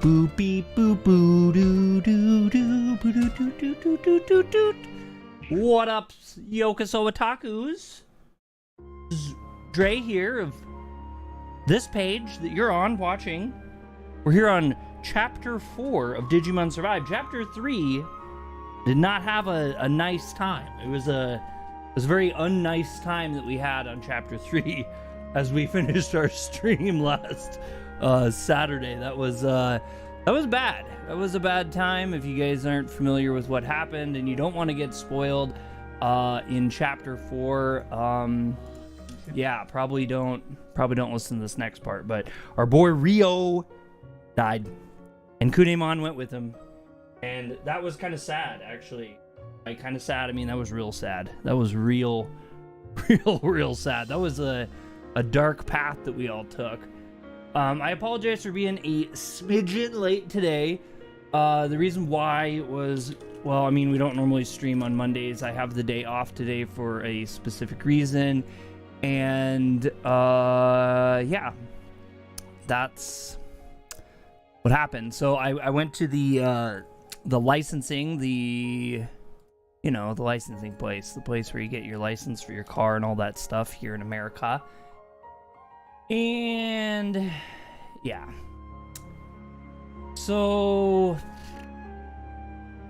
boop beep boop boo doo doo doo boo doo doo doo doo doo doo doo. What up, Yokoso Otakus? This is Dre here of this page that you're on watching. We're here on Chapter 4 of Digimon Survive. Chapter 3 did not have a nice time. It was a very unnice time that we had on Chapter 3 as we finished our stream last Saturday. That was bad. That was a bad time. If you guys aren't familiar with what happened and you don't want to get spoiled in Chapter 4, yeah, probably don't listen to this next part. But our boy Rio died, and Kunemon went with him, and that was kind of sad, actually. Kind of sad. I mean, that was real sad. That was real sad. That was a dark path that we all took. I apologize for being a smidgen late today. The reason why was, well, I mean, we don't normally stream on Mondays. I have the day off today for a specific reason. And, yeah, that's what happened. So I went to the licensing, the licensing place, the place where you get your license for your car and all that stuff here in America. And yeah, so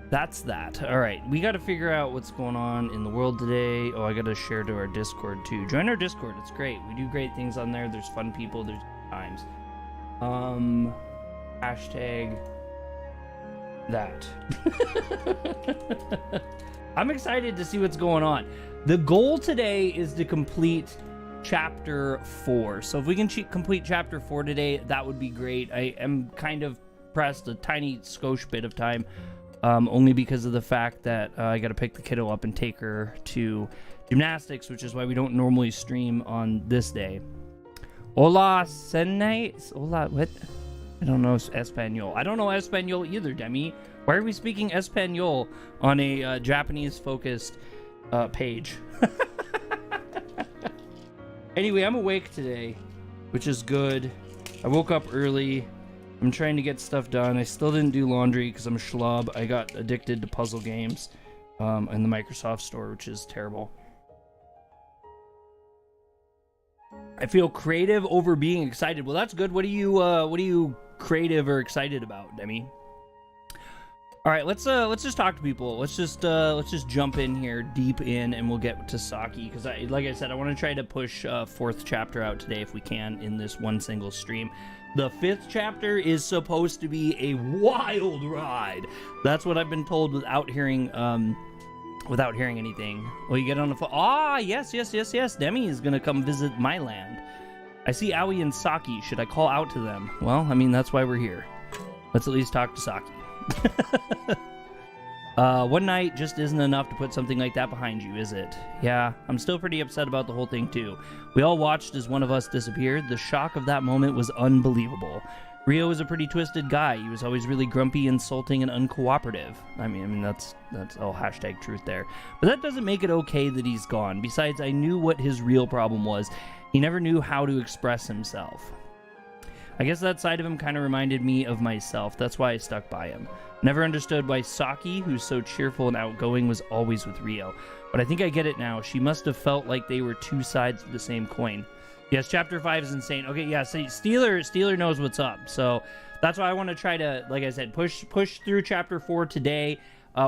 that's that. All right, we got to figure out what's going on in the world today. Oh, I got to share to our Discord too. Join our Discord. It's great. We do great things on there. There's fun people. There's times. Hashtag that. I'm excited to see what's going on. The goal today is to complete Chapter 4. So if we can complete Chapter 4 today, that would be great. I am kind of pressed a tiny skosh bit of time, only because of the fact that I got to pick the kiddo up and take her to gymnastics, which is why we don't normally stream on this day. Hola, Senai. Hola, what? I don't know Espanol. I don't know Espanol either, Demi. Why are we speaking Espanol on a Japanese-focused page? Anyway, I'm awake today, which is good. I woke up early. I'm trying to get stuff done. I still didn't do laundry because I'm a schlub. I got addicted to puzzle games in the Microsoft Store, which is terrible. I feel creative over being excited. Well, that's good. What are you creative or excited about, Demi? All right, let's just talk to people. Let's just jump in here, deep in, and we'll get to Saki, because like I said, I want to try to push 4th chapter out today if we can in this one single stream. The 5th chapter is supposed to be a wild ride. That's what I've been told without hearing anything. Well, you get on the phone. Ah, yes. Demi is gonna come visit my land. I see Aoi and Saki. Should I call out to them? Well, I mean, that's why we're here. Let's at least talk to Saki. One night just isn't enough to put something like that behind you, is it? Yeah, I'm still pretty upset about the whole thing too. We all watched as one of us disappeared. The shock of that moment was unbelievable. Rio is a pretty twisted guy. He was always really grumpy, insulting, and uncooperative. I mean that's all hashtag truth there. But that doesn't make it okay that he's gone. Besides, I knew what his real problem was. He never knew how to express himself. I guess that side of him kind of reminded me of myself. That's why I stuck by him. Never understood why Saki, who's so cheerful and outgoing, was always with Rio. But I think I get it now. She must have felt like they were two sides of the same coin. Yes, Chapter 5 is insane. Okay, yeah, so Steeler knows what's up. So that's why I want to try to, like I said, push through Chapter 4 today.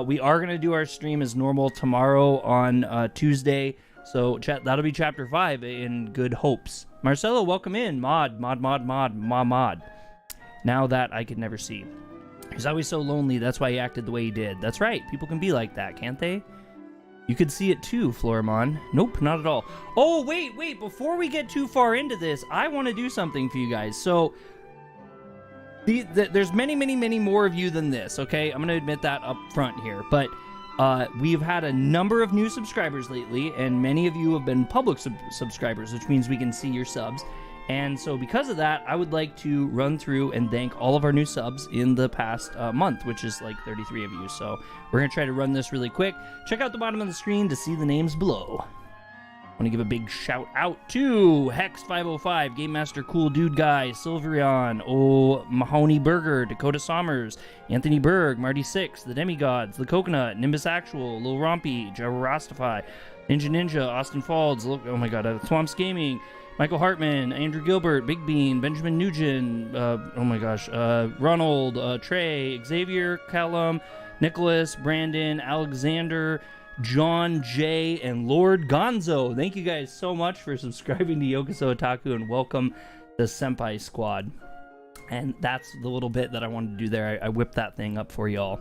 We are going to do our stream as normal tomorrow on Tuesday. So that'll be Chapter 5 in good hopes. Marcelo, welcome in. Mod. Now that I could never see. He's always so lonely. That's why he acted the way he did. That's right. People can be like that, can't they? You could see it too, Florimon. Nope, not at all. Oh, wait. Before we get too far into this, I want to do something for you guys. So there's many more of you than this, okay? I'm going to admit that up front here. But we've had a number of new subscribers lately, and many of you have been public subscribers, which means we can see your subs. And so because of that, I would like to run through and thank all of our new subs in the past month, which is like 33 of you. So we're going to try to run this really quick. Check out the bottom of the screen to see the names below. Want to give a big shout out to Hexx'D505, Game Master Cool Dude Guy, Silverion, Mahoney Burger, Dakota Sommers, Anthony Berg, Marty6, The Demigods, The Coconut, Nimbus Actual, Lil Rompy, Jarastify, Ninja, Austin Falls, oh my god, Swamps Gaming, Michael Hartman, Andrew Gilbert, Big Bean, Benjamin Nugent, oh my gosh, Ronald, Trey, Xavier, Callum, Nicholas, Brandon, Alexander, John J, and Lord Gonzo. Thank you guys so much for subscribing to Yokoso Otaku, and welcome to Senpai Squad. And that's the little bit that I wanted to do there. I whipped that thing up for y'all.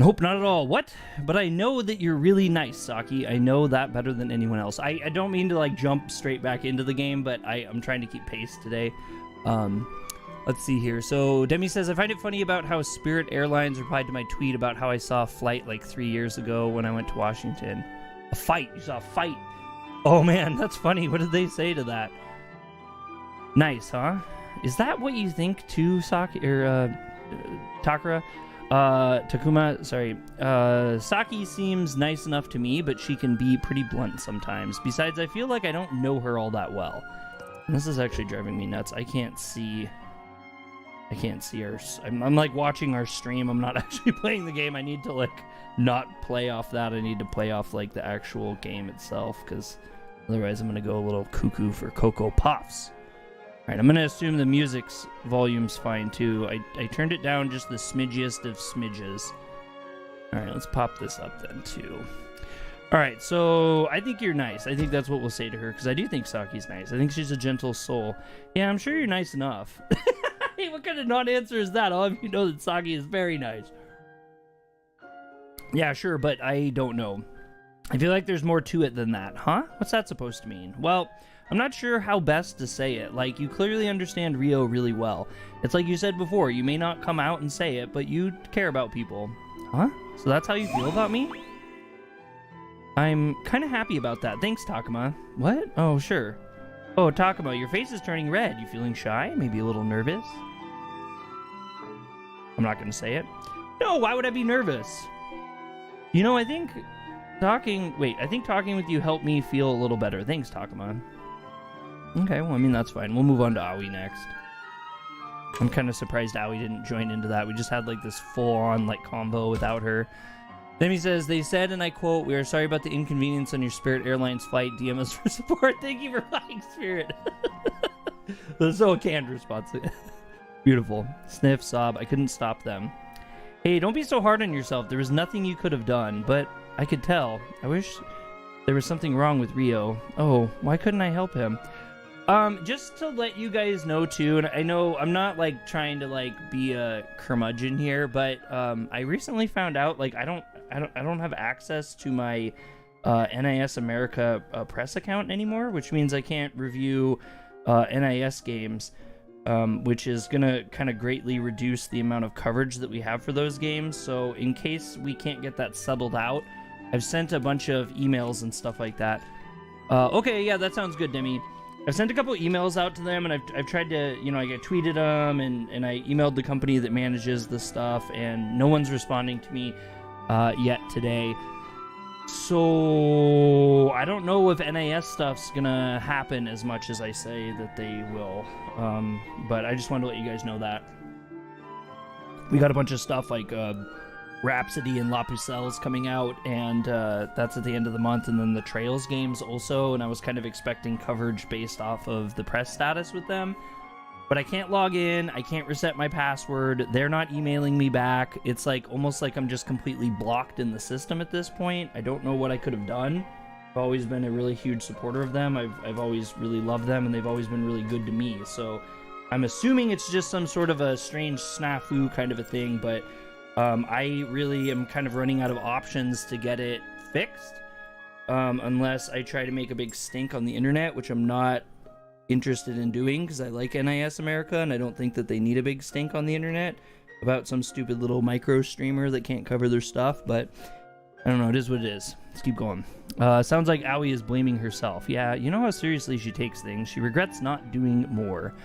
Nope, not at all. What? But I know that you're really nice, Saki. I know that better than anyone else. I don't mean to like jump straight back into the game, but I'm trying to keep pace today. Let's see here. So Demi says, I find it funny about how Spirit Airlines replied to my tweet about how I saw a flight like 3 years ago when I went to Washington. A fight. You saw a fight. Oh man, that's funny. What did they say to that? Nice, huh? Is that what you think too, Saki or Takara? Tacoma, sorry. Saki seems nice enough to me, but she can be pretty blunt sometimes. Besides, I feel like I don't know her all that well. And this is actually driving me nuts. I can't see her. I'm like watching our stream. I'm not actually playing the game. I need to like not play off that. I need to play off like the actual game itself, because otherwise I'm gonna go a little cuckoo for Cocoa Puffs. Alright, I'm gonna assume the music's volume's fine too. I turned it down just the smidgiest of smidges. Alright, let's pop this up then too. Alright, so I think you're nice. I think that's what we'll say to her, because I do think Saki's nice. I think she's a gentle soul. Yeah, I'm sure you're nice enough. Hey, what kind of non-answer is that? All of you know that Saki is very nice. Yeah, sure, but I don't know. I feel like there's more to it than that. Huh? What's that supposed to mean? Well, I'm not sure how best to say it. Like, you clearly understand Rio really well. It's like you said before, you may not come out and say it, but you care about people. Huh? So that's how you feel about me? I'm kind of happy about that. Thanks, Tacoma. What? Oh, sure. Oh, Tacoma, your face is turning red. You feeling shy? Maybe a little nervous? I'm not going to say it. No, why would I be nervous? You know, I think talking with you helped me feel a little better. Thanks, Tacoma. Okay, well, I mean, that's fine. We'll move on to Aoi next. I'm kind of surprised Aoi didn't join into that. We just had, like, this full-on, like, combo without her. Demi says, they said, and I quote, we are sorry about the inconvenience on your Spirit Airlines flight. DM us for support. Thank you for flying Spirit. That's so a canned response. Beautiful. Sniff, sob. I couldn't stop them. Hey, don't be so hard on yourself. There was nothing you could have done, but I could tell. I wish there was something wrong with Rio. Oh, why couldn't I help him? Just to let you guys know too, and I know I'm not like trying to like be a curmudgeon here, but I recently found out like I don't have access to my NIS America press account anymore, which means I can't review NIS games, which is gonna kind of greatly reduce the amount of coverage that we have for those games. So in case we can't get that settled out, I've sent a bunch of emails and stuff like that. Okay, yeah, that sounds good, Demi. I've sent a couple emails out to them, and I've tried to, you know, I tweeted them, and I emailed the company that manages the stuff, and no one's responding to me yet today. So I don't know if NAS stuff's gonna happen as much as I say that they will, but I just wanted to let you guys know that. We got a bunch of stuff like Rhapsody and La Pucelle's coming out, and that's at the end of the month, and then the Trails games also, and I was kind of expecting coverage based off of the press status with them, but I can't log in, I can't reset my password, they're not emailing me back. It's like almost like I'm just completely blocked in the system at this point. I don't know what I could have done. I've always been a really huge supporter of them. I've always really loved them, and they've always been really good to me, so I'm assuming it's just some sort of a strange snafu kind of a thing, but I really am kind of running out of options to get it fixed, unless I try to make a big stink on the internet, which I'm not interested in doing, because I like NIS America, and I don't think that they need a big stink on the internet about some stupid little micro streamer that can't cover their stuff, but I don't know, it is what it is. Let's keep going. Sounds like Aoi is blaming herself. Yeah, you know how seriously she takes things. She regrets not doing more.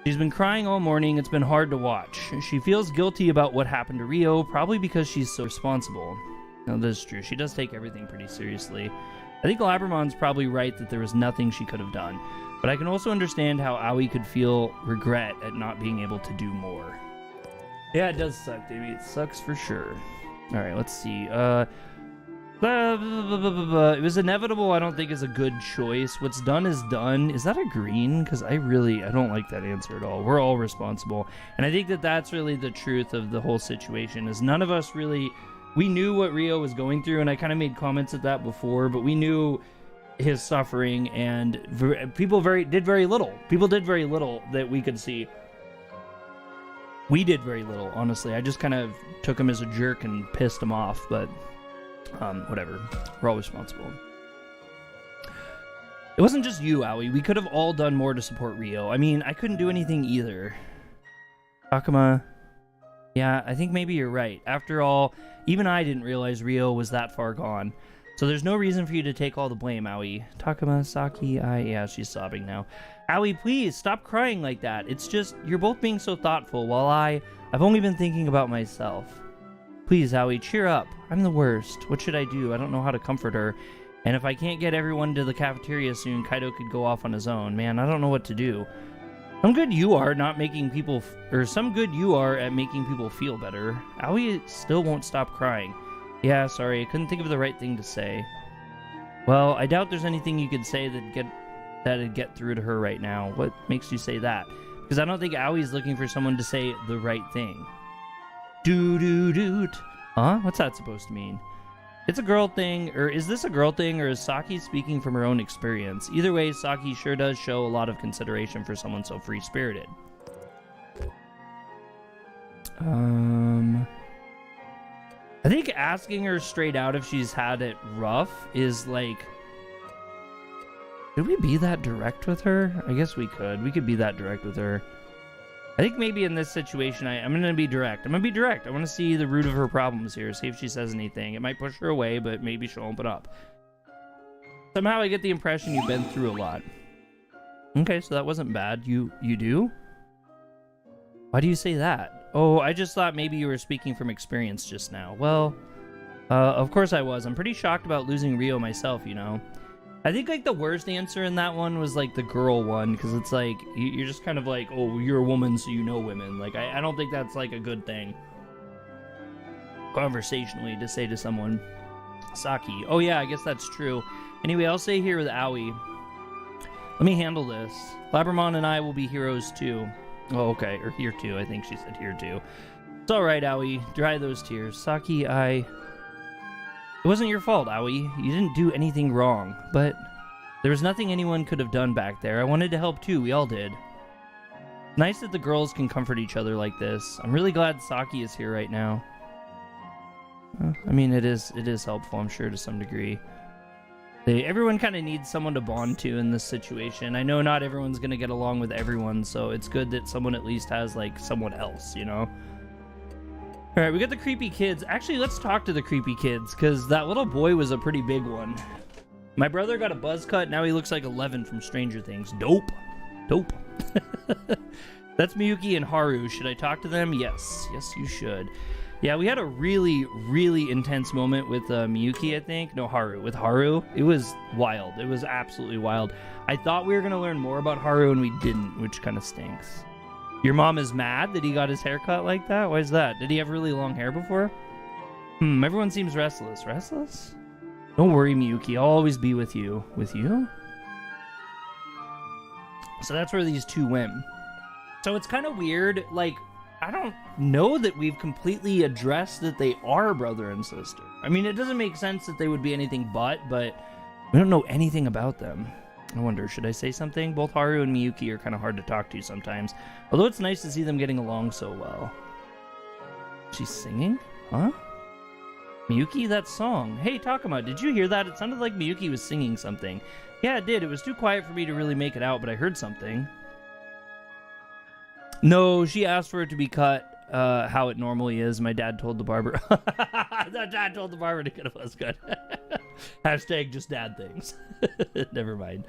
She's been crying all morning. It's been hard to watch. She feels guilty about what happened to Rio, probably because she's so responsible. Now, that is true. She does take everything pretty seriously. I think Labbermon's probably right that there was nothing she could have done, but I can also understand how Aoi could feel regret at not being able to do more. Yeah, it does suck, Demi. It sucks for sure. All right, let's see. It was inevitable, I don't think is a good choice. What's done is done. Is that a green? Because I don't like that answer at all. We're all responsible. And I think that that's really the truth of the whole situation, is none of us really... We knew what Rio was going through, and I kind of made comments at that before, but we knew his suffering, and people did very little. People did very little that we could see. We did very little, honestly. I just kind of took him as a jerk and pissed him off, but... whatever. We're all responsible. It wasn't just you, Aoi. We could have all done more to support Rio. I mean, I couldn't do anything either. Tacoma. Yeah, I think maybe you're right. After all, even I didn't realize Rio was that far gone. So there's no reason for you to take all the blame, Aoi. Tacoma, Saki, yeah, she's sobbing now. Aoi, please, stop crying like that. It's just, you're both being so thoughtful, while I've only been thinking about myself. Please, Aoi, cheer up. I'm the worst. What should I do? I don't know how to comfort her. And if I can't get everyone to the cafeteria soon, Kaido could go off on his own. Man, I don't know what to do. Some good you are at making people feel better. Aoi still won't stop crying. Yeah, sorry, I couldn't think of the right thing to say. Well, I doubt there's anything you could say that'd get through to her right now. What makes you say that? Because I don't think Aoi's looking for someone to say the right thing. Doo-doo-doot. Huh? What's that supposed to mean? It's a girl thing, or is this a girl thing, or is Saki speaking from her own experience? Either way, Saki sure does show a lot of consideration for someone so free-spirited. I think asking her straight out if she's had it rough is like... Could we be that direct with her? I guess we could. We could be that direct with her. I think maybe in this situation, I'm going to be direct. I want to see the root of her problems here, see if she says anything. It might push her away, but maybe she'll open up. Somehow I get the impression you've been through a lot. Okay, so that wasn't bad. You do? Why do you say that? Oh, I just thought maybe you were speaking from experience just now. Well, of course I was. I'm pretty shocked about losing Rio myself, you know. I think, like, the worst answer in that one was, like, the girl one, because it's, like, you're just kind of like, oh, you're a woman, so you know women. Like, I don't think that's, like, a good thing, conversationally, to say to someone. Saki. Oh, yeah, I guess that's true. Anyway, I'll stay here with Aoi. Let me handle this. Labbermon and I will be heroes, too. Oh, okay, or here, too. I think she said here, too. It's all right, Aoi. Dry those tears. Saki, It wasn't your fault, Aoi. You didn't do anything wrong, but there was nothing anyone could have done back there. I wanted to help too, we all did. Nice that the girls can comfort each other like this. I'm really glad Saki is here right now. I mean, it is helpful, I'm sure, to some degree. Everyone kind of needs someone to bond to in this situation. I know not everyone's going to get along with everyone, so it's good that someone at least has, like, someone else, you know? Alright, we got the creepy kids. Actually, let's talk to the creepy kids, because that little boy was a pretty big one. My brother got a buzz cut, now he looks like 11 from Stranger Things. Dope. That's Miyuki and Haru. Should I talk to them? Yes, you should. Yeah, we had a really, really intense moment with Miyuki, I think. No, Haru. With Haru, it was wild. It was absolutely wild. I thought we were going to learn more about Haru, and we didn't, which kind of stinks. Your mom is mad that he got his hair cut like that? Why is that? Did he have really long hair before? Everyone seems restless. Restless? Don't worry, Miyuki. I'll always be with you. With you? So that's where these two went. So it's kind of weird. Like, I don't know that we've completely addressed that they are brother and sister. I mean, it doesn't make sense that they would be anything but we don't know anything about them. I wonder, should I say something? Both Haru and Miyuki are kind of hard to talk to sometimes. Although it's nice to see them getting along so well. She's singing? Huh? Miyuki, that song. Hey, Tacoma, did you hear that? It sounded like Miyuki was singing something. Yeah, it did. It was too quiet for me to really make it out, but I heard something. No, she asked for it to be cut how it normally is. My dad told the barber. Dad told the barber to get a buzz cut. Hashtag just dad things. Never mind.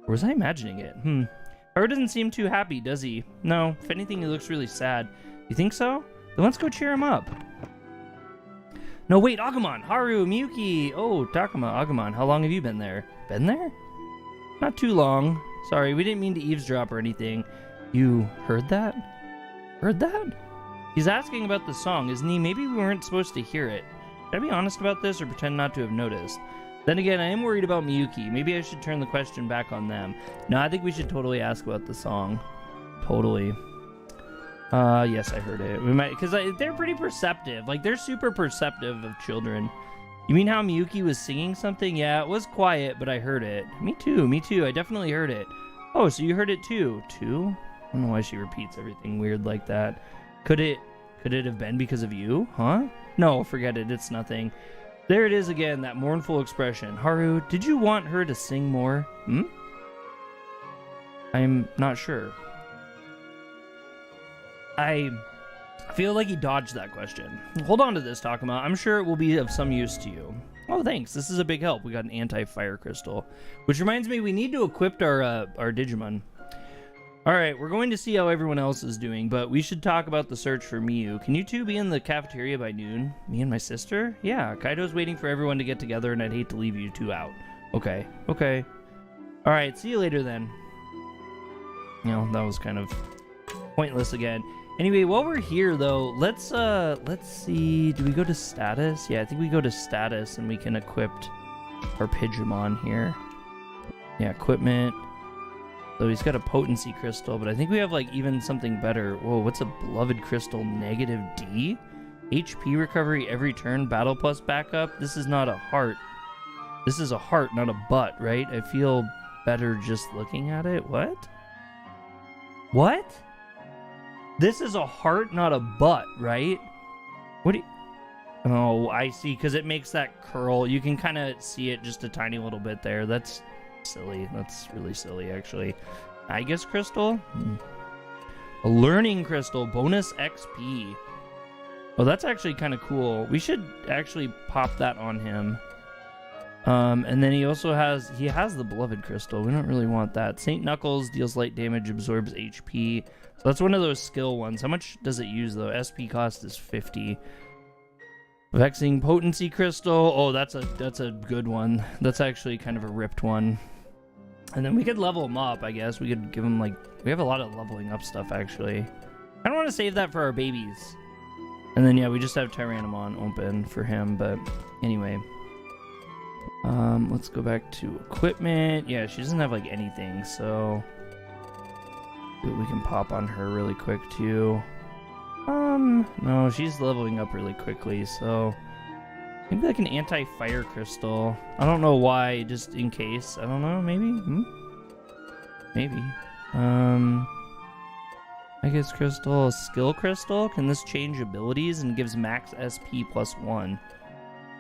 Or was I imagining it? Haru doesn't seem too happy, does he? No. If anything, he looks really sad. You think so? Then let's go cheer him up. No, wait, Agumon, Haru, Miyuki. Oh, Tacoma, Agumon. How long have you been there? Been there? Not too long. Sorry, we didn't mean to eavesdrop or anything. You heard that? Heard that? He's asking about the song, isn't he? Maybe we weren't supposed to hear it. Should I be honest about this or pretend not to have noticed? Then again, I am worried about Miyuki. Maybe I should turn the question back on them. No, I think we should totally ask about the song. Totally. Yes, I heard it. We might, because they're pretty perceptive. Like, they're super perceptive of children. You mean how Miyuki was singing something? Yeah, it was quiet, but I heard it. Me too, me too. I definitely heard it. Oh, so you heard it too? Too? I don't know why she repeats everything weird like that. Could it have been because of you? Huh? No, forget it. It's nothing. There it is again, that mournful expression. Haru, did you want her to sing more? I'm not sure. I feel like he dodged that question. Hold on to this, Tacoma. I'm sure it will be of some use to you. Oh, thanks. This is a big help. We got an anti-fire crystal. Which reminds me, we need to equip our Digimon. Alright, we're going to see how everyone else is doing, but we should talk about the search for Miyu. Can you two be in the cafeteria by noon? Me and my sister? Yeah, Kaido's waiting for everyone to get together, and I'd hate to leave you two out. Okay, okay. Alright, see you later then. You know, that was kind of pointless again. Anyway, while we're here though, let's see, do we go to status? Yeah, I think we go to status and we can equip our Pidgeymon here. Yeah, equipment. So he's got a potency crystal, but I think we have like even something better. Whoa, what's a beloved crystal? Negative D? HP recovery every turn, battle plus backup. This is not a heart. This is a heart, not a butt, right? I feel better just looking at it. What? What? This is a heart, not a butt, right? What do you... Oh, I see, because it makes that curl. You can kind of see it just a tiny little bit there. That's silly. That's really silly, actually. I guess crystal? A learning crystal. Bonus XP. Oh, that's actually kind of cool. We should actually pop that on him. And then he also has... He has the beloved crystal. We don't really want that. St. Knuckles deals light damage, absorbs HP. So that's one of those skill ones. How much does it use, though? SP cost is 50. Vexing Potency Crystal. Oh, that's a good one. That's actually kind of a ripped one. And then we could level him up, I guess. We could give him, like... We have a lot of leveling up stuff, actually. I don't want to save that for our babies. And then, yeah, we just have Tyrannomon open for him. But anyway. Let's go back to equipment. Yeah, she doesn't have, like, anything, so... We can pop on her really quick too. No, she's leveling up really quickly, so maybe like an anti-fire crystal. I don't know why, just in case. I don't know, maybe? Maybe. I guess crystal, a skill crystal. Can this change abilities and gives max SP +1?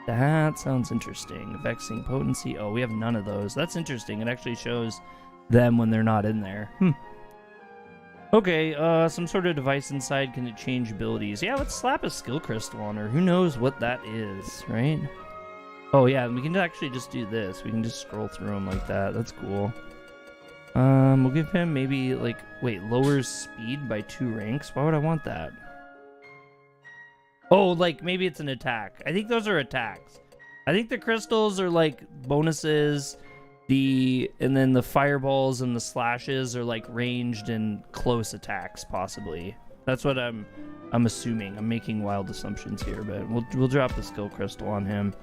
That sounds interesting. Vexing potency. Oh, we have none of those. That's interesting. It actually shows them when they're not in there. Okay, some sort of device inside. Can it change abilities? Yeah, let's slap a skill crystal on her. Who knows what that is, right? Oh, yeah, we can actually just do this. We can just scroll through them like that. That's cool. We'll give him maybe, like... Wait, lowers speed by 2 ranks? Why would I want that? Oh, like, maybe it's an attack. I think those are attacks. I think the crystals are, like, bonuses... And then the fireballs and the slashes are like ranged and close attacks, possibly. That's what I'm assuming. I'm making wild assumptions here, but we'll drop the skill crystal on him.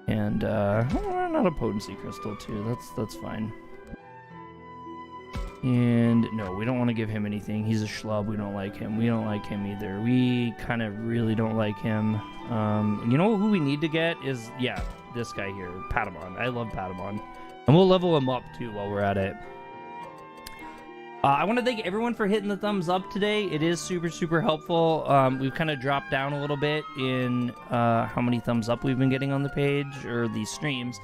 And not a potency crystal too. That's fine. And no, we don't want to give him anything. He's a schlub. We don't like him. We don't like him either. We kind of really don't like him. You know who we need to get is, yeah, this guy here, Patamon. I love Patamon. And we'll level him up, too, while we're at it. I want to thank everyone for hitting the thumbs up today. It is super, super helpful. We've kind of dropped down a little bit in how many thumbs up we've been getting on the page, or the streams.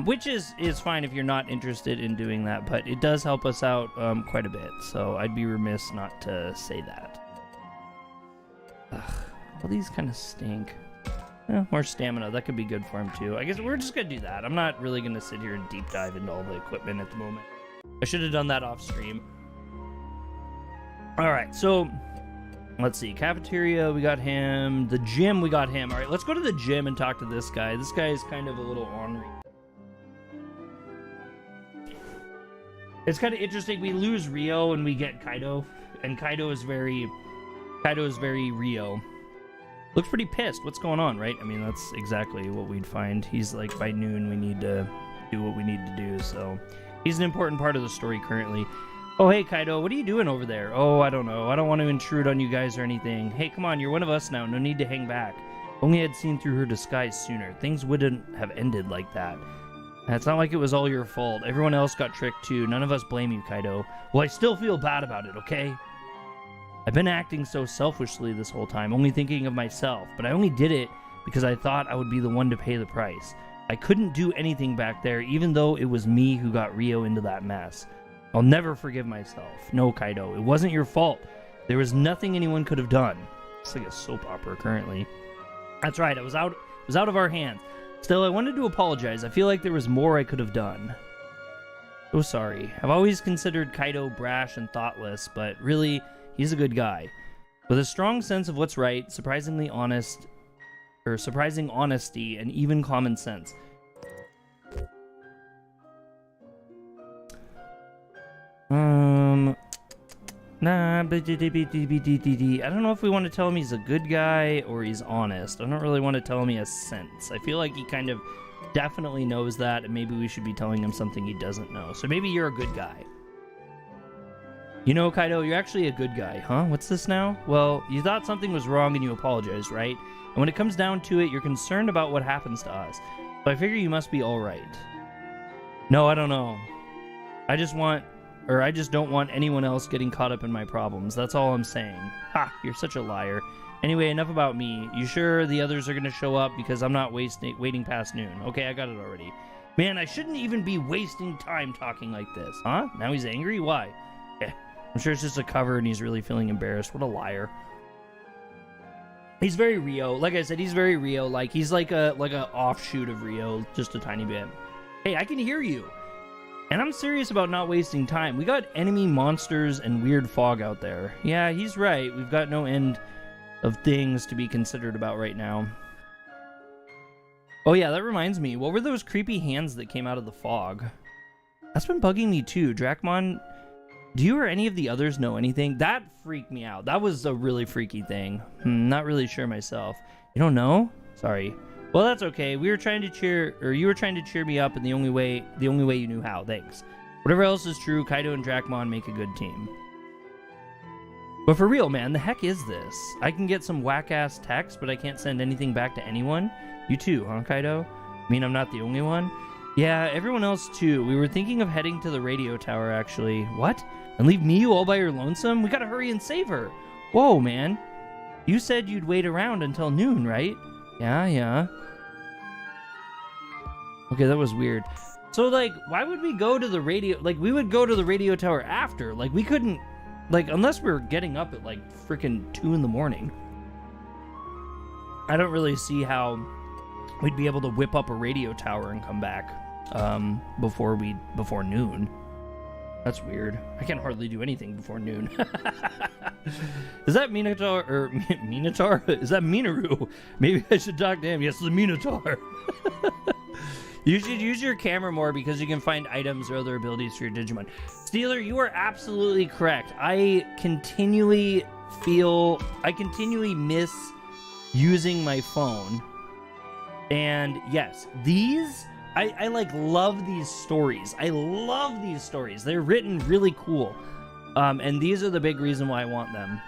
Which is fine if you're not interested in doing that, but it does help us out quite a bit. So I'd be remiss not to say that. Ugh, all these kind of stink. More stamina. That could be good for him, too. I guess we're just going to do that. I'm not really going to sit here and deep dive into all the equipment at the moment. I should have done that off stream. All right, so Let's see. Cafeteria, we got him. The gym, we got him. All right, let's go to the gym and talk to this guy. This guy is kind of a little ornery. It's kind of interesting. We lose Rio and we get Kaido. And Kaido is very Rio. Looks pretty pissed. What's going on, right? I mean, that's exactly what we'd find. He's like, by noon, we need to do what we need to do. So he's an important part of the story currently. Oh, hey, Kaido, what are you doing over there? Oh, I don't know. I don't want to intrude on you guys or anything. Hey, come on, you're one of us now. No need to hang back. Only I'd seen through her disguise sooner. Things wouldn't have ended like that. And it's not like it was all your fault. Everyone else got tricked too. None of us blame you, Kaido. Well, I still feel bad about it, okay? I've been acting so selfishly this whole time, only thinking of myself. But I only did it because I thought I would be the one to pay the price. I couldn't do anything back there, even though it was me who got Rio into that mess. I'll never forgive myself. No, Kaido, it wasn't your fault. There was nothing anyone could have done. It's like a soap opera currently. That's right, it was out of our hands. Still, I wanted to apologize. I feel like there was more I could have done. So sorry. I've always considered Kaido brash and thoughtless, but really, he's a good guy. With a strong sense of what's right, surprising honesty, and even common sense. I don't know if we want to tell him he's a good guy or he's honest. I don't really want to tell him he has sense. I feel like he kind of definitely knows that, and maybe we should be telling him something he doesn't know. So maybe you're a good guy. You know, Kaido, you're actually a good guy, huh? What's this now? Well, you thought something was wrong and you apologized, right? And when it comes down to it, you're concerned about what happens to us. So I figure you must be alright. No, I don't know. I just don't want anyone else getting caught up in my problems. That's all I'm saying. Ha, you're such a liar. Anyway, enough about me. You sure the others are gonna show up? Because I'm not waiting past noon. Okay, I got it already. Man, I shouldn't even be wasting time talking like this. Huh? Now he's angry? Why? I'm sure it's just a cover and he's really feeling embarrassed. What a liar. He's very Rio. Like I said, he's very Rio. Like, he's like a offshoot of Rio, just a tiny bit. Hey, I can hear you. And I'm serious about not wasting time. We got enemy monsters and weird fog out there. Yeah, he's right. We've got no end of things to be considered about right now. Oh yeah, that reminds me. What were those creepy hands that came out of the fog? That's been bugging me too. Drakmon, do you or any of the others know anything? That freaked me out. That was a really freaky thing. Not really sure myself. You don't know? Sorry. Well, that's okay. You were trying to cheer me up in the only way you knew how. Thanks. Whatever else is true, Kaido and Drakmon make a good team. But for real, man, the heck is this? I can get some whack-ass text, but I can't send anything back to anyone? You too, huh, Kaido? I mean, I'm not the only one? Yeah, everyone else too. We were thinking of heading to the radio tower, actually. What? And leave me all by your lonesome? We gotta hurry and save her. Whoa, man. You said you'd wait around until noon, right? Yeah. Okay, that was weird. So, like, why would we go to the radio? Like, we would go to the radio tower after. Like, we couldn't, like, unless we were getting up at, like, freaking 2 in the morning. I don't really see how we'd be able to whip up a radio tower and come back before noon. That's weird. I can hardly do anything before noon. Is that Minaur or Minaur? Is that Minaur? Maybe I should talk to him. Yes, the Minaur. You should use your camera more because you can find items or other abilities for your Digimon. Steeler, you are absolutely correct. I continually miss using my phone. And yes, I like love these stories. I love these stories. They're written really cool. And these are the big reason why I want them.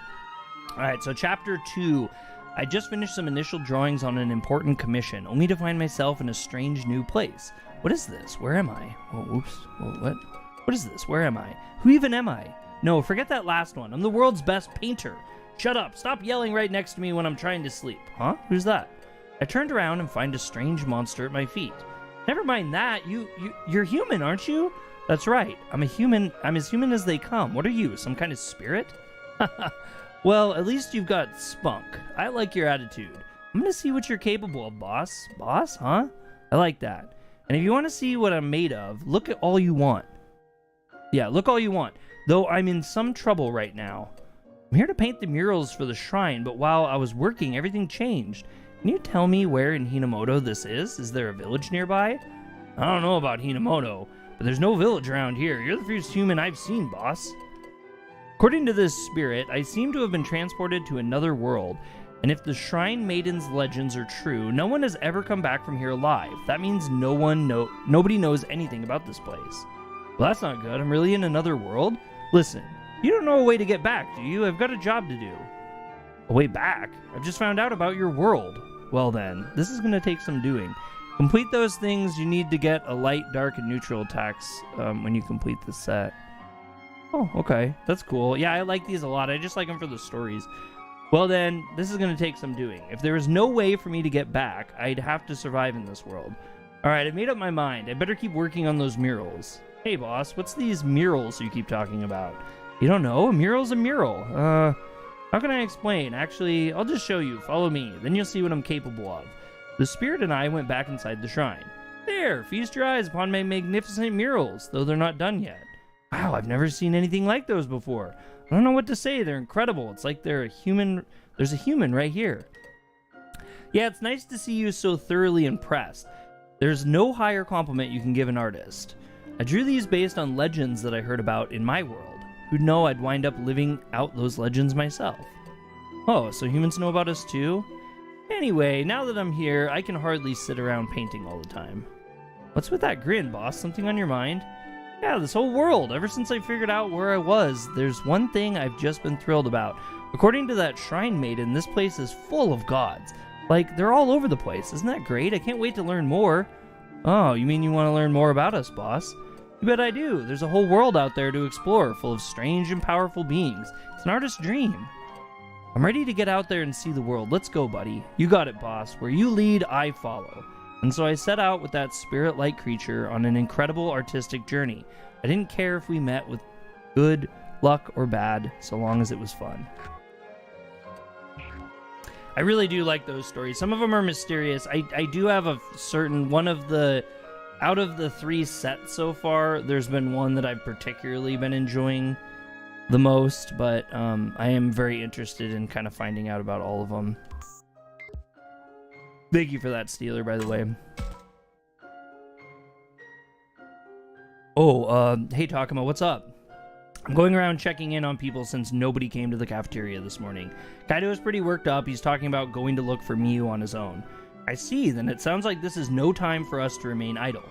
All right, so chapter 2. I just finished some initial drawings on an important commission, only to find myself in a strange new place. What is this? Where am I? Oh, oops. Oh, what? What is this? Where am I? Who even am I? No, forget that last one. I'm the world's best painter. Shut up. Stop yelling right next to me when I'm trying to sleep. Huh? Who's that? I turned around and find a strange monster at my feet. Never mind that. You're human, aren't you? That's right. I'm a human. I'm as human as they come. What are you? Some kind of spirit? Well, at least you've got spunk. I like your attitude. I'm gonna see what you're capable of, boss. Boss, huh? I like that. And if you want to see what I'm made of, look at all you want. Yeah, look all you want. Though I'm in some trouble right now. I'm here to paint the murals for the shrine, but while I was working, everything changed. Can you tell me where in Hinamoto this is? Is there a village nearby? I don't know about Hinamoto, but there's no village around here. You're the first human I've seen, boss. According to this spirit, I seem to have been transported to another world, and if the Shrine Maiden's legends are true, no one has ever come back from here alive. That means nobody knows anything about this place. Well, that's not good. I'm really in another world? Listen, you don't know a way to get back, do you? I've got a job to do. A way back? I've just found out about your world. Well then, this is going to take some doing. Complete those things you need to get a light, dark, and neutral attacks when you complete the set. Oh, okay. That's cool. Yeah, I like these a lot. I just like them for the stories. Well then, this is going to take some doing. If there is no way for me to get back, I'd have to survive in this world. Alright, I made up my mind. I better keep working on those murals. Hey boss, what's these murals you keep talking about? You don't know? A mural's a mural. How can I explain? Actually, I'll just show you. Follow me. Then you'll see what I'm capable of. The spirit and I went back inside the shrine. There, feast your eyes upon my magnificent murals, though they're not done yet. Wow, I've never seen anything like those before. I don't know what to say. They're incredible. It's like they're a human. There's a human right here. Yeah, it's nice to see you so thoroughly impressed. There's no higher compliment you can give an artist. I drew these based on legends that I heard about in my world. Who'd know I'd wind up living out those legends myself? Oh, so humans know about us too? Anyway, now that I'm here, I can hardly sit around painting all the time. What's with that grin, boss? Something on your mind? Yeah, this whole world. Ever since I figured out where I was, there's one thing I've just been thrilled about. According to that Shrine Maiden, this place is full of gods. Like, they're all over the place. Isn't that great? I can't wait to learn more. Oh, you mean you want to learn more about us, boss? You bet I do. There's a whole world out there to explore, full of strange and powerful beings. It's an artist's dream. I'm ready to get out there and see the world. Let's go, buddy. You got it, boss. Where you lead, I follow. And so I set out with that spirit-like creature on an incredible artistic journey. I didn't care if we met with good luck or bad, so long as it was fun. I really do like those stories. Some of them are mysterious. I do have a certain one of the... Out of the 3 sets so far, there's been one that I've particularly been enjoying the most, but I am very interested in kind of finding out about all of them. Thank you for that, Steeler, by the way. Oh, hey Tacoma, what's up? I'm going around checking in on people since nobody came to the cafeteria this morning. Kaido is pretty worked up. He's talking about going to look for Miu on his own. I see, then it sounds like this is no time for us to remain idle.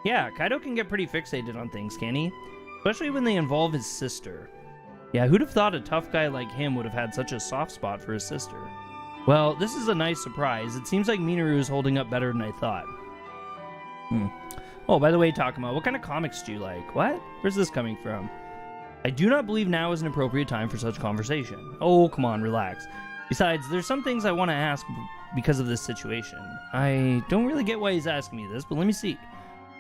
Yeah, Kaido can get pretty fixated on things, can he? Especially when they involve his sister. Yeah, who'd have thought a tough guy like him would have had such a soft spot for his sister? Well, this is a nice surprise. It seems like Minaur is holding up better than I thought. Oh, by the way, Tacoma, what kind of comics do you like? What? Where's this coming from? I do not believe now is an appropriate time for such conversation. Oh, come on, relax. Besides, there's some things I want to ask because of this situation. I don't really get why he's asking me this, but let me see.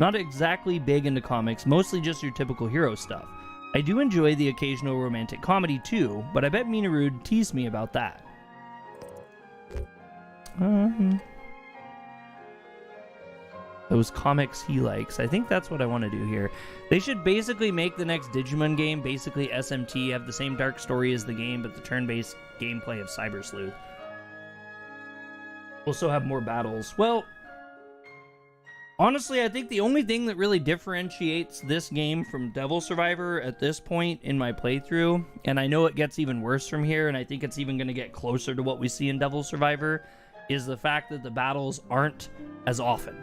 Not exactly big into comics, mostly just your typical hero stuff. I do enjoy the occasional romantic comedy too, but I bet Minaur teased me about that. Those comics he likes. I think that's what I want to do here. They should basically make the next Digimon game basically SMT, have the same dark story as the game, but the turn-based gameplay of CyberSleuth. Also have more battles. Well, honestly, I think the only thing that really differentiates this game from Devil Survivor at this point in my playthrough, and I know it gets even worse from here, and I think it's even going to get closer to what we see in Devil Survivor, is the fact that the battles aren't as often.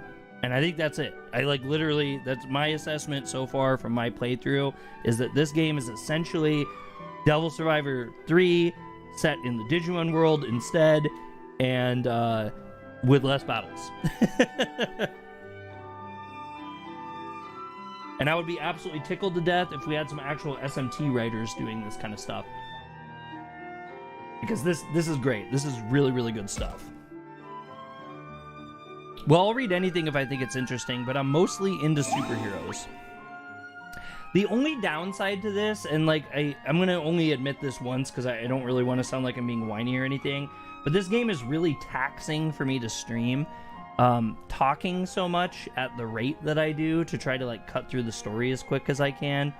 And I think that's it. I literally, that's my assessment so far from my playthrough, is that this game is essentially Devil Survivor 3 set in the Digimon world instead, and with less battles. And I would be absolutely tickled to death if we had some actual SMT writers doing this kind of stuff. Because this is great. This is really, really good stuff. Well, I'll read anything if I think it's interesting, but I'm mostly into superheroes. The only downside to this, and I'm going to only admit this once because I don't really want to sound like I'm being whiny or anything, but this game is really taxing for me to stream. Talking so much at the rate that I do to try to cut through the story as quick as I can.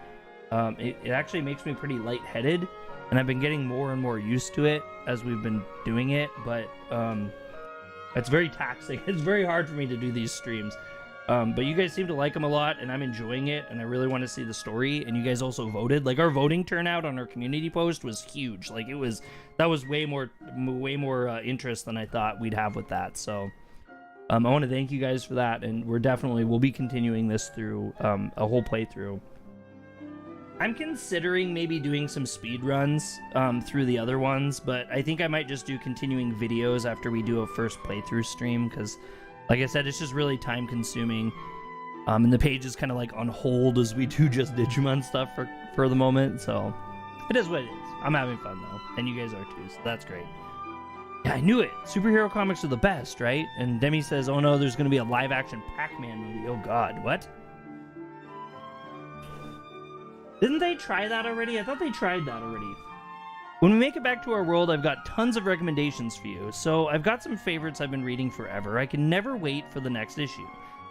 It actually makes me pretty lightheaded. and I've been getting more and more used to it as we've been doing it, but it's very taxing. It's very hard for me to do these streams. But you guys seem to like them a lot, and I'm enjoying it, and I really want to see the story, and you guys also voted. Like, our voting turnout on our community post was huge. Like, that was way more interest than I thought we'd have with that. So I want to thank you guys for that, and we'll be continuing this through a whole playthrough. I'm considering maybe doing some speed runs through the other ones, but I think I might just do continuing videos after we do a first playthrough stream, because like I said, it's just really time consuming, and the page is kind of like on hold as we do just Digimon stuff for the moment. So it is what it is. I'm having fun though, and you guys are too, so that's great. Yeah, I knew it. Superhero comics are the best, right? And Demi says, oh no, there's going to be a live action PacMan movie. Oh god, what? Didn't they try that already? I thought they tried that already. When we make it back to our world, I've got tons of recommendations for you. So I've got some favorites I've been reading forever. I can never wait for the next issue.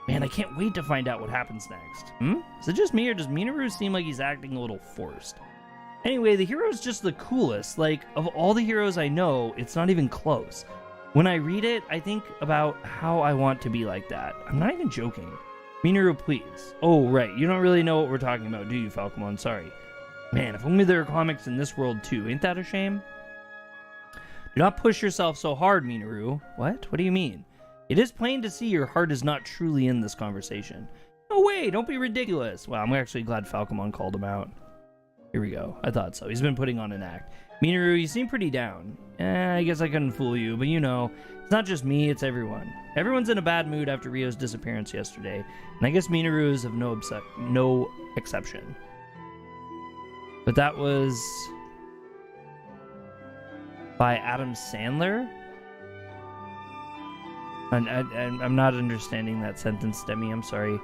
Man, I can't wait to find out what happens next. Is it just me, or does Minaur seem like he's acting a little forced? Anyway, the hero's just the coolest. Like, of all the heroes I know, it's not even close. When I read it, I think about how I want to be like that. I'm not even joking. Minaur, please. Oh, right. You don't really know what we're talking about, do you, Falcomon? Sorry. Man, if only there are comics in this world, too. Ain't that a shame? Do not push yourself so hard, Minaur. What? What do you mean? It is plain to see your heart is not truly in this conversation. No way! Don't be ridiculous! Wow, I'm actually glad Falcomon called him out. Here we go. I thought so. He's been putting on an act. Minaur, you seem pretty down. I guess I couldn't fool you, but you know, it's not just me, it's everyone. Everyone's in a bad mood after Rio's disappearance yesterday, and I guess Minaur is of no exception. But that was by Adam Sandler? I'm not understanding that sentence, Demi. I'm sorry.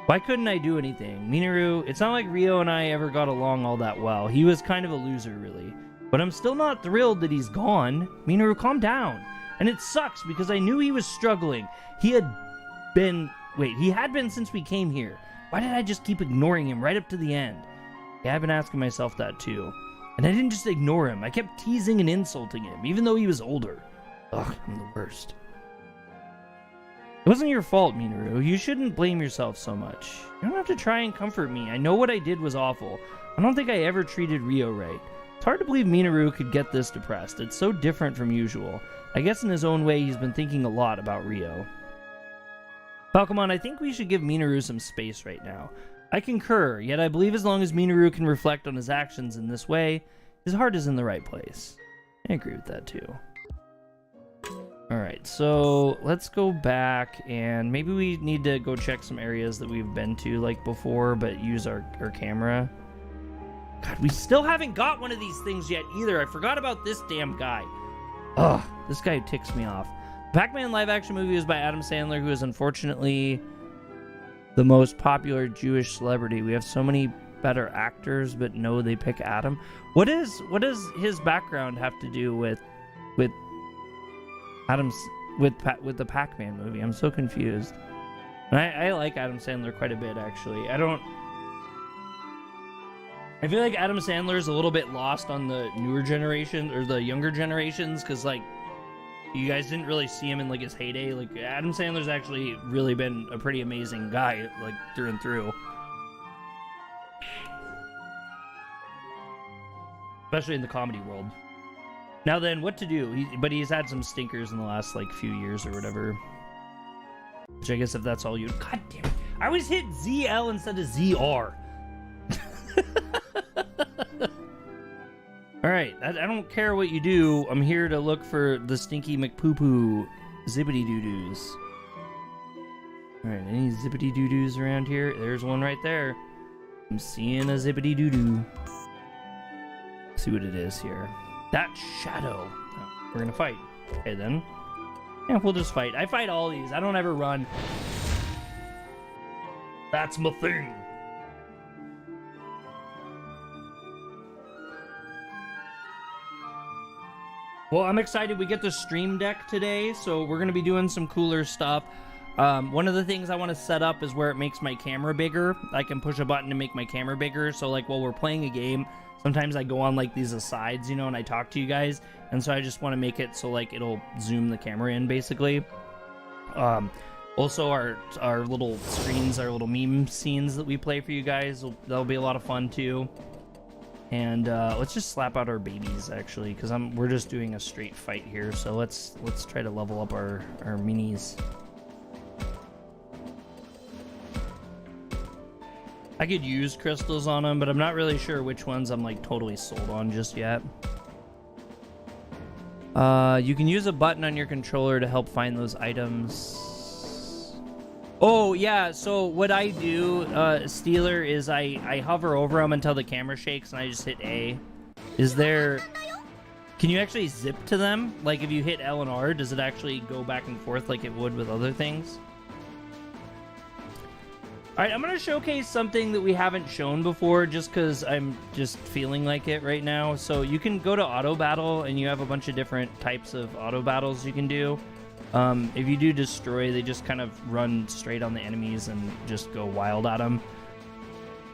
Why couldn't I do anything? Minaur, it's not like Rio and I ever got along all that well. He was kind of a loser, really. But I'm still not thrilled that he's gone. Minaur, calm down. And it sucks because I knew he was struggling. He had been since we came here. Why did I just keep ignoring him right up to the end? Yeah, I've been asking myself that too. And I didn't just ignore him. I kept teasing and insulting him, even though he was older. Ugh, I'm the worst. It wasn't your fault, Minaur. You shouldn't blame yourself so much. You don't have to try and comfort me. I know what I did was awful. I don't think I ever treated Rio right. It's hard to believe Minaur could get this depressed. It's so different from usual. I guess in his own way, he's been thinking a lot about Rio. Falcomon, I think we should give Minaur some space right now. I concur, yet I believe as long as Minaur can reflect on his actions in this way, his heart is in the right place. I agree with that too. Alright, so let's go back, and maybe we need to go check some areas that we've been to like before, but use our camera. God, we still haven't got one of these things yet either. I forgot about this damn guy. Ugh, this guy ticks me off. PacMan live action movie was by Adam Sandler, who is unfortunately the most popular Jewish celebrity. We have so many better actors, but no, they pick Adam. What does his background have to do with Adam's with the PacMan movie? I'm so confused. And I like Adam Sandler quite a bit, actually. I feel like Adam Sandler is a little bit lost on the newer generation or the younger generations, because like you guys didn't really see him in like his heyday. Like Adam Sandler's actually really been a pretty amazing guy, like through and through. Especially in the comedy world. Now then, what to do? But he's had some stinkers in the last like few years or whatever. Which I guess if that's all you... God damn it. I always hit ZL instead of ZR. Alright, I don't care what you do. I'm here to look for the stinky McPoo-poo zippity-doo-doos. Alright, any zippity-doo-doos around here? There's one right there. I'm seeing a zippity-doo-doo. See what it is here. That shadow. Oh, we're gonna fight. Okay then. Yeah, we'll just fight. I fight all these. I don't ever run. That's my thing. Well, I'm excited. We get the stream deck today, so we're gonna be doing some cooler stuff. One of the things I want to set up is where it makes my camera bigger. I can push a button to make my camera bigger, so like while we're playing a game, sometimes I go on like these asides, you know, and I talk to you guys, and so I just want to make it so like it'll zoom the camera in basically. Also our little screens, our little meme scenes that we play for you guys, that'll be a lot of fun too. And let's just slap out our babies actually, because we're just doing a straight fight here. So let's try to level up our minis. I could use crystals on them, but I'm not really sure which ones I'm like totally sold on just yet. You can use a button on your controller to help find those items. Oh yeah, so what I do, Steeler, is I hover over them until the camera shakes and I just hit A. Can you actually zip to them? Like if you hit L and R, does it actually go back and forth like it would with other things? Alright, I'm going to showcase something that we haven't shown before just because I'm just feeling like it right now. So you can go to auto battle and you have a bunch of different types of auto battles you can do. If you do destroy, they just kind of run straight on the enemies and just go wild at them.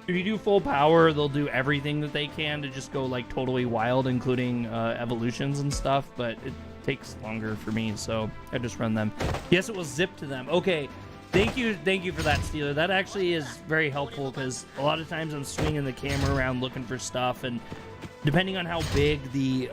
If you do full power, they'll do everything that they can to just go like totally wild, including evolutions and stuff, but it takes longer for me, so I just run them. Yes, it will zip to them. Okay. Thank you for that, Steeler. That actually is very helpful because a lot of times I'm swinging the camera around looking for stuff, and depending on how big the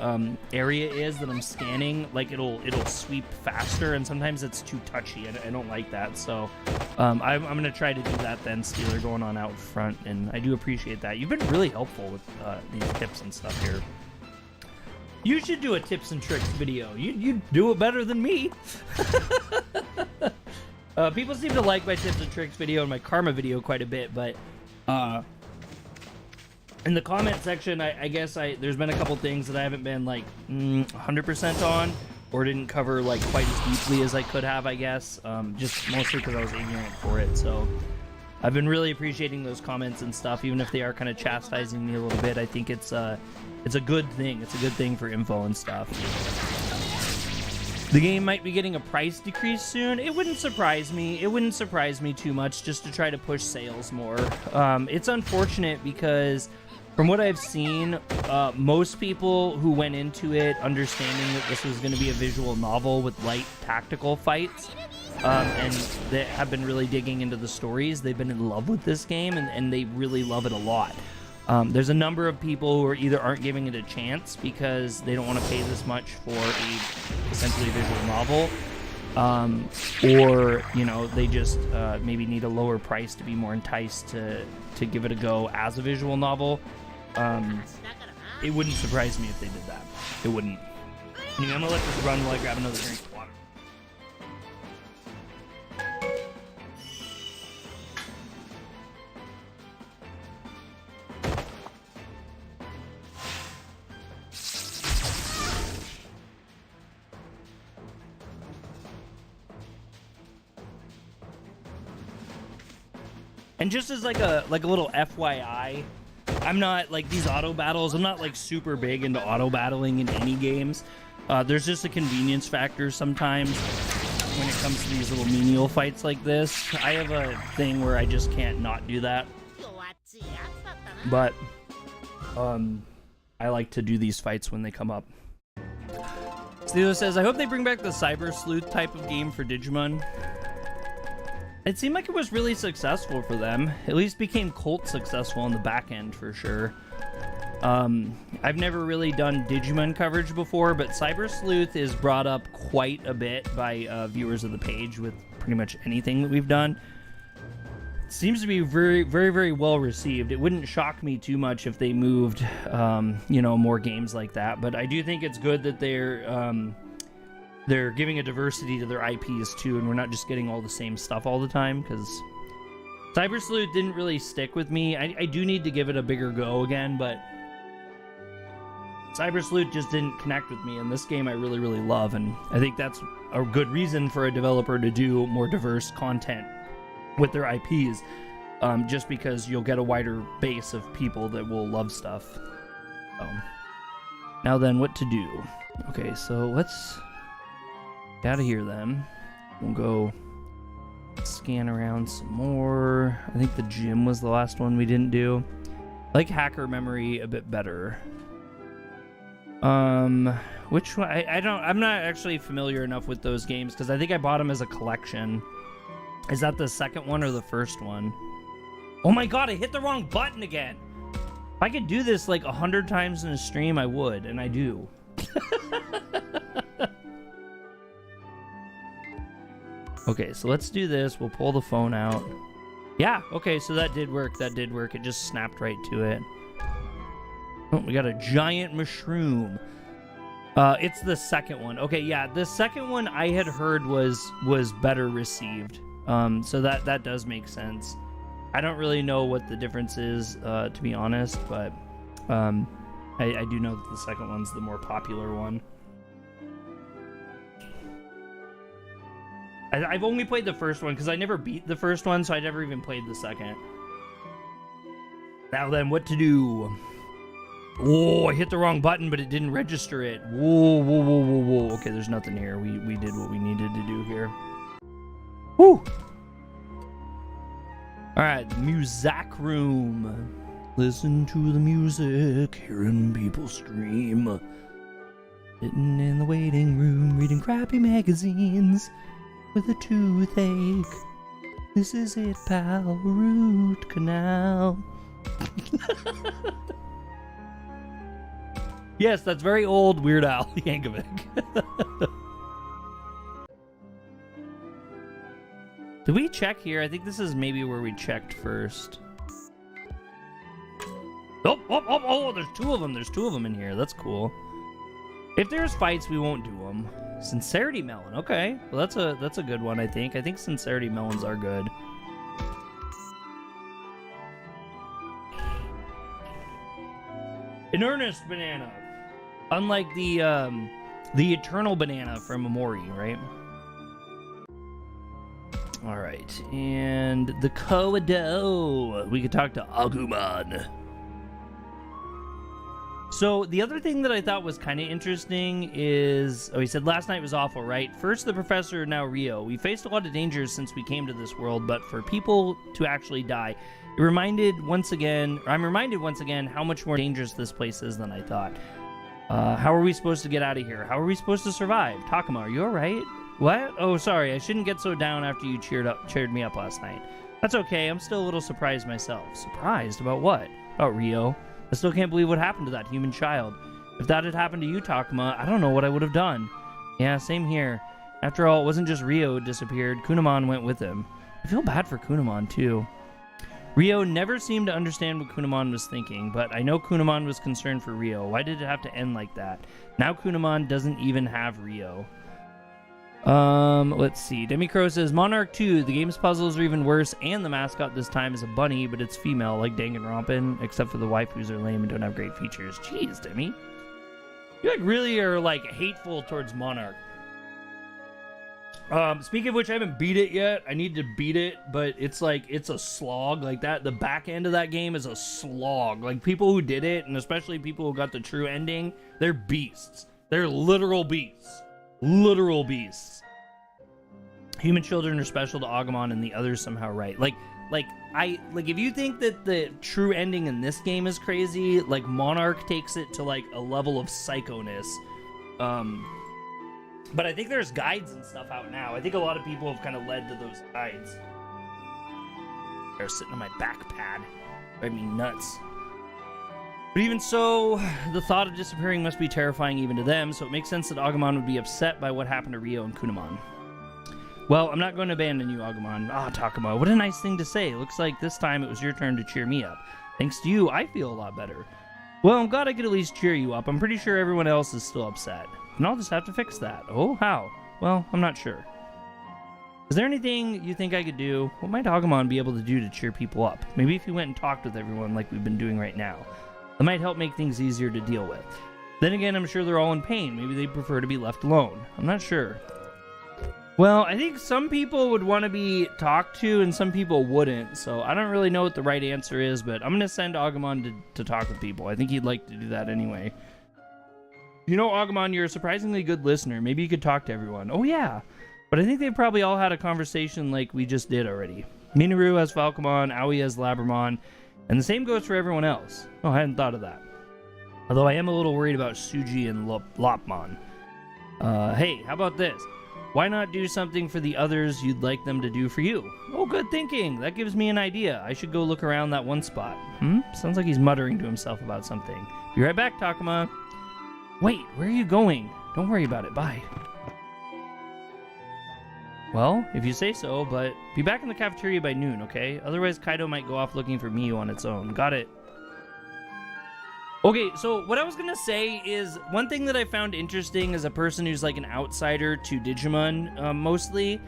area is that I'm scanning, like it'll sweep faster, and sometimes it's too touchy. I don't like that, so I'm gonna try to do that then, Steeler, going on out front, and I do appreciate that. You've been really helpful with these tips and stuff here. You should do a tips and tricks video. You do it better than me. People seem to like my tips and tricks video and my karma video quite a bit, but in the comment section, I guess there's been a couple things that I haven't been like 100% on, or didn't cover like quite as deeply as I could have, I guess, just mostly because I was ignorant for it. So I've been really appreciating those comments and stuff, even if they are kind of chastising me a little bit. I think it's a good thing. It's a good thing for info and stuff. The game might be getting a price decrease soon. It wouldn't surprise me. It wouldn't surprise me too much, just to try to push sales more. It's unfortunate because from what I've seen, most people who went into it understanding that this was going to be a visual novel with light tactical fights, and they have been really digging into the stories. They've been in love with this game, and they really love it a lot. There's a number of people who either aren't giving it a chance because they don't want to pay this much for essentially a visual novel, or you know, they just maybe need a lower price to be more enticed to give it a go as a visual novel. It wouldn't surprise me if they did that. It wouldn't. I'm gonna let this run while I grab another drink of water. And just as like a little FYI, I'm not like these auto battles. I'm not like super big into auto battling in any games. There's just a convenience factor sometimes when it comes to these little menial fights like this. I have a thing where I just can't not do that. But I like to do these fights when they come up. Steelo says, I hope they bring back the CyberSleuth type of game for Digimon. It seemed like it was really successful for them. At least became cult successful on the back end for sure. I've never really done Digimon coverage before, but CyberSleuth is brought up quite a bit by viewers of the page with pretty much anything that we've done. It seems to be very, very, very well received. It wouldn't shock me too much if they moved, you know, more games like that. But I do think it's good that they're giving a diversity to their IPs too, and we're not just getting all the same stuff all the time, because CyberSleuth didn't really stick with me. I do need to give it a bigger go again, but CyberSleuth just didn't connect with me, and this game I really, really love, and I think that's a good reason for a developer to do more diverse content with their IPs, just because you'll get a wider base of people that will love stuff. Now then, what to do? Okay, so let's get out of here then. We'll go scan around some more. I think the gym was the last one we didn't do. I like hacker memory a bit better. Which one? I'm not actually familiar enough with those games because I think I bought them as a collection. Is that the second one or the first one? Oh my god, I hit the wrong button again. If I could do this like 100 times in a stream, I would, and I do. Okay, so let's do this. We'll pull the phone out. Yeah, okay, so that did work. That did work. It just snapped right to it. Oh, we got a giant mushroom. It's the second one. Okay, yeah, the second one I had heard was better received. So that does make sense. I don't really know what the difference is, to be honest, but I do know that the second one's the more popular one. I've only played the first one because I never beat the first one, so I never even played the second. Now then, what to do? Whoa, I hit the wrong button, but it didn't register it. Whoa, whoa, whoa, whoa, whoa. Okay, there's nothing here. We did what we needed to do here. Woo! Alright, music room. Listen to the music, hearing people scream. Sitting in the waiting room, reading crappy magazines with a toothache. This is it, pal. Root canal. Yes, that's very old Weird Al Yankovic. Did we check here? I think this is maybe where we checked first. Oh, there's two of them. There's two of them in here. That's cool. If there's fights, we won't do them. Sincerity melon. Okay. Well, that's a good one, I think. I think sincerity melons are good. An earnest banana. Unlike the eternal banana from Amori, right? All right. And the Kaido. We could talk to Agumon. So the other thing that I thought was kind of interesting is, he said last night was awful, right? First the professor, now Rio. We faced a lot of dangers since we came to this world, but for people to actually die, I'm reminded once again how much more dangerous this place is than I thought. How are we supposed to get out of here? How are we supposed to survive? Tacoma, are you all right? What? Oh, sorry. I shouldn't get so down after you cheered me up last night. That's okay. I'm still a little surprised myself. Surprised? About what? About Rio. I still can't believe what happened to that human child. If that had happened to you, Tacoma, I don't know what I would have done. Yeah, same here. After all, it wasn't just Rio who disappeared. Kunamon went with him. I feel bad for Kunamon, too. Rio never seemed to understand what Kunamon was thinking, but I know Kunamon was concerned for Rio. Why did it have to end like that? Now Kunamon doesn't even have Rio. Let's see. DemiCrow says, Monarch 2, the game's puzzles are even worse, and the mascot this time is a bunny, but it's female, like Danganronpa, except for the waifus are lame and don't have great features. Jeez, Demi. You really are, hateful towards Monarch. Speaking of which, I haven't beat it yet. I need to beat it, but it's a slog like that. The back end of that game is a slog. Like, people who did it, and especially people who got the true ending, they're beasts. They're literal beasts. Literal beasts. Human children are special to Agumon and the others somehow right. If you think that the true ending in this game is crazy, Monarch takes it to a level of psychoness. But I think there's guides and stuff out now. I think a lot of people have kind of led to those guides. They're sitting on my back pad. Drive me nuts. But even so, the thought of disappearing must be terrifying even to them, so it makes sense that Agumon would be upset by what happened to Rio and Kunamon. Well, I'm not going to abandon you, Agumon. Tacoma, what a nice thing to say. Looks like this time it was your turn to cheer me up. Thanks to you, I feel a lot better. Well, I'm glad I could at least cheer you up. I'm pretty sure everyone else is still upset. And I'll just have to fix that. Oh, how? Well, I'm not sure. Is there anything you think I could do? What might Agumon be able to do to cheer people up? Maybe if you went and talked with everyone like we've been doing right now. That might help make things easier to deal with. Then again, I'm sure they're all in pain. Maybe they prefer to be left alone. I'm not sure. Well, I think some people would want to be talked to and some people wouldn't. So I don't really know what the right answer is, but I'm going to send Agumon to talk with people. I think he'd like to do that anyway. You know, Agumon, you're a surprisingly good listener. Maybe you could talk to everyone. Oh, yeah. But I think they probably all had a conversation like we just did already. Minaur has Falcomon, Aoi has Labramon, And the same goes for everyone else. Oh, I hadn't thought of that. Although I am a little worried about Suji and Lotmon. Hey, how about this? Why not do something for the others you'd like them to do for you? Oh, good thinking. That gives me an idea. I should go look around that one spot. Sounds like he's muttering to himself about something. Be right back, Tacoma. Wait, where are you going? Don't worry about it. Bye. Well, if you say so, but be back in the cafeteria by noon, okay? Otherwise, Kaido might go off looking for Miyu on its own. Got it. Okay, so what I was gonna say is, one thing that I found interesting as a person who's like an outsider to Digimon, mostly,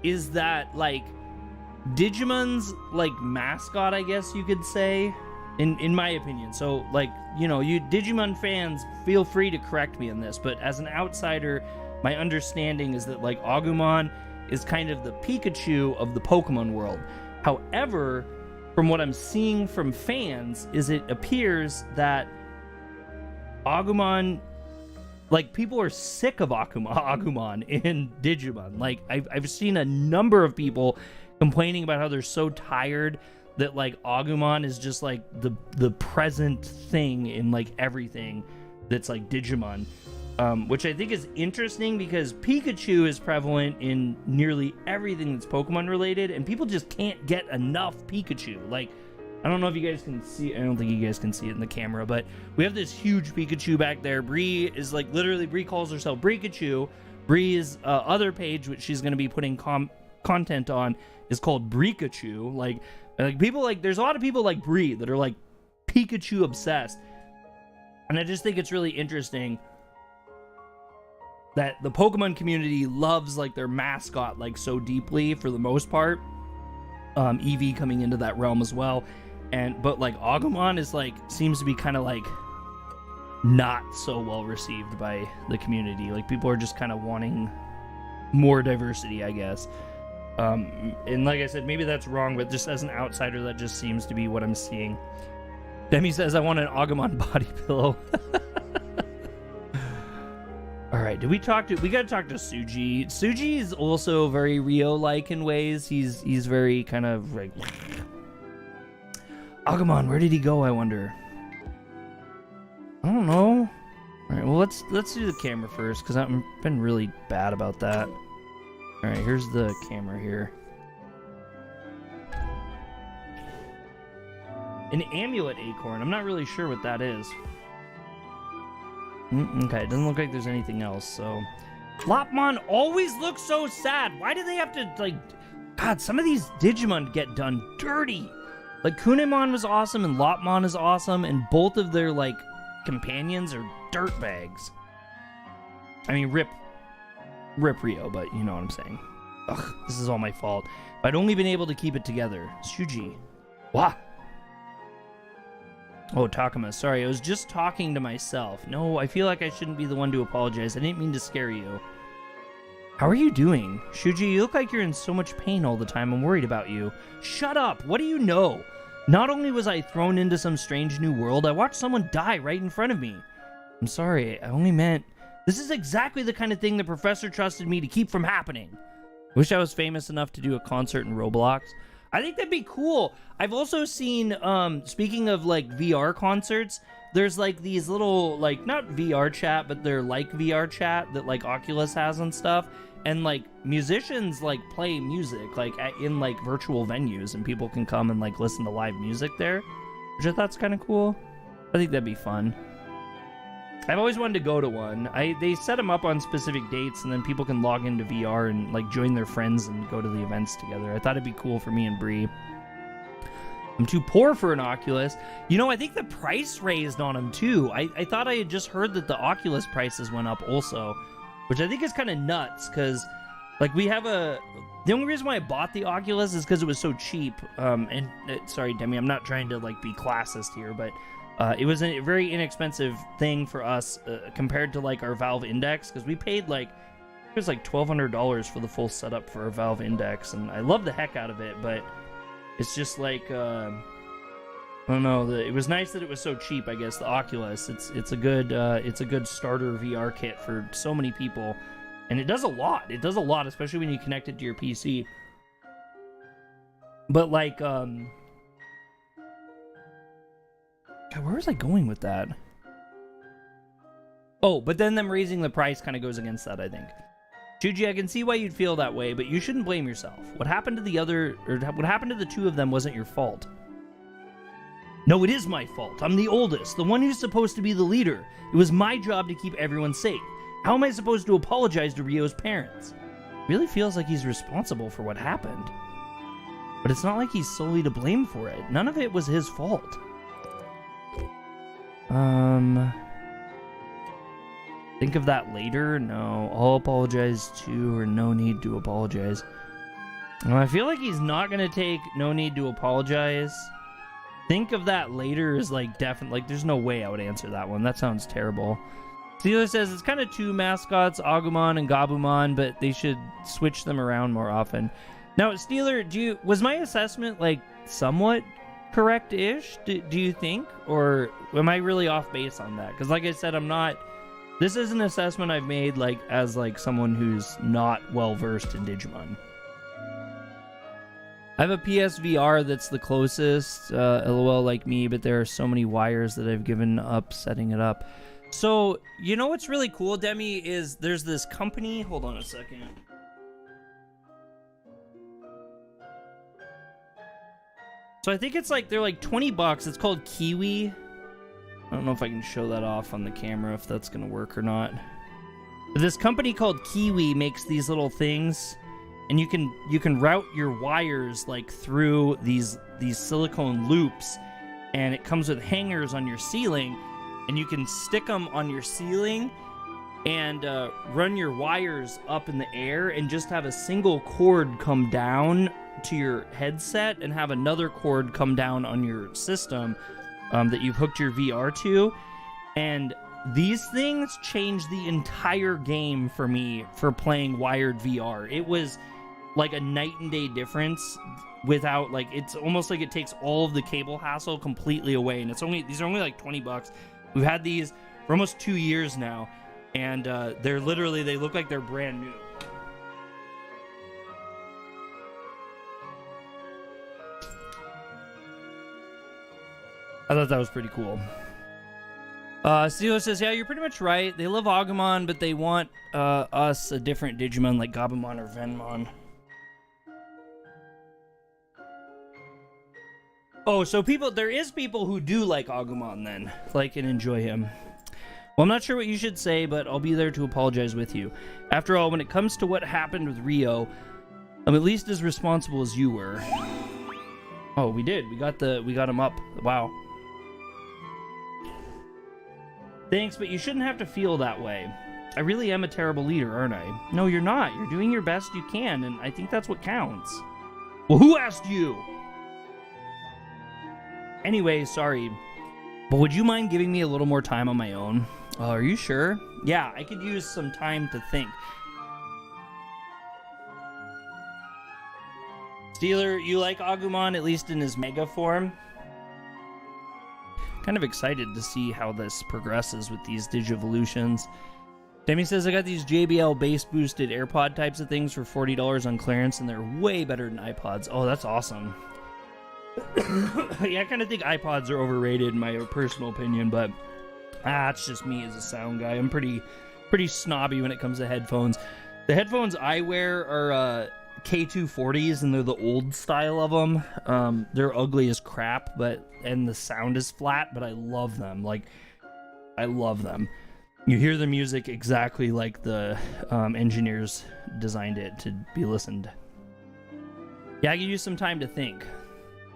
is that, like, Digimon's, like, mascot, I guess you could say, in my opinion. So, like, you know, you Digimon fans, feel free to correct me on this, but as an outsider, my understanding is that, like, Agumon is kind of the Pikachu of the Pokemon world. However, from what I'm seeing from fans, is it appears that Agumon, like, people are sick of Agumon in Digimon. Like, I've seen a number of people complaining about how they're so tired that, like, Agumon is just, like, the present thing in, like, everything that's, like, Digimon. Which I think is interesting because Pikachu is prevalent in nearly everything that's Pokemon related, and people just can't get enough Pikachu. Like, I don't know if you guys can see, I don't think you guys can see it in the camera, but we have this huge Pikachu back there. Bree is, like, literally, Bree calls herself Breekachu. Bree's other page, which she's going to be putting content on, is called Breekachu. Like people, like, there's a lot of people like Bree that are, like, Pikachu obsessed. And I just think it's really interesting that the Pokemon community loves, like, their mascot, like, so deeply for the most part. Eevee coming into that realm as well. But like Agumon is, like, seems to be kind of, like, not so well received by the community. Like, people are just kind of wanting more diversity, I guess. And like I said, maybe that's wrong, but just as an outsider, that just seems to be what I'm seeing. Demi says, I want an Agumon body pillow. All right, we gotta talk to Suji. Suji is also very Rio-like in ways. He's very kind of like, Agumon, where did he go, I wonder? I don't know. All right, well, let's do the camera first, because I've been really bad about that. All right, here's the camera here. An amulet acorn. I'm not really sure what that is. Okay, it doesn't look like there's anything else, so... Lotmon always looks so sad. Why do they have to, like... God, some of these Digimon get done dirty. Like, Kunemon was awesome, and Lotmon is awesome, and both of their, like, companions are dirtbags. I mean, rip Rio, but you know what I'm saying. Ugh, this is all my fault. If I'd only been able to keep it together. Suji. Wah! Oh, Tacoma, sorry, I was just talking to myself. No, I feel like I shouldn't be the one to apologize. I didn't mean to scare you. How are you doing? Suji, you look like you're in so much pain all the time. I'm worried about you. Shut up! What do you know? Not only was I thrown into some strange new world, I watched someone die right in front of me. I'm sorry, I only meant... This is exactly the kind of thing the professor trusted me to keep from happening. Wish I was famous enough to do a concert in Roblox. I think that'd be cool. I've also seen, speaking of, like, VR concerts, there's, like, these little, like, not VR chat, but they're like VR chat that, like, Oculus has and stuff. And, like, musicians, like, play music, like, in, like, virtual venues, and people can come and, like, listen to live music there, which I thought's kind of cool. I think that'd be fun. I've always wanted to go to one. They set them up on specific dates, and then people can log into VR and, like, join their friends and go to the events together. I thought it'd be cool for me and Bree. I'm too poor for an Oculus. You know, I think the price raised on them, too. I thought I had just heard that the Oculus prices went up also, which I think is kind of nuts, because, like, we have a... The only reason why I bought the Oculus is because it was so cheap. Sorry, Demi, I'm not trying to, like, be classist here, but... it was a very inexpensive thing for us compared to, like, our Valve Index, because we paid, like, it was like $1,200 for the full setup for our Valve Index, and I love the heck out of it, but it's just like, I don't know, it was nice that it was so cheap, I guess, the Oculus. It's a good starter VR kit for so many people, and it does a lot. It does a lot, especially when you connect it to your PC. But, like, God, where was I going with that? Oh, but then them raising the price kind of goes against that, I think. Suji, I can see why you'd feel that way, but you shouldn't blame yourself. What happened to the two of them wasn't your fault. No, it is my fault. I'm the oldest, the one who's supposed to be the leader. It was my job to keep everyone safe. How am I supposed to apologize to Ryo's parents? It really feels like he's responsible for what happened. But it's not like he's solely to blame for it. None of it was his fault. Think of that later? No. I'll apologize too, or no need to apologize. Well, I feel like he's not gonna take no need to apologize. Think of that later is like definitely, like there's no way I would answer that one. That sounds terrible. Steeler says it's kind of two mascots, Agumon and Gabumon, but they should switch them around more often. Now, Steeler, was my assessment like somewhat correct-ish? Do you think, or am I really off base on that? Because like I said, I'm not. This is an assessment I've made like as like someone who's not well versed in Digimon. I have a PSVR that's the closest, LOL like me, but there are so many wires that I've given up setting it up. So, you know what's really cool, Demi, is there's this company, hold on a second. So I think it's like, they're like 20 bucks, it's called Kiwi. I don't know if I can show that off on the camera, if that's gonna work or not. But this company called Kiwi makes these little things, and you can route your wires like through these silicone loops, and it comes with hangers on your ceiling, and you can stick them on your ceiling and run your wires up in the air and just have a single cord come down to your headset and have another cord come down on your system that you've hooked your VR to. And these things changed the entire game for me for playing wired VR. It was like a night and day difference without, like, it's almost like it takes all of the cable hassle completely away. And these are only like 20 bucks. We've had these for almost 2 years now, and they look like they're brand new. I thought that was pretty cool. Steelo says, yeah, you're pretty much right. They love Agumon, but they want us a different Digimon like Gabumon or Venmon. Oh, so there is people who do like Agumon then, like and enjoy him. Well, I'm not sure what you should say, but I'll be there to apologize with you. After all, when it comes to what happened with Ryo, I'm at least as responsible as you were. Oh, we did. We got him up. Wow. Thanks, but you shouldn't have to feel that way. I really am a terrible leader, aren't I? No, you're not. You're doing your best you can, and I think that's what counts. Well, who asked you? Anyway, sorry, but would you mind giving me a little more time on my own? Are you sure? Yeah, I could use some time to think. Steeler, you like Agumon, at least in his mega form? Kind of excited to see how this progresses with these Digivolutions. Demi says, I got these JBL bass boosted AirPod types of things for $40 on clearance, and they're way better than iPods. Oh, that's awesome. Yeah, I kind of think iPods are overrated in my personal opinion, but it's just me as a sound guy. I'm pretty snobby when it comes to headphones. The headphones I wear are K240s, and they're the old style of them. They're ugly as crap, and the sound is flat, but I love them. Like, I love them. You hear the music exactly like the engineers designed it to be listened. Yeah, I could use some time to think.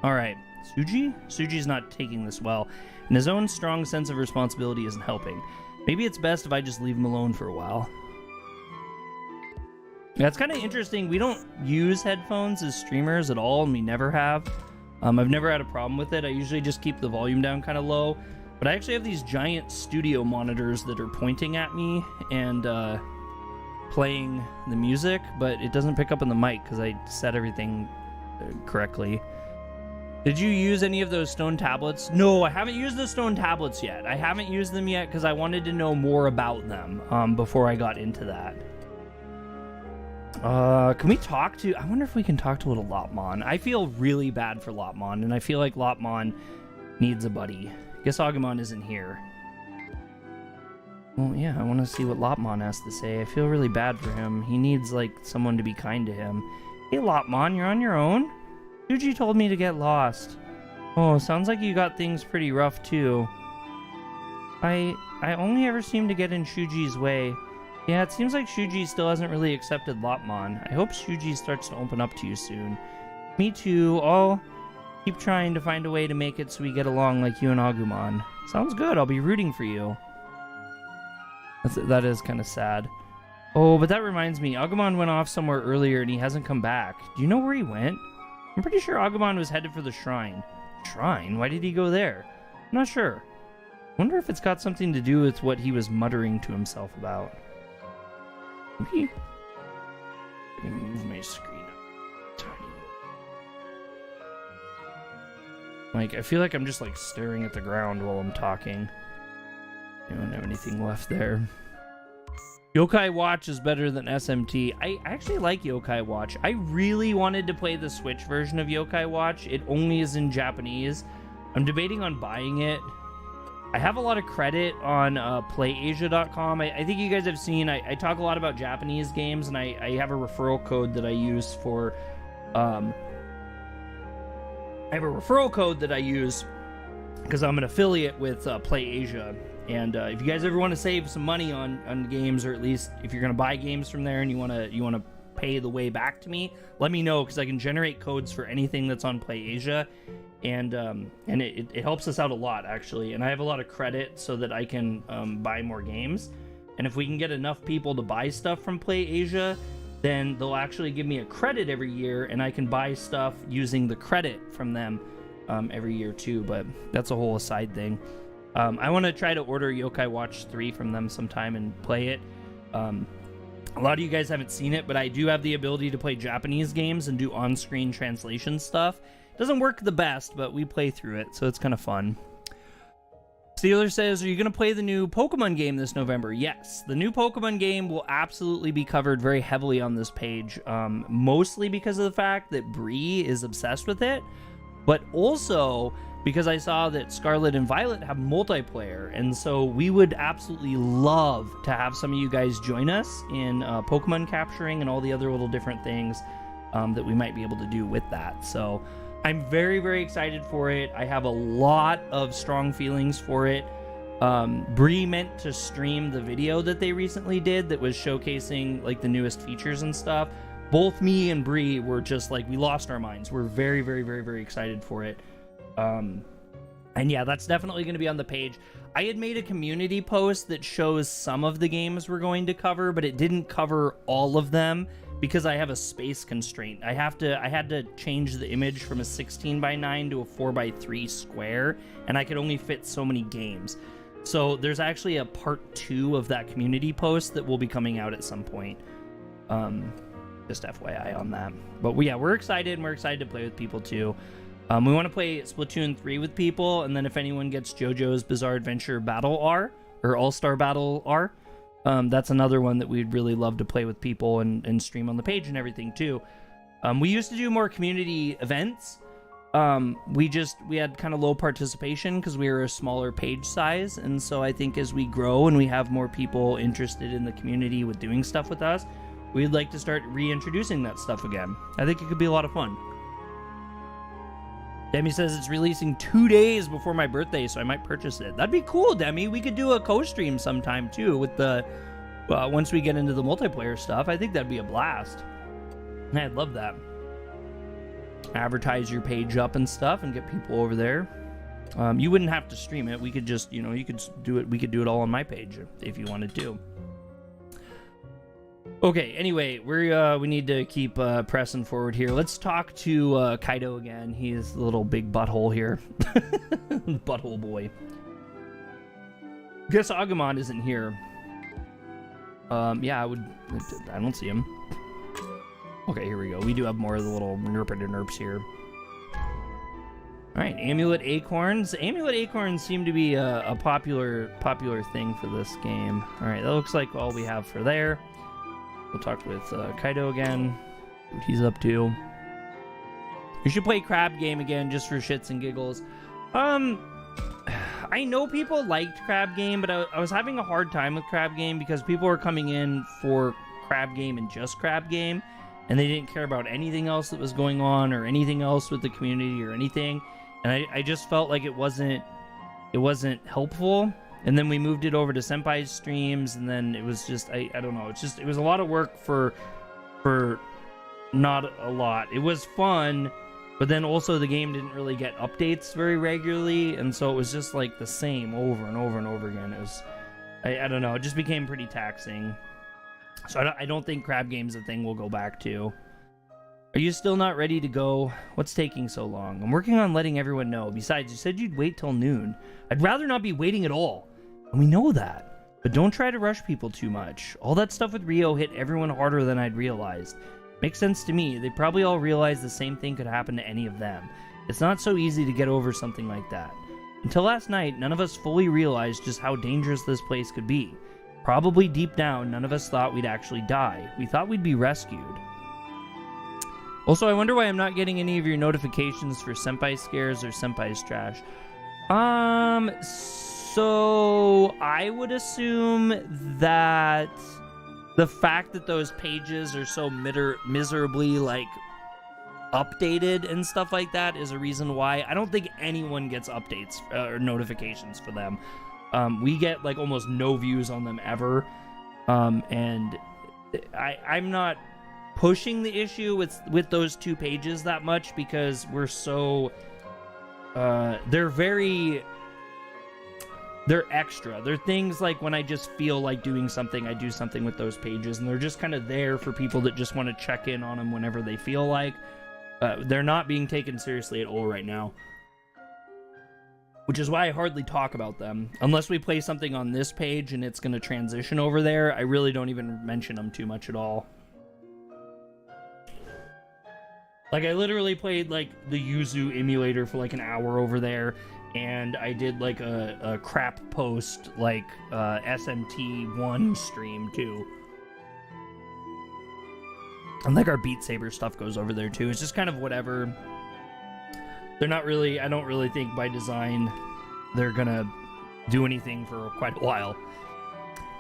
All right, Suji? Suji's not taking this well, and his own strong sense of responsibility isn't helping. Maybe it's best if I just leave him alone for a while. Yeah, it's kind of interesting. We don't use headphones as streamers at all, and we never have. I've never had a problem with it. I usually just keep the volume down kind of low. But I actually have these giant studio monitors that are pointing at me and playing the music, but it doesn't pick up on the mic because I set everything correctly. Did you use any of those stone tablets? No, I haven't used the stone tablets yet. I haven't used them yet because I wanted to know more about them before I got into that. Can we talk to... I wonder if we can talk to little Lotmon. I feel really bad for Lotmon, and I feel like Lotmon needs a buddy. Guess Agumon isn't here. Well, yeah, I want to see what Lotmon has to say. I feel really bad for him. He needs, like, someone to be kind to him. Hey, Lotmon, you're on your own? Suji told me to get lost. Oh, sounds like you got things pretty rough, too. I only ever seem to get in Shuji's way. Yeah, it seems like Shuji still hasn't really accepted Lotmon. I hope Shuji starts to open up to you soon. Me too. I'll keep trying to find a way to make it so we get along like you and Agumon. Sounds good. I'll be rooting for you. That is kind of sad. Oh, but that reminds me. Agumon went off somewhere earlier and he hasn't come back. Do you know where he went? I'm pretty sure Agumon was headed for the shrine. Shrine? Why did he go there? I'm not sure. Wonder if it's got something to do with what he was muttering to himself about. Maybe? Let me move my screen up tiny. Like, I feel like I'm just like staring at the ground while I'm talking. I don't have anything left there. Yokai Watch is better than SMT. I actually like Yokai Watch. I really wanted to play the Switch version of Yokai Watch. It only is in Japanese. I'm debating on buying it. I have a lot of credit on PlayAsia.com. I think you guys have seen, I talk a lot about Japanese games, and I have a referral code that I use for... I have a referral code that I use because I'm an affiliate with PlayAsia. And if you guys ever want to save some money on games, or at least if you're going to buy games from there and you want to pay the way back to me, let me know, because I can generate codes for anything that's on PlayAsia. And it helps us out a lot, actually. And I have a lot of credit so that I can buy more games. And if we can get enough people to buy stuff from PlayAsia, then they'll actually give me a credit every year, and I can buy stuff using the credit from them every year too. But that's a whole aside thing. I want to try to order Yokai Watch 3 from them sometime and play it. A lot of you guys haven't seen it, but I do have the ability to play Japanese games and do on-screen translation stuff. Doesn't work the best, but we play through it, so it's kind of fun. Steeler says, are you going to play the new Pokemon game this November? Yes, the new Pokemon game will absolutely be covered very heavily on this page, mostly because of the fact that Bree is obsessed with it, but also because I saw that Scarlet and Violet have multiplayer, and so we would absolutely love to have some of you guys join us in Pokemon capturing and all the other little different things that we might be able to do with that. So I'm very, very excited for it. I have a lot of strong feelings for it. Bree meant to stream the video that they recently did that was showcasing like the newest features and stuff. Both me and Bree were just like, we lost our minds. We're very, very, very, very excited for it. And yeah, that's definitely going to be on the page. I had made a community post that shows some of the games we're going to cover, but it didn't cover all of them because I have a space constraint. I had to change the image from a 16:9 to a 4:3 square, and I could only fit so many games. So there's actually a part 2 of that community post that will be coming out at some point. Just FYI on that. But yeah, we're excited, and we're excited to play with people too. We want to play Splatoon 3 with people, and then if anyone gets JoJo's Bizarre Adventure Battle R, or All-Star Battle R, that's another one that we'd really love to play with people and stream on the page and everything too. We used to do more community events. We had kind of low participation because we were a smaller page size, and so I think as we grow and we have more people interested in the community with doing stuff with us, we'd like to start reintroducing that stuff again. I think it could be a lot of fun. Demi says it's releasing 2 days before my birthday, so I might purchase it. That'd be cool, Demi. We could do a co-stream sometime, too, with the... once we get into the multiplayer stuff. I think that'd be a blast. I'd love that. Advertise your page up and stuff and get people over there. You wouldn't have to stream it. We could just, you could do it. We could do it all on my page if you wanted to. Okay, anyway, we need to keep pressing forward here. Let's talk to Kaido again. He's the little big butthole here. Butthole boy. Guess Agumon isn't here. Yeah, I don't see him. Okay, here we go. We do have more of the little nerps here. Alright, Amulet Acorns. Amulet Acorns seem to be a popular thing for this game. Alright, that looks like all we have for there. We'll talk with Kaido again. What he's up to. We should play Crab Game again just for shits and giggles. I I know people liked Crab Game, but I was having a hard time with Crab Game because people were coming in for Crab Game and just Crab Game, and they didn't care about anything else that was going on or anything else with the community or anything. And I just felt like it wasn't helpful. And then we moved it over to Senpai's streams, and then it was just I don't know. It was a lot of work for not a lot. It was fun, but then also the game didn't really get updates very regularly, and so it was just like the same over and over and over again. It was I don't know. It just became pretty taxing. So I don't think Crab Game's a thing we'll go back to. Are you still not ready to go? What's taking so long? I'm working on letting everyone know. Besides, you said you'd wait till noon. I'd rather not be waiting at all. And we know that. But don't try to rush people too much. All that stuff with Rio hit everyone harder than I'd realized. Makes sense to me. They probably all realized the same thing could happen to any of them. It's not so easy to get over something like that. Until last night, none of us fully realized just how dangerous this place could be. Probably deep down, none of us thought we'd actually die. We thought we'd be rescued. Also, I wonder why I'm not getting any of your notifications for Senpai Scares or Senpai's Trash. So I would assume that the fact that those pages are so miserably, like, updated and stuff like that is a reason why. I don't think anyone gets updates or notifications for them. We get, like, almost no views on them ever. And I'm not pushing the issue with those two pages that much because we're so they're extra. They're things like when I just feel like doing something, I do something with those pages, and they're just kind of there for people that just want to check in on them whenever they feel like. They're not being taken seriously at all right now, which is why I hardly talk about them unless we play something on this page and it's going to transition over there. I really don't even mention them too much at all. Like, I literally played, like, the Yuzu emulator for, like, an hour over there, and I did, like, a crap post, like, SMT1 stream, too. And, like, our Beat Saber stuff goes over there, too. It's just kind of whatever. They're not really, I don't really think by design they're gonna do anything for quite a while.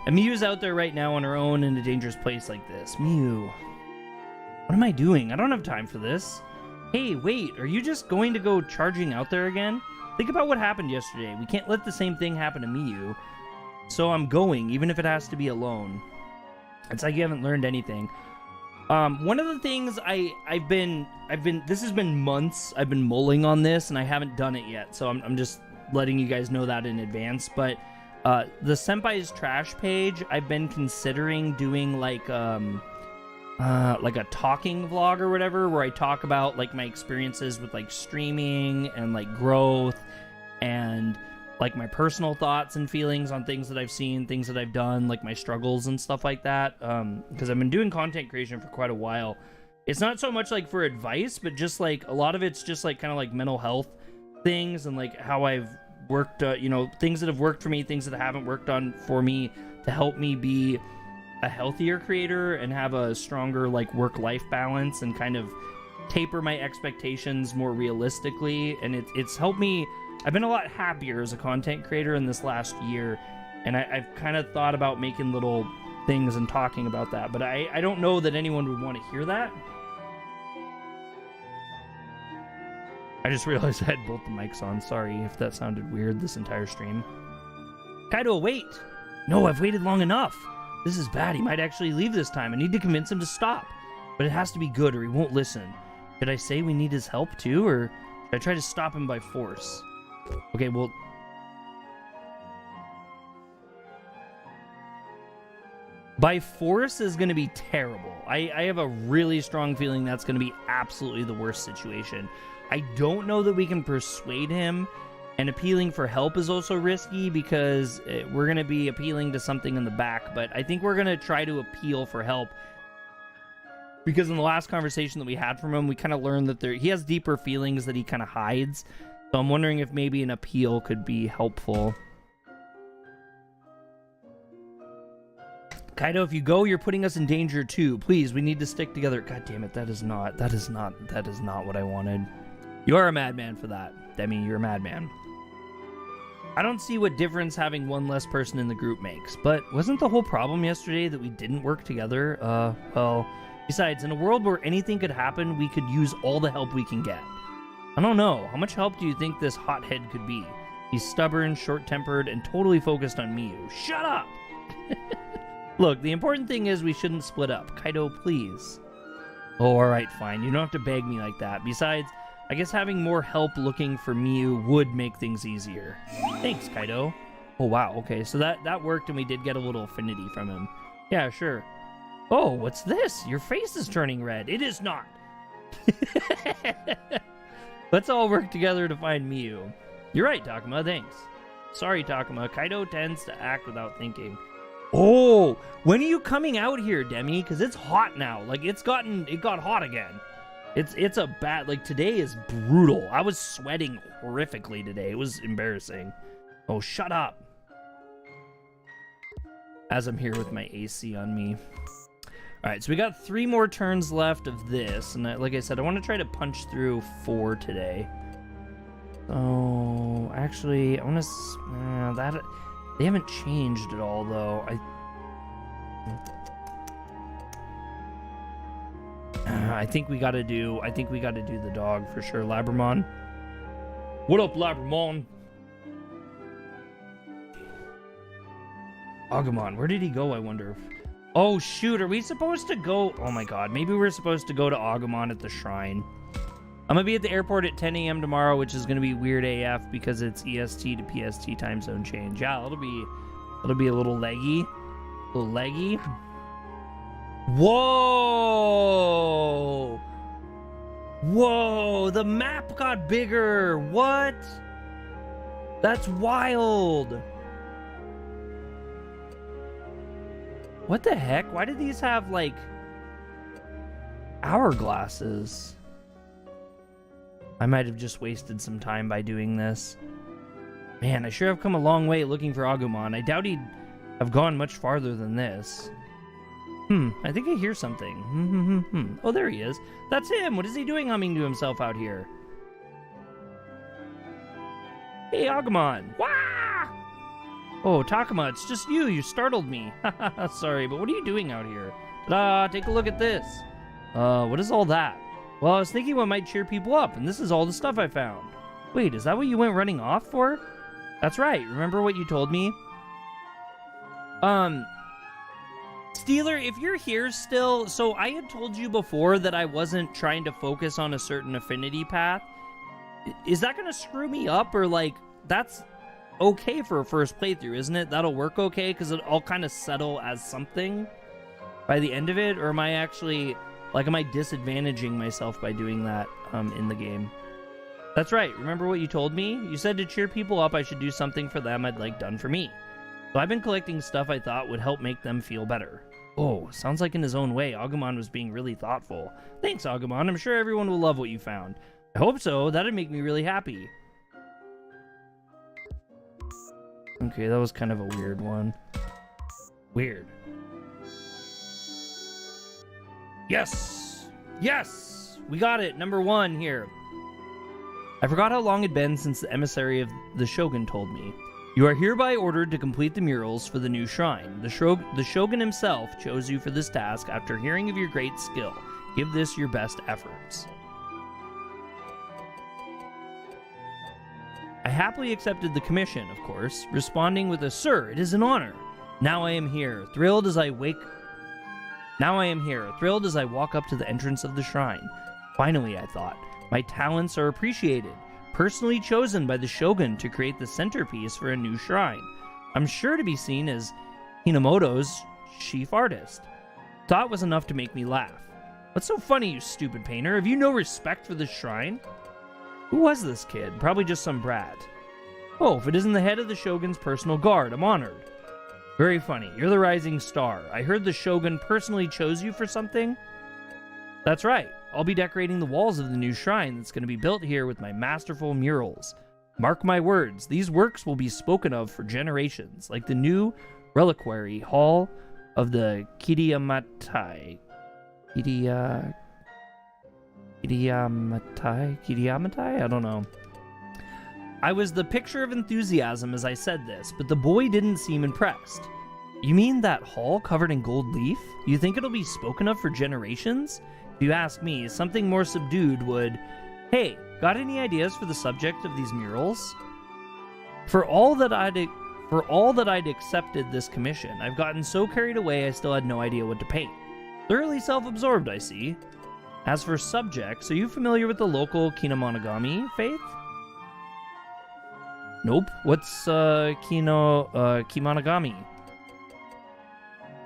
And Miu's out there right now on her own in a dangerous place like this. Miu. What am I doing? I don't have time for this. Hey, wait, are you just going to go charging out there again? Think about what happened yesterday. We can't let the same thing happen to Miu. So I'm going, even if it has to be alone. It's like you haven't learned anything. One of the things I've been, this has been months, I've been mulling on this, and I haven't done it yet, so I'm just letting you guys know that in advance, but, the Senpai's Trash page, I've been considering doing, like a talking vlog or whatever, where I talk about, like, my experiences with, like, streaming and, like, growth and, like, my personal thoughts and feelings on things that I've seen, things that I've done, like, my struggles and stuff like that, because I've been doing content creation for quite a while. It's not so much, like, for advice, but just, like, a lot of it's just, like, kind of, like, mental health things and, like, how I've worked, you know, things that have worked for me, things that haven't worked on for me to help me be a healthier creator and have a stronger, like, work-life balance and kind of taper my expectations more realistically. And it's helped me. I've been a lot happier as a content creator in this last year, and I've kind of thought about making little things and talking about that, but I don't know that anyone would want to hear that. I just realized I had both the mics on. Sorry if that sounded weird this entire stream. Kaido, wait! No, I've waited long enough. This is bad. He might actually leave this time. I need to convince him to stop. But it has to be good or he won't listen. Should I say we need his help too, or should I try to stop him by force? Okay, well... by force is going to be terrible. I have a really strong feeling that's going to be absolutely the worst situation. I don't know that we can persuade him, and appealing for help is also risky because we're going to be appealing to something in the back, but I think we're going to try to appeal for help because in the last conversation that we had from him, we kind of learned that he has deeper feelings that he kind of hides, so I'm wondering if maybe an appeal could be helpful. Kaido, if you go, you're putting us in danger too. Please, we need to stick together. God damn it, that is not what I wanted. You are a madman for that. Demi, you're a madman. I don't see what difference having one less person in the group makes, but wasn't the whole problem yesterday that we didn't work together? Well, besides, in a world where anything could happen, we could use all the help we can get. I don't know, how much help do you think this hothead could be? He's stubborn, short-tempered, and totally focused on Miyu. Shut up! Look, the important thing is we shouldn't split up. Kaido, please. Oh, alright, fine. You don't have to beg me like that. Besides, I guess having more help looking for Miyu would make things easier. Thanks, Kaido. Oh, wow. Okay, so that worked and we did get a little affinity from him. Yeah, sure. Oh, what's this? Your face is turning red. It is not. Let's all work together to find Miyu. You're right, Tacoma. Thanks. Sorry, Tacoma. Kaido tends to act without thinking. Oh, when are you coming out here, Demi? Because it's hot now. Like, it got hot again. It's a bad, like, today is brutal. I was sweating horrifically today. It was embarrassing. Oh, shut up. As I'm here with my AC on me. All right, so we got 3 more turns left of this. And like I said, I want to try to punch through 4 today. So, actually, I want to... that... They haven't changed at all, though. I think we gotta do the dog for sure. Labramon. What up, Labramon? Agumon, where did he go, I wonder? Oh, shoot, are we supposed to go? Oh my god, maybe we're supposed to go to Agumon at the shrine. I'm gonna be at the airport at 10 a.m. tomorrow, which is gonna be weird AF because it's EST to PST time zone change. Yeah, it'll be a little leggy. Whoa! Whoa! The map got bigger. What? That's wild. What the heck? Why do these have like hourglasses? I might have just wasted some time by doing this. Man, I sure have come a long way looking for Agumon. I doubt he'd have gone much farther than this. I think I hear something. Oh, there he is. That's him. What is he doing humming to himself out here? Hey, Agumon. Wah! Oh, Tacoma, it's just you. You startled me. Sorry, but what are you doing out here? Ta-da! Take a look at this. What is all that? Well, I was thinking what might cheer people up, and this is all the stuff I found. Wait, is that what you went running off for? That's right. Remember what you told me? Steeler, if you're here still, so I had told you before that I wasn't trying to focus on a certain affinity path. Is that going to screw me up, or like, that's okay for a first playthrough, isn't it? That'll work okay, because it'll kind of settle as something by the end of it, or am I actually... Like, am I disadvantaging myself by doing that in the game? That's right. Remember what you told me? You said to cheer people up, I should do something for them I'd like done for me. So I've been collecting stuff I thought would help make them feel better. Oh, sounds like in his own way, Agumon was being really thoughtful. Thanks, Agumon. I'm sure everyone will love what you found. I hope so. That'd make me really happy. Okay, that was kind of a weird one. Weird. Yes! Yes! We got it! Number 1 here. I forgot how long it'd been since the emissary of the Shogun told me. You are hereby ordered to complete the murals for the new shrine. The Shogun himself chose you for this task after hearing of your great skill. Give this your best efforts. I happily accepted the commission, of course, responding with a, "Sir, it is an honor. Now I am here, thrilled as I walk up to the entrance of the shrine. Finally, I thought, my talents are appreciated, personally chosen by the Shogun to create the centerpiece for a new shrine. I'm sure to be seen as Hinamoto's chief artist." Thought was enough to make me laugh. What's so funny, you stupid painter? Have you no respect for this shrine? Who was this kid? Probably just some brat. Oh, if it isn't the head of the Shogun's personal guard, I'm honored. Very funny. You're the rising star. I heard the Shogun personally chose you for something? That's right. I'll be decorating the walls of the new shrine that's going to be built here with my masterful murals. Mark my words, these works will be spoken of for generations, like the new reliquary hall of the Kiriamatai. Kiriamatai? I don't know. I was the picture of enthusiasm as I said this, but the boy didn't seem impressed. You mean that hall covered in gold leaf? You think it'll be spoken of for generations? If you ask me, something more subdued would... Hey, got any ideas for the subject of these murals? For all that I'd accepted this commission, I've gotten so carried away I still had no idea what to paint. Thoroughly self-absorbed, I see. As for subjects, are you familiar with the local Kinamonogami faith? Nope. What's Kimonogami?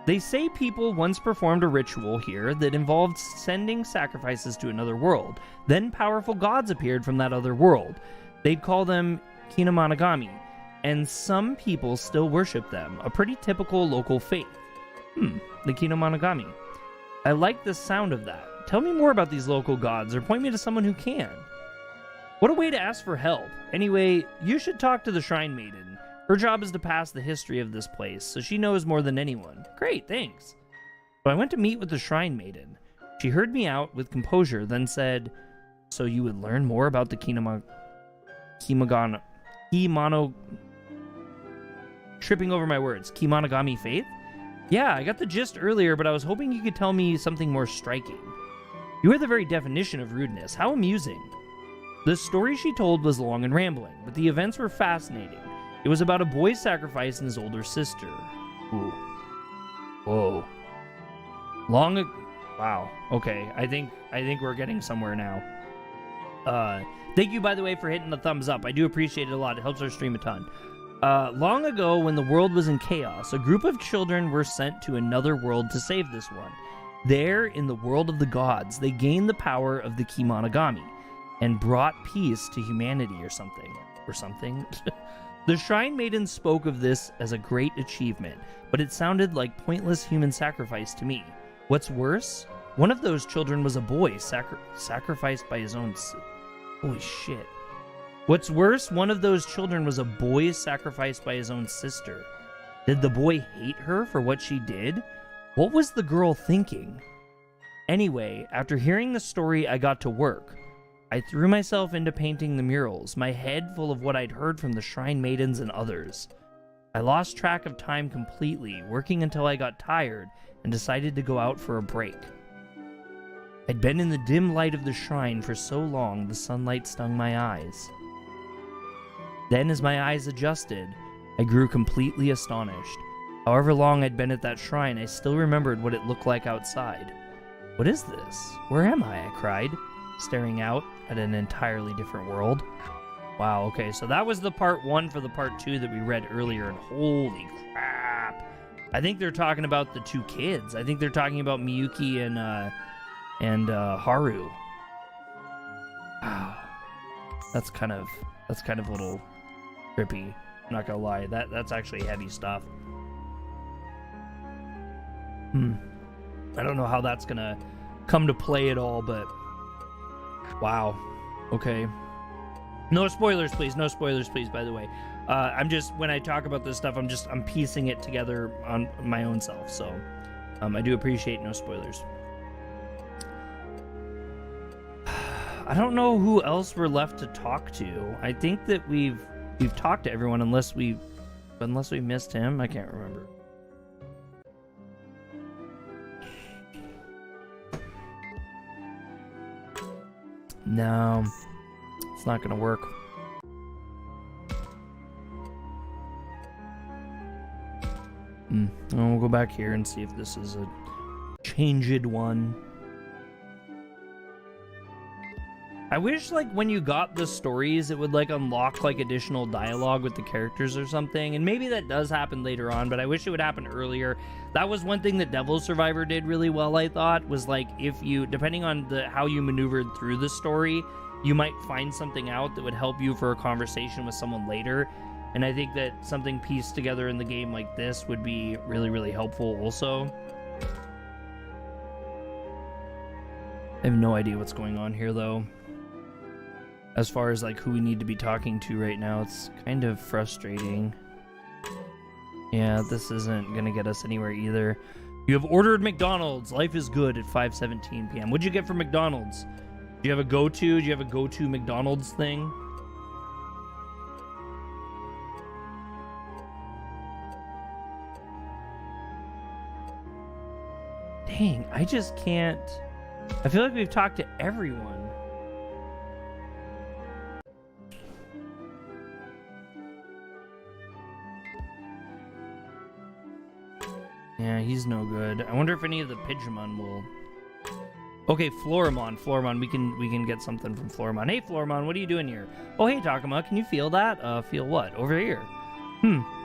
They say people once performed a ritual here that involved sending sacrifices to another world. Then powerful gods appeared from that other world. They'd call them Kinamonogami, and some people still worship them. A pretty typical local faith. The Kinamonogami. I like the sound of that. Tell me more about these local gods, or point me to someone who can. What a way to ask for help. Anyway, you should talk to the Shrine Maiden. Her job is to pass the history of this place, so she knows more than anyone. Great, thanks. So I went to meet with the Shrine Maiden. She heard me out with composure, then said, so you would learn more about the tripping over my words. Kimonogami faith? Yeah, I got the gist earlier, but I was hoping you could tell me something more striking. You are the very definition of rudeness. How amusing. The story she told was long and rambling, but the events were fascinating. It was about a boy's sacrifice and his older sister. Ooh. Whoa. Wow. Okay. I think we're getting somewhere now. Thank you, by the way, for hitting the thumbs up. I do appreciate it a lot. It helps our stream a ton. Long ago, when the world was in chaos, a group of children were sent to another world to save this one. There, in the world of the gods, they gained the power of the Kimonogami and brought peace to humanity or something. The Shrine Maiden spoke of this as a great achievement, but it sounded like pointless human sacrifice to me. What's worse, one of those children was a boy sacrificed by his own... Holy shit. What's worse, one of those children was a boy sacrificed by his own sister. Did the boy hate her for what she did? What was the girl thinking? Anyway, after hearing the story, I got to work. I threw myself into painting the murals, my head full of what I'd heard from the Shrine Maidens and others. I lost track of time completely, working until I got tired and decided to go out for a break. I'd been in the dim light of the shrine for so long, the sunlight stung my eyes. Then, as my eyes adjusted, I grew completely astonished. However long I'd been at that shrine, I still remembered what it looked like outside. What is this? Where am I? I cried, staring out at an entirely different world. Wow, okay, so that was the part 1 for the part 2 that we read earlier, and holy crap. I think they're talking about the 2 kids. I think they're talking about Miyuki and Haru. Wow. That's kind of a little trippy. I'm not gonna lie. That's actually heavy stuff. I don't know how that's gonna come to play at all, but wow. Okay. No spoilers, please. No spoilers, please, by the way. I'm just, when I talk about this stuff, I'm piecing it together on my own self, so I do appreciate no spoilers. I don't know who else we're left to talk to. I think that we've talked to everyone unless we missed him. I can't remember. No, it's not gonna work. We'll go back here and see if this is a changed one. I wish, like, when you got the stories, it would, like, unlock, like, additional dialogue with the characters or something. And maybe that does happen later on, but I wish it would happen earlier. That was one thing that Devil Survivor did really well, I thought, was, like, if you, depending on how you maneuvered through the story, you might find something out that would help you for a conversation with someone later. And I think that something pieced together in the game like this would be really, really helpful also. I have no idea what's going on here, though. As far as, like, who we need to be talking to right now, it's kind of frustrating. Yeah, this isn't gonna get us anywhere either. You have ordered McDonald's. Life is good at 5:17 p.m. What'd you get from McDonald's? Do you have a go-to? Do you have a go-to McDonald's thing? Dang, I just can't. I feel like we've talked to everyone. Yeah, he's no good. I wonder if any of the Pidgeymon will. Okay, Floramon, we can get something from Floramon. Hey, Floramon, what are you doing here? Oh, hey, Tacoma, can you feel that? Feel what? Over here.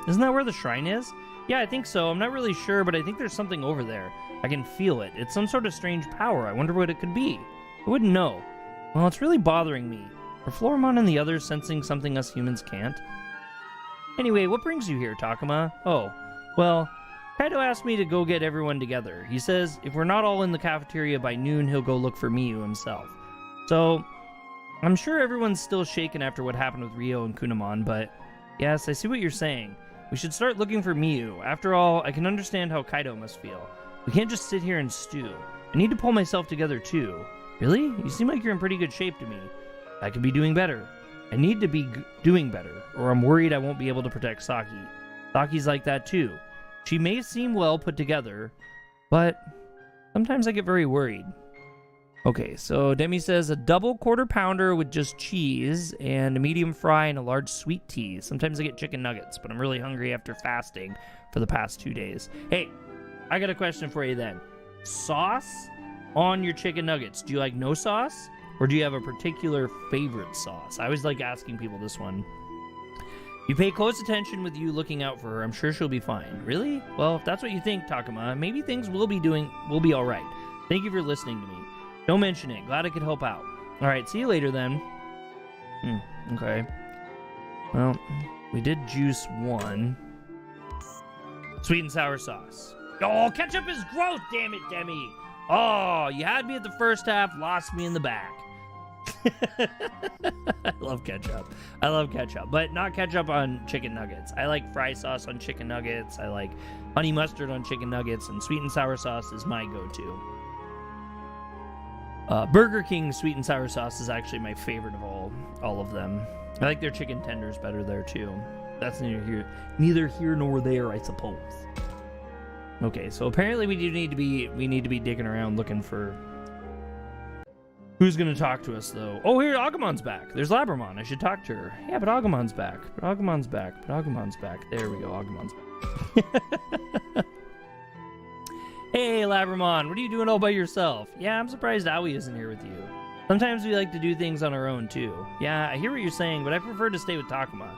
Isn't that where the shrine is? Yeah, I think so. I'm not really sure, but I think there's something over there. I can feel it. It's some sort of strange power. I wonder what it could be. I wouldn't know. Well, it's really bothering me. Are Floramon and the others sensing something us humans can't? Anyway, what brings you here, Tacoma? Oh, well, Kaido asked me to go get everyone together. He says if we're not all in the cafeteria by noon, he'll go look for Miyu himself. So, I'm sure everyone's still shaken after what happened with Ryo and Kunamon, but yes, I see what you're saying. We should start looking for Miyu. After all, I can understand how Kaido must feel. We can't just sit here and stew. I need to pull myself together too. Really? You seem like you're in pretty good shape to me. I could be doing better. I need to be doing better, or I'm worried I won't be able to protect Saki. Saki's like that too. She may seem well put together, but sometimes I get very worried. Okay, so Demi says a double quarter pounder with just cheese and a medium fry and a large sweet tea. Sometimes I get chicken nuggets, but I'm really hungry after fasting for the past 2 days. Hey, I got a question for you then. Sauce on your chicken nuggets. Do you like no sauce? Or do you have a particular favorite sauce? I always like asking people this one. You pay close attention with you looking out for her. I'm sure she'll be fine. Really? Well, if that's what you think, Takuma, maybe things will be all right. Thank you for listening to me. Don't mention it. Glad I could help out. All right, see you later then. Okay. Well, we did juice 1. Sweet and sour sauce. Oh, ketchup is gross, damn it, Demi. Oh, you had me at the first half, lost me in the back. I love ketchup. But not ketchup on chicken nuggets. I like fry sauce on chicken nuggets. I like honey mustard on chicken nuggets, and sweet and sour sauce is my go-to. Burger King sweet and sour sauce is actually my favorite of all of them. I like their chicken tenders better there too. That's neither here nor there, I suppose. Okay, so apparently we need to be digging around looking for who's gonna talk to us though. Oh, here Agumon's back. There's Labramon. I should talk to her. Yeah, but Agumon's back. There we go. Agumon's back. Hey, Labramon, what are you doing all by yourself? Yeah, I'm surprised Aoi isn't here with you. Sometimes we like to do things on our own, too. Yeah, I hear what you're saying, but I prefer to stay with Takuma.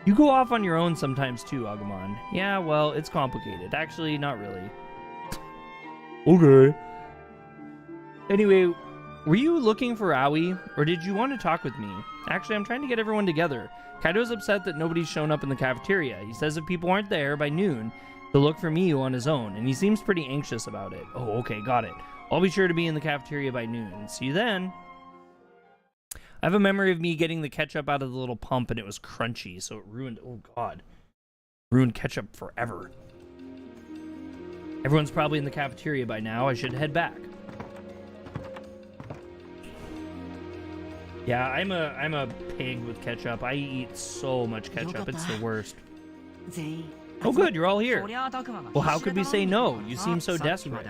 You go off on your own sometimes, too, Agumon. Yeah, well, it's complicated. Actually, not really. Okay. Anyway, were you looking for Aoi, or did you want to talk with me? Actually, I'm trying to get everyone together. Kaido's upset that nobody's shown up in the cafeteria. He says if people aren't there by noon, to look for Miyu on his own, and he seems pretty anxious about it. Oh, okay, got it. I'll be sure to be in the cafeteria by noon. See you then. I have a memory of me getting the ketchup out of the little pump, and it was crunchy, so it ruined... Oh, God. Ruined ketchup forever. Everyone's probably in the cafeteria by now. I should head back. Yeah, I'm a pig with ketchup. I eat so much ketchup. It's the worst. Oh good, you're all here. Well, how could we say no? You seem so desperate.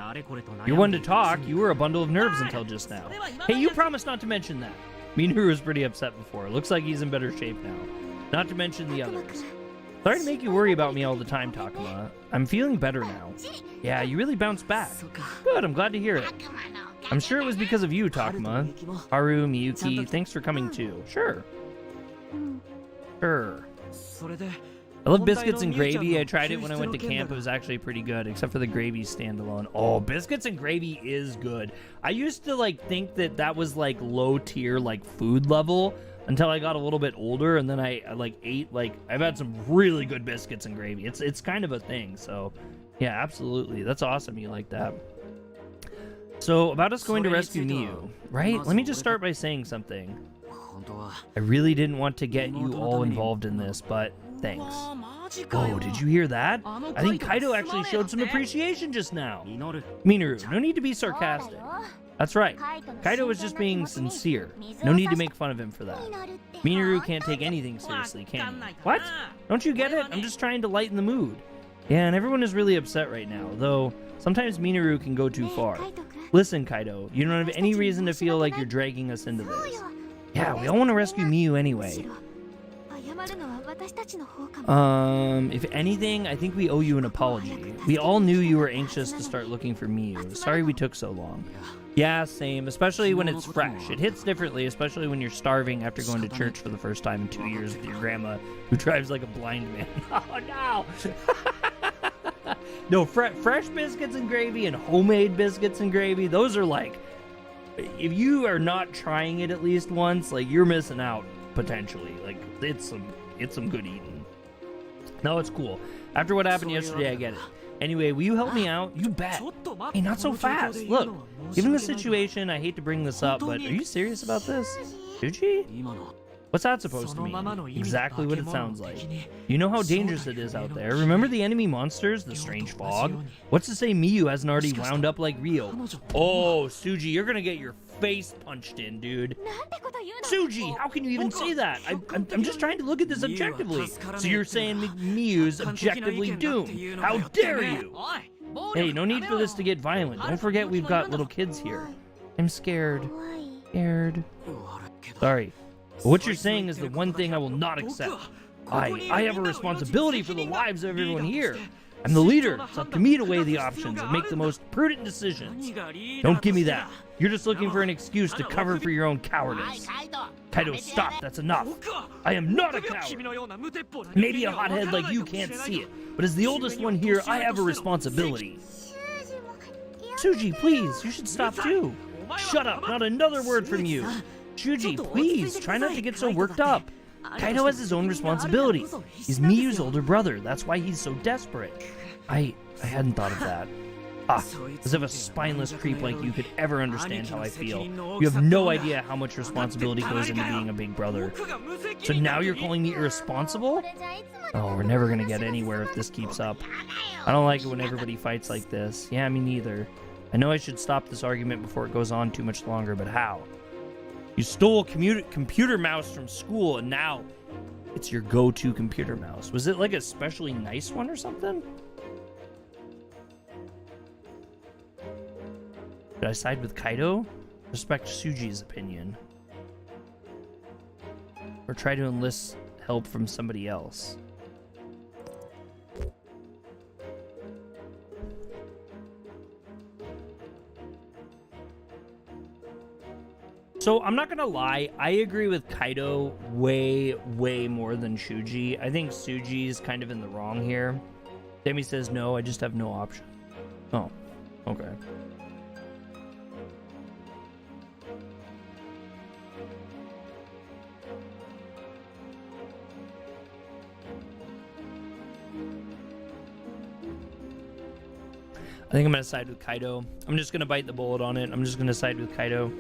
You're one to talk. You were a bundle of nerves until just now. Hey, you promised not to mention that. Minaur was pretty upset before. Looks like he's in better shape now. Not to mention the others. Sorry to make you worry about me all the time, Takuma. I'm feeling better now. Yeah, you really bounced back. Good, I'm glad to hear it. I'm sure it was because of you, Takuma. Haru, Miyuki, thanks for coming too. Sure. I love biscuits and gravy. I tried it when I went to camp. It was actually pretty good, except for the gravy standalone. Oh, biscuits and gravy is good. I used to think that was low tier food level until I got a little bit older, and then I ate I've had some really good biscuits and gravy. It's kind of a thing. So yeah, absolutely. That's awesome. You like that. So about us going to rescue Miyu, right? Let me just start by saying something. I really didn't want to get you all involved in this, but thanks. Oh, did you hear that? I think Kaido actually showed some appreciation just now. Minaur, no need to be sarcastic. That's right. Kaido was just being sincere. No need to make fun of him for that. Minaur can't take anything seriously, can he? What? Don't you get it? I'm just trying to lighten the mood. Yeah, and everyone is really upset right now, though sometimes Minaur can go too far. Listen, Kaido, you don't have any reason to feel like you're dragging us into this. Yeah, we all want to rescue Miu anyway. If anything, I think we owe you an apology. We all knew you were anxious to start looking for Miu. Sorry we took so long. Yeah, same, especially when it's fresh. It hits differently, especially when you're starving after going to church for the first time in 2 years with your grandma, who drives like a blind man. Oh, no! No, fresh biscuits and gravy and homemade biscuits and gravy, those are like, if you are not trying it at least once, like, you're missing out, potentially. Like, it's some good eating. No, it's cool. After what happened yesterday, I get it. Anyway, will you help me out? You bet. Hey, not so fast. Look, given the situation, I hate to bring this up, but are you serious about this? Suji? What's that supposed to mean? Exactly what it sounds like. You know how dangerous it is out there. Remember the enemy monsters, the strange fog? What's to say Miu hasn't already wound up like Rio? Oh, Suji, you're gonna get your face punched in, dude. Suji, how can you even say that? I'm just trying to look at this objectively. So you're saying Miu's objectively doomed? How dare you? Hey, no need for this to get violent. Don't forget we've got little kids here. I'm scared. Sorry. But what you're saying is the one thing I will not accept. I have a responsibility for the lives of everyone here. I'm the leader. It's up to me to weigh the options and make the most prudent decisions. Don't give me that. You're just looking for an excuse to cover for your own cowardice. Kaido, stop. That's enough. I am not a coward. Maybe a hothead like you can't see it, but as the oldest one here, I have a responsibility. Suji, please. You should stop too. Shut up. Not another word from you. Suji, please, try not to get so worked up. Kaido has his own responsibility. He's Miyu's older brother. That's why he's so desperate. I hadn't thought of that. As if a spineless creep like you could ever understand how I feel. You have no idea how much responsibility goes into being a big brother. So now you're calling me irresponsible? Oh, we're never gonna get anywhere if this keeps up. I don't like it when everybody fights like this. Yeah, me neither. I know I should stop this argument before it goes on too much longer, but how? You stole a computer mouse from school, and now it's your go-to computer mouse. Was it like a especially nice one or something? Did I side with Kaido? Respect Suji's opinion. Or try to enlist help from somebody else? So, I'm not gonna lie, I agree with Kaido way more than Suji. I think Suji's kind of in the wrong here. Demi says no, I just have no option. Oh, okay. I think I'm gonna side with Kaido. I'm just gonna bite the bullet on it. I'm just gonna side with Kaido.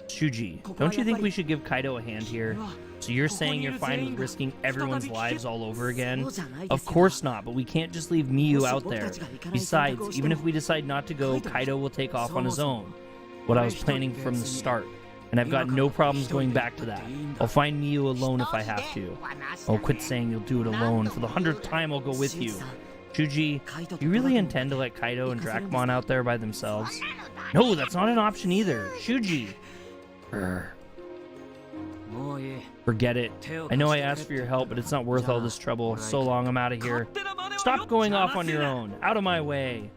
Suji, don't you think we should give Kaido a hand here? So you're saying you're fine with risking everyone's lives all over again? Of course not, but we can't just leave Miu out there. Besides, even if we decide not to go, Kaido will take off on his own. What I was planning from the start. And I've got no problems going back to that. I'll find Miu alone if I have to. Oh, quit saying you'll do it alone. For the 100th time, I'll go with you. Suji, do you really intend to let Kaido and Dracmon out there by themselves? No, that's not an option either. Suji. Forget it. I know I asked for your help, but it's not worth all this trouble. So long, I'm out of here. Stop going off on your own. Out of my way.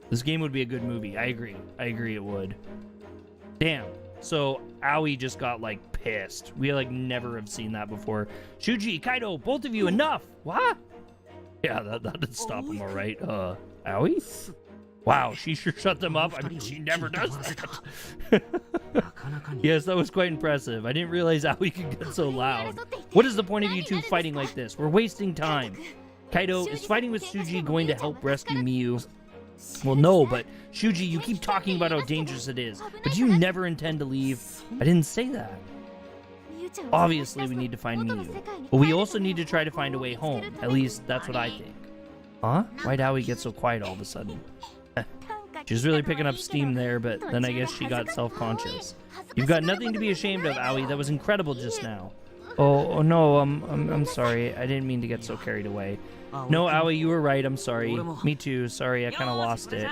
This game would be a good movie. I agree. I agree it would. Damn. So Aoi just got like pissed. We like never have seen that before. Suji, Kaido, both of you, enough. What? Yeah, that'd stop him, all right. Aoi? Wow, she sure shut them up. I mean, she never does that. Yes, that was quite impressive. I didn't realize Aoi could get so loud. What is the point of you two fighting like this? We're wasting time. Kaido, is fighting with Suji going to help rescue Miu? Well, no, but Suji, you keep talking about how dangerous it is, but you never intend to leave. I didn't say that. Obviously, we need to find Miu, but we also need to try to find a way home. At least, that's what I think. Huh? Why'd Aoi get so quiet all of a sudden? She was really picking up steam there, but then I guess she got self-conscious. You've got nothing to be ashamed of, Aoi. That was incredible just now. Oh no, I'm sorry. I didn't mean to get so carried away. No, Aoi, you were right. I'm sorry. Me too. Sorry, I kind of lost it.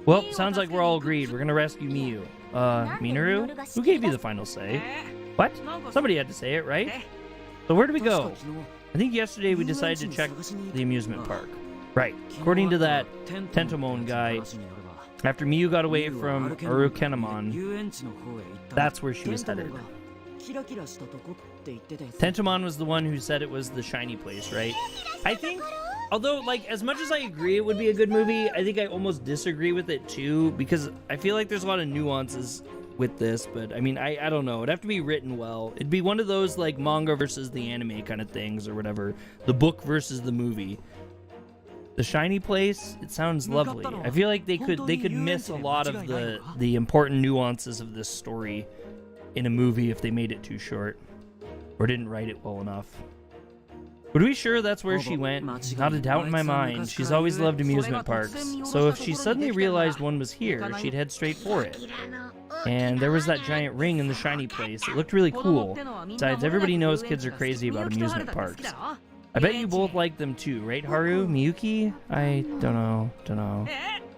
Well, sounds like we're all agreed. We're gonna rescue Miyu. Minaur? Who gave you the final say? What? Somebody had to say it, right? So where do we go? I think yesterday we decided to check the amusement park. Right. According to that Tentomon guy, after Miyu got away from Arukenamon, that's where she was headed. Tentomon was the one who said it was the shiny place, right? I think, although, like, as much as I agree it would be a good movie, I think I almost disagree with it too, because I feel like there's a lot of nuances with this, but I mean, I don't know. It'd have to be written well. It'd be one of those, like, manga versus the anime kind of things or whatever. The book versus the movie. The shiny place, it sounds lovely. I feel like they could miss a lot of the important nuances of this story in a movie if they made it too short or didn't write it well enough. But are we sure that's where she went? Not a doubt in my mind. She's always loved amusement parks. So if she suddenly realized one was here, she'd head straight for it. And there was that giant ring in the shiny place. It looked really cool. Besides, everybody knows kids are crazy about amusement parks. I bet you both like them too, right, Haru? Miyuki? I don't know.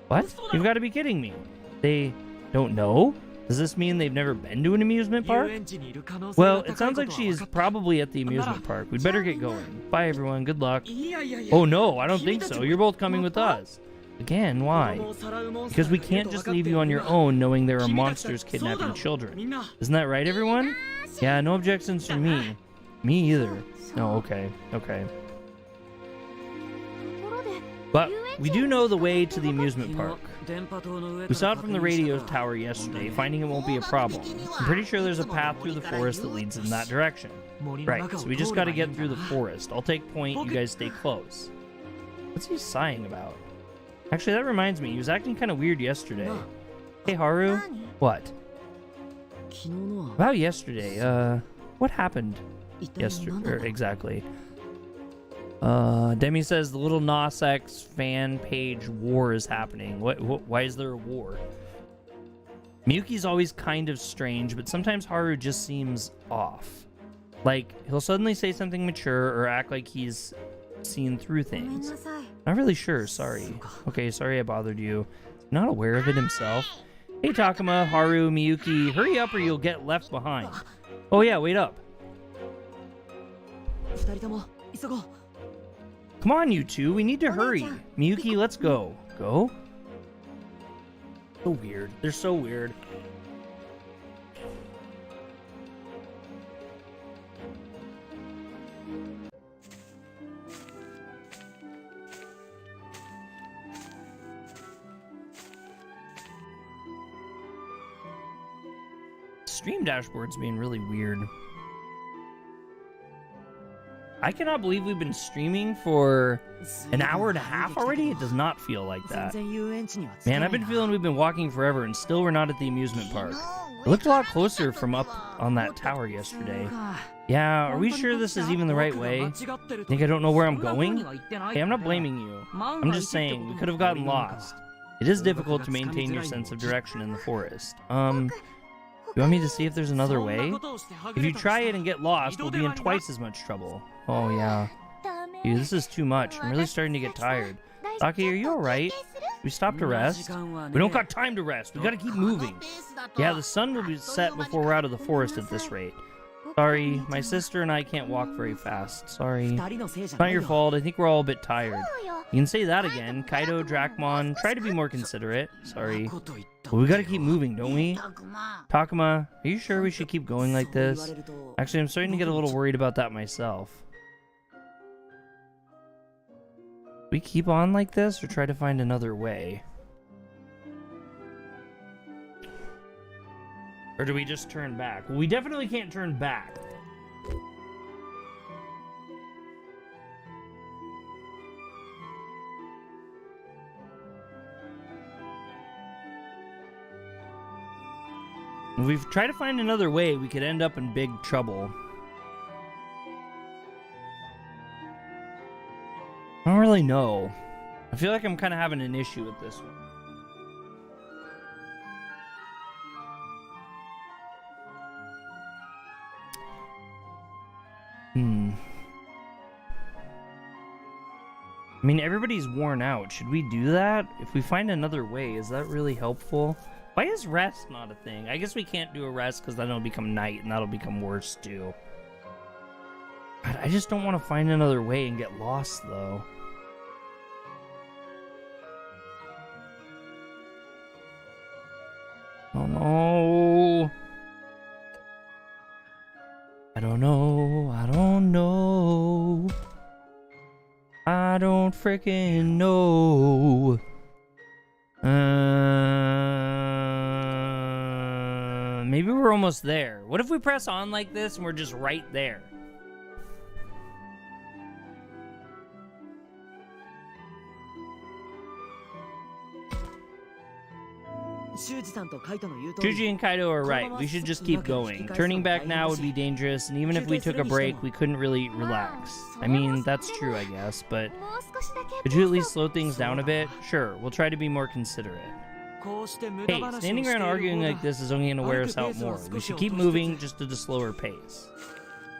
What? You've got to be kidding me. They don't know? Does this mean they've never been to an amusement park? Well, it sounds like she's probably at the amusement park. We'd better get going. Bye, everyone. Good luck. Oh, no, I don't think so. You're both coming with us. Again, why? Because we can't just leave you on your own knowing there are monsters kidnapping children. Isn't that right, everyone? Yeah, no objections from me. Me either. Oh, okay. But we do know the way to the amusement park. We saw it from the radio tower yesterday. Finding it won't be a problem. I'm pretty sure there's a path through the forest that leads in that direction. Right, so we just gotta get through the forest. I'll take point, you guys stay close. What's he sighing about? Actually, that reminds me, he was acting kind of weird yesterday. Hey, Haru? What? About yesterday, what happened yesterday? Exactly. Demi says the little Pt.6 fan page war is happening. Why is there a war? Miyuki's always kind of strange, but sometimes Haru just seems off. Like, he'll suddenly say something mature or act like he's seen through things. Not really sure, sorry. Okay, sorry I bothered you. Not aware of it himself. Hey, Tacoma, Haru, Miyuki, hurry up or you'll get left behind. Oh yeah, wait up. Come on, you two. We need to hurry. Miyuki, let's go. Go? So weird. They're so weird. Stream dashboard's being really weird. I cannot believe we've been streaming for an hour and a half already. It does not feel like that. Man, I've been feeling we've been walking forever and still we're not at the amusement park. It looked a lot closer from up on that tower yesterday. Yeah, are we sure this is even the right way? Think I don't know where I'm going? Hey, I'm not blaming you. I'm just saying, we could have gotten lost. It is difficult to maintain your sense of direction in the forest. You want me to see if there's another way? If you try it and get lost, we'll be in twice as much trouble. Oh, yeah. Dude, this is too much. I'm really starting to get tired. Saki, are you alright? We stopped to rest? We don't got time to rest. We gotta keep moving. Yeah, the sun will be set before we're out of the forest at this rate. Sorry, my sister and I can't walk very fast. Sorry. It's not your fault. I think we're all a bit tired. You can say that again. Kaido, Drachmon, try to be more considerate. Sorry. But we gotta keep moving, don't we? Tacoma, are you sure we should keep going like this? Actually, I'm starting to get a little worried about that myself. We keep on like this or try to find another way? Or do we just turn back? Well, we definitely can't turn back. If we try to find another way, we could end up in big trouble. I don't really know. I feel like I'm kind of having an issue with this one. I mean, everybody's worn out. Should we do that? If we find another way, is that really helpful? Why is rest not a thing? I guess we can't do a rest because then it'll become night and that'll become worse too. God, I just don't want to find another way and get lost though. Oh no. I don't know. I don't know. I don't freaking know. Maybe we're almost there. What if we press on like this and we're just right there? Suji and Kaido are right. We should just keep going. Turning back now would be dangerous, and even if we took a break, we couldn't really relax. I mean, that's true, I guess, but could you at least slow things down a bit? Sure, we'll try to be more considerate. Hey, standing around arguing like this is only going to wear us out more. We should keep moving, just at a slower pace.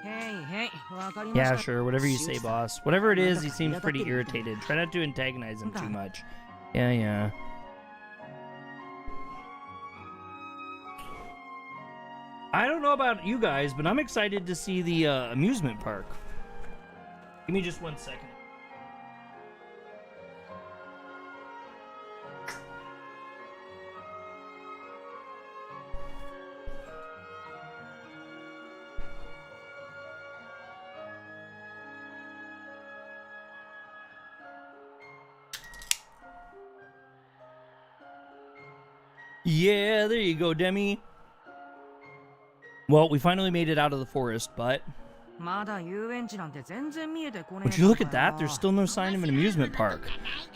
Yeah, sure, whatever you say, boss. Whatever it is, he seems pretty irritated. Try not to antagonize him too much. Yeah. I don't know about you guys, but I'm excited to see the amusement park. Give me just 1 second. Yeah, there you go, Demi. Well, we finally made it out of the forest, but... Would you look at that? There's still no sign of an amusement park.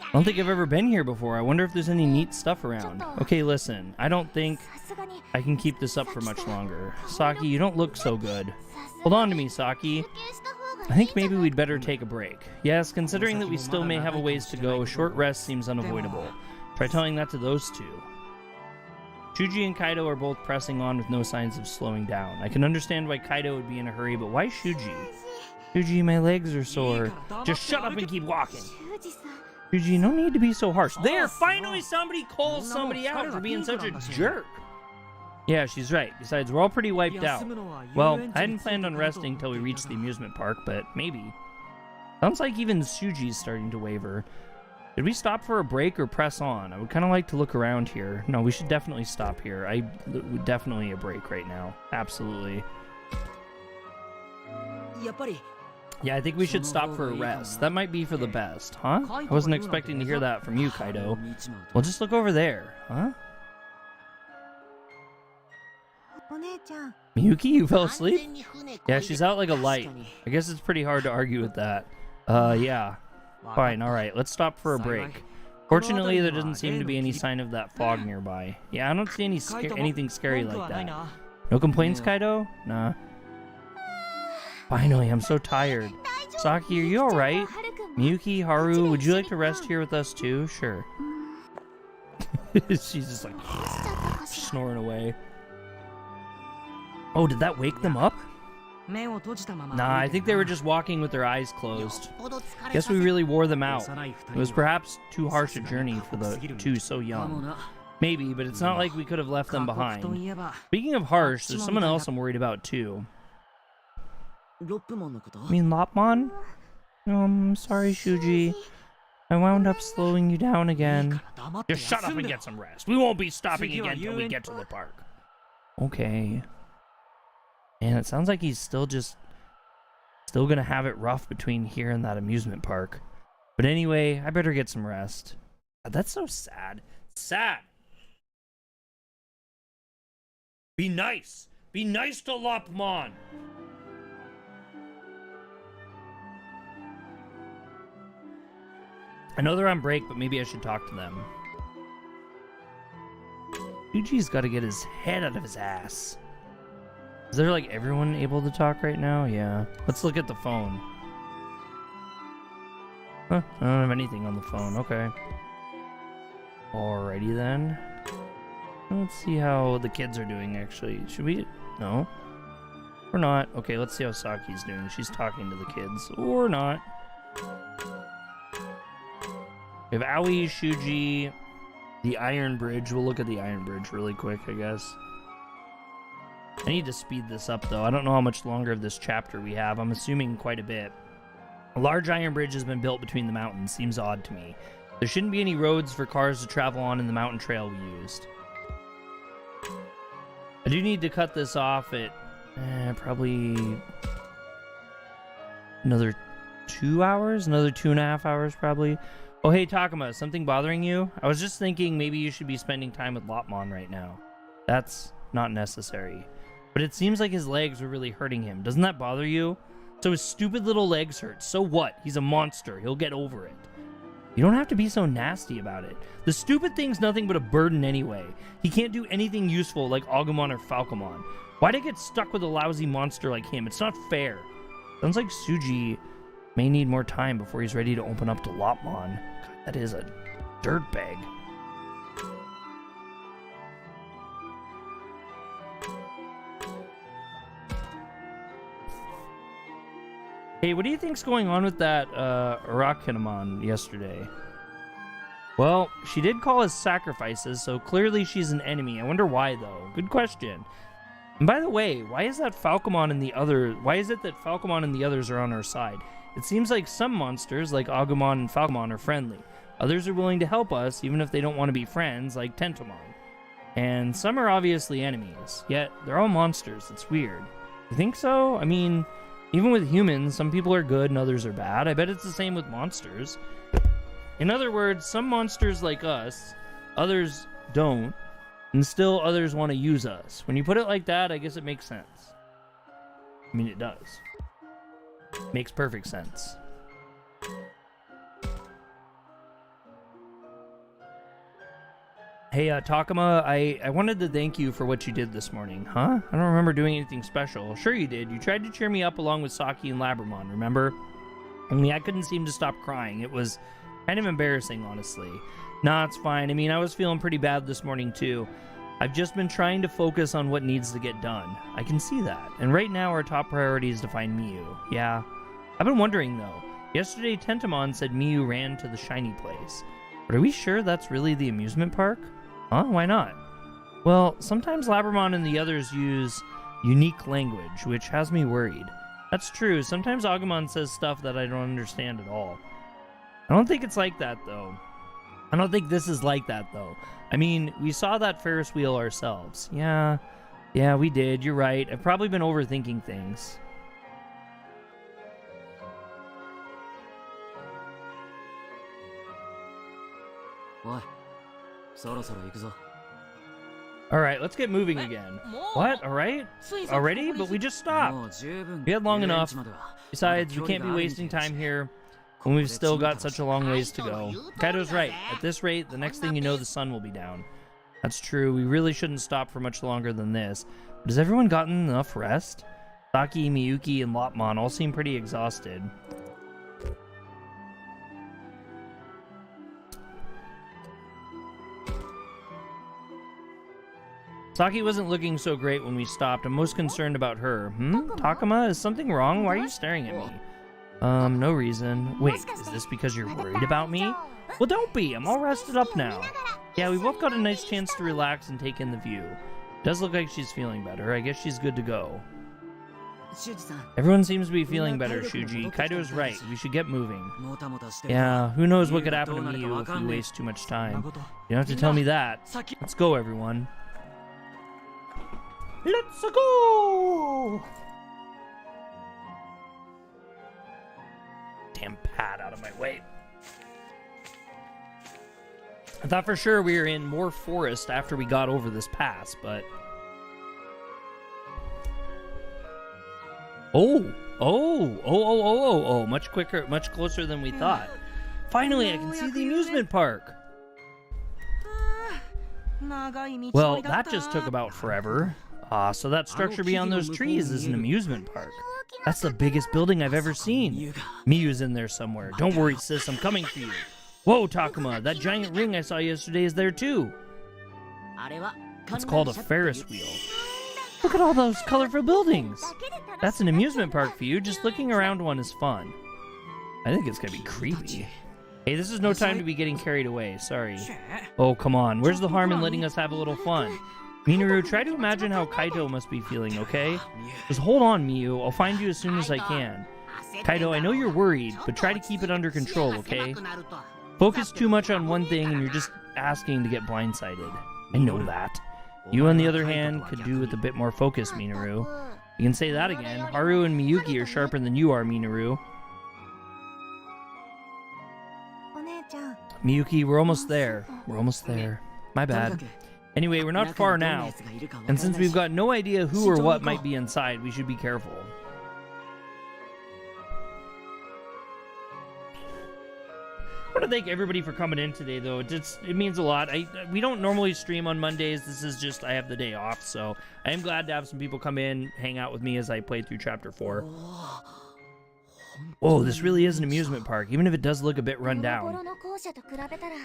I don't think I've ever been here before. I wonder if there's any neat stuff around. Okay, listen. I don't think I can keep this up for much longer. Saki, you don't look so good. Hold on to me, Saki. I think maybe we'd better take a break. Yes, considering that we still may have a ways to go, a short rest seems unavoidable. Try telling that to those two. Suji and Kaido are both pressing on with no signs of slowing down. I can understand why Kaido would be in a hurry, but why Suji? Suji, my legs are sore. Just shut up and keep walking. Suji, no need to be so harsh. There, finally somebody calls somebody out for being such a jerk. Yeah, she's right. Besides, we're all pretty wiped out. Well, I hadn't planned on resting until we reached the amusement park, but maybe. Sounds like even Suji's starting to waver. Did we stop for a break or press on? I would kind of like to look around here. No, we should definitely stop here. Definitely a break right now. Absolutely. Yeah, I think we should stop for a rest. That might be for the best, huh? I wasn't expecting to hear that from you, Kaido. Well, just look over there, huh? Miyuki, you fell asleep? Yeah, she's out like a light. I guess it's pretty hard to argue with that. Yeah. Fine, alright, let's stop for a break. Fortunately, there doesn't seem to be any sign of that fog nearby. Yeah, I don't see anything scary like that. No complaints, Kaido? Nah. Finally, I'm so tired. Saki, are you alright? Miyuki, Haru, would you like to rest here with us too? Sure. She's just like snoring away. Oh, did that wake them up? Nah, I think they were just walking with their eyes closed. Guess we really wore them out. It was perhaps too harsh a journey for the two so young. Maybe, but it's not like we could have left them behind. Speaking of harsh, there's someone else I'm worried about too. You mean Lotmon? I'm sorry, Suji. I wound up slowing you down again. Just shut up and get some rest. We won't be stopping again till we get to the park. Okay. Man, it sounds like he's still gonna have it rough between here and that amusement park. But anyway, I better get some rest. God, that's so sad. Sad. Be nice. Be nice to Lotmon. I know they're on break, but maybe I should talk to them. Suji's got to get his head out of his ass. Is there like everyone able to talk right now? Yeah. Let's look at the phone. Huh, I don't have anything on the phone. Okay. Alrighty then. Let's see how the kids are doing actually. Should we? No. Or not. Okay, let's see how Saki's doing. She's talking to the kids. Or not. We have Aoi, Shuji, the Iron Bridge. We'll look at the Iron Bridge really quick, I guess. I need to speed this up, though. I don't know how much longer of this chapter we have. I'm assuming quite a bit. A large iron bridge has been built between the mountains. Seems odd to me. There shouldn't be any roads for cars to travel on in the mountain trail we used. I do need to cut this off at probably another 2 hours, another 2.5 hours probably. Oh, hey, Tacoma, something bothering you? I was just thinking maybe you should be spending time with Lotmon right now. That's not necessary. But it seems like his legs were really hurting him. Doesn't that bother you? So his stupid little legs hurt. So what? He's a monster. He'll get over it. You don't have to be so nasty about it. The stupid thing's nothing but a burden anyway. He can't do anything useful like Agumon or Falcomon. Why'd I get stuck with a lousy monster like him? It's not fair. Sounds like Suji may need more time before he's ready to open up to Lotmon. God, that is a dirtbag. Hey, what do you think's going on with that Arakinamon yesterday? Well, she did call us sacrifices, so clearly she's an enemy. I wonder why, though. Good question. And by the way, why is that Falcomon and the other? Why is it that Falcomon and the others are on our side? It seems like some monsters, like Agumon and Falcomon, are friendly. Others are willing to help us, even if they don't want to be friends, like Tentomon. And some are obviously enemies. Yet they're all monsters. It's weird. You think so? I mean, even with humans, some people are good and others are bad. I bet it's the same with monsters. In other words, some monsters like us, others don't, and still others want to use us. When you put it like that, I guess it makes sense. I mean, it does. Makes perfect sense. Hey, Tacoma, I wanted to thank you for what you did this morning. Huh? I don't remember doing anything special. Sure you did. You tried to cheer me up along with Saki and Labramon, remember? Only I couldn't seem to stop crying. It was kind of embarrassing, honestly. Nah, it's fine. I mean, I was feeling pretty bad this morning, too. I've just been trying to focus on what needs to get done. I can see that. And right now, our top priority is to find Miyu. Yeah. I've been wondering, though. Yesterday, Tentomon said Miyu ran to the shiny place. But are we sure that's really the amusement park? Huh? Why not? Well, sometimes Labramon and the others use unique language, which has me worried. That's true. Sometimes Agumon says stuff that I don't understand at all. I don't think it's like that, though. I don't think this is like that, though. I mean, we saw that Ferris wheel ourselves. Yeah, we did. You're right. I've probably been overthinking things. What? Alright, let's get moving again. What? Alright? Already? But we just stopped. We had long enough. Besides, we can't be wasting time here when we've still got such a long ways to go. Kaido's right. At this rate, the next thing you know, the sun will be down. That's true. We really shouldn't stop for much longer than this. But has everyone gotten enough rest? Saki, Miyuki, and Lotmon all seem pretty exhausted. Saki wasn't looking so great when we stopped. I'm most concerned about her. Takuma, is something wrong? Why are you staring at me? No reason. Wait, is this because you're worried about me? Well, don't be. I'm all rested up now. Yeah, we both got a nice chance to relax and take in the view. It does look like she's feeling better. I guess she's good to go. Everyone seems to be feeling better, Shuji. Kaido's right. We should get moving. Yeah, who knows what could happen to Miyu if we waste too much time. You don't have to tell me that. Let's go, everyone. Let's go! Damn pad out of my way. I thought for sure we were in more forest after we got over this pass, but... Oh, much quicker, much closer than we thought. Finally, I can see the amusement park. Well, that just took about forever. So that structure beyond those trees is an amusement park. That's the biggest building I've ever seen. Miyu's in there somewhere. Don't worry, sis, I'm coming for you. Whoa, Takuma, that giant ring I saw yesterday is there too. It's called a Ferris wheel. Look at all those colorful buildings. That's an amusement park for you. Just looking around one is fun. I think it's gonna be creepy. Hey, this is no time to be getting carried away. Sorry. Oh, come on. Where's the harm in letting us have a little fun? Minaur, try to imagine how Kaido must be feeling, okay? Just hold on, Miu. I'll find you as soon as I can. Kaido, I know you're worried, but try to keep it under control, okay? Focus too much on one thing and you're just asking to get blindsided. I know that. You, on the other hand, could do with a bit more focus, Minaur. You can say that again. Haru and Miyuki are sharper than you are, Minaur. Miyuki, we're almost there. We're almost there. My bad. Anyway, we're not far now. And since we've got no idea who or what might be inside, we should be careful. I want to thank everybody for coming in today, though. It means a lot. We don't normally stream on Mondays. This is just, I have the day off, so I am glad to have some people come in, hang out with me as I play through Chapter 4. Whoa, this really is an amusement park, even if it does look a bit run down.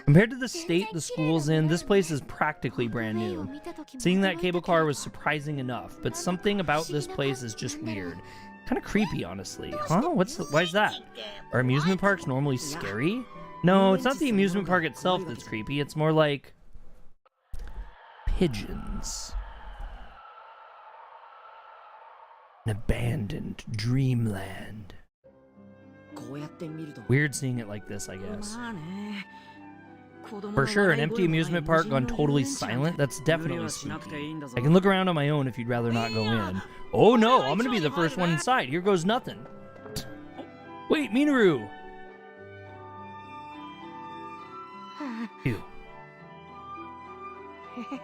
Compared to the state the school's in, this place is practically brand new. Seeing that cable car was surprising enough, but something about this place is just weird. Kind of creepy, honestly. Huh? Why is that? Are amusement parks normally scary? No, it's not the amusement park itself that's creepy. It's more like pigeons. An abandoned dreamland. Weird seeing it like this, I guess. For sure, an empty amusement park gone totally silent, that's definitely spooky. I can look around on my own if you'd rather not go in. Oh no, I'm gonna be the first one inside. Here goes nothing. Wait, Minaur! Ew.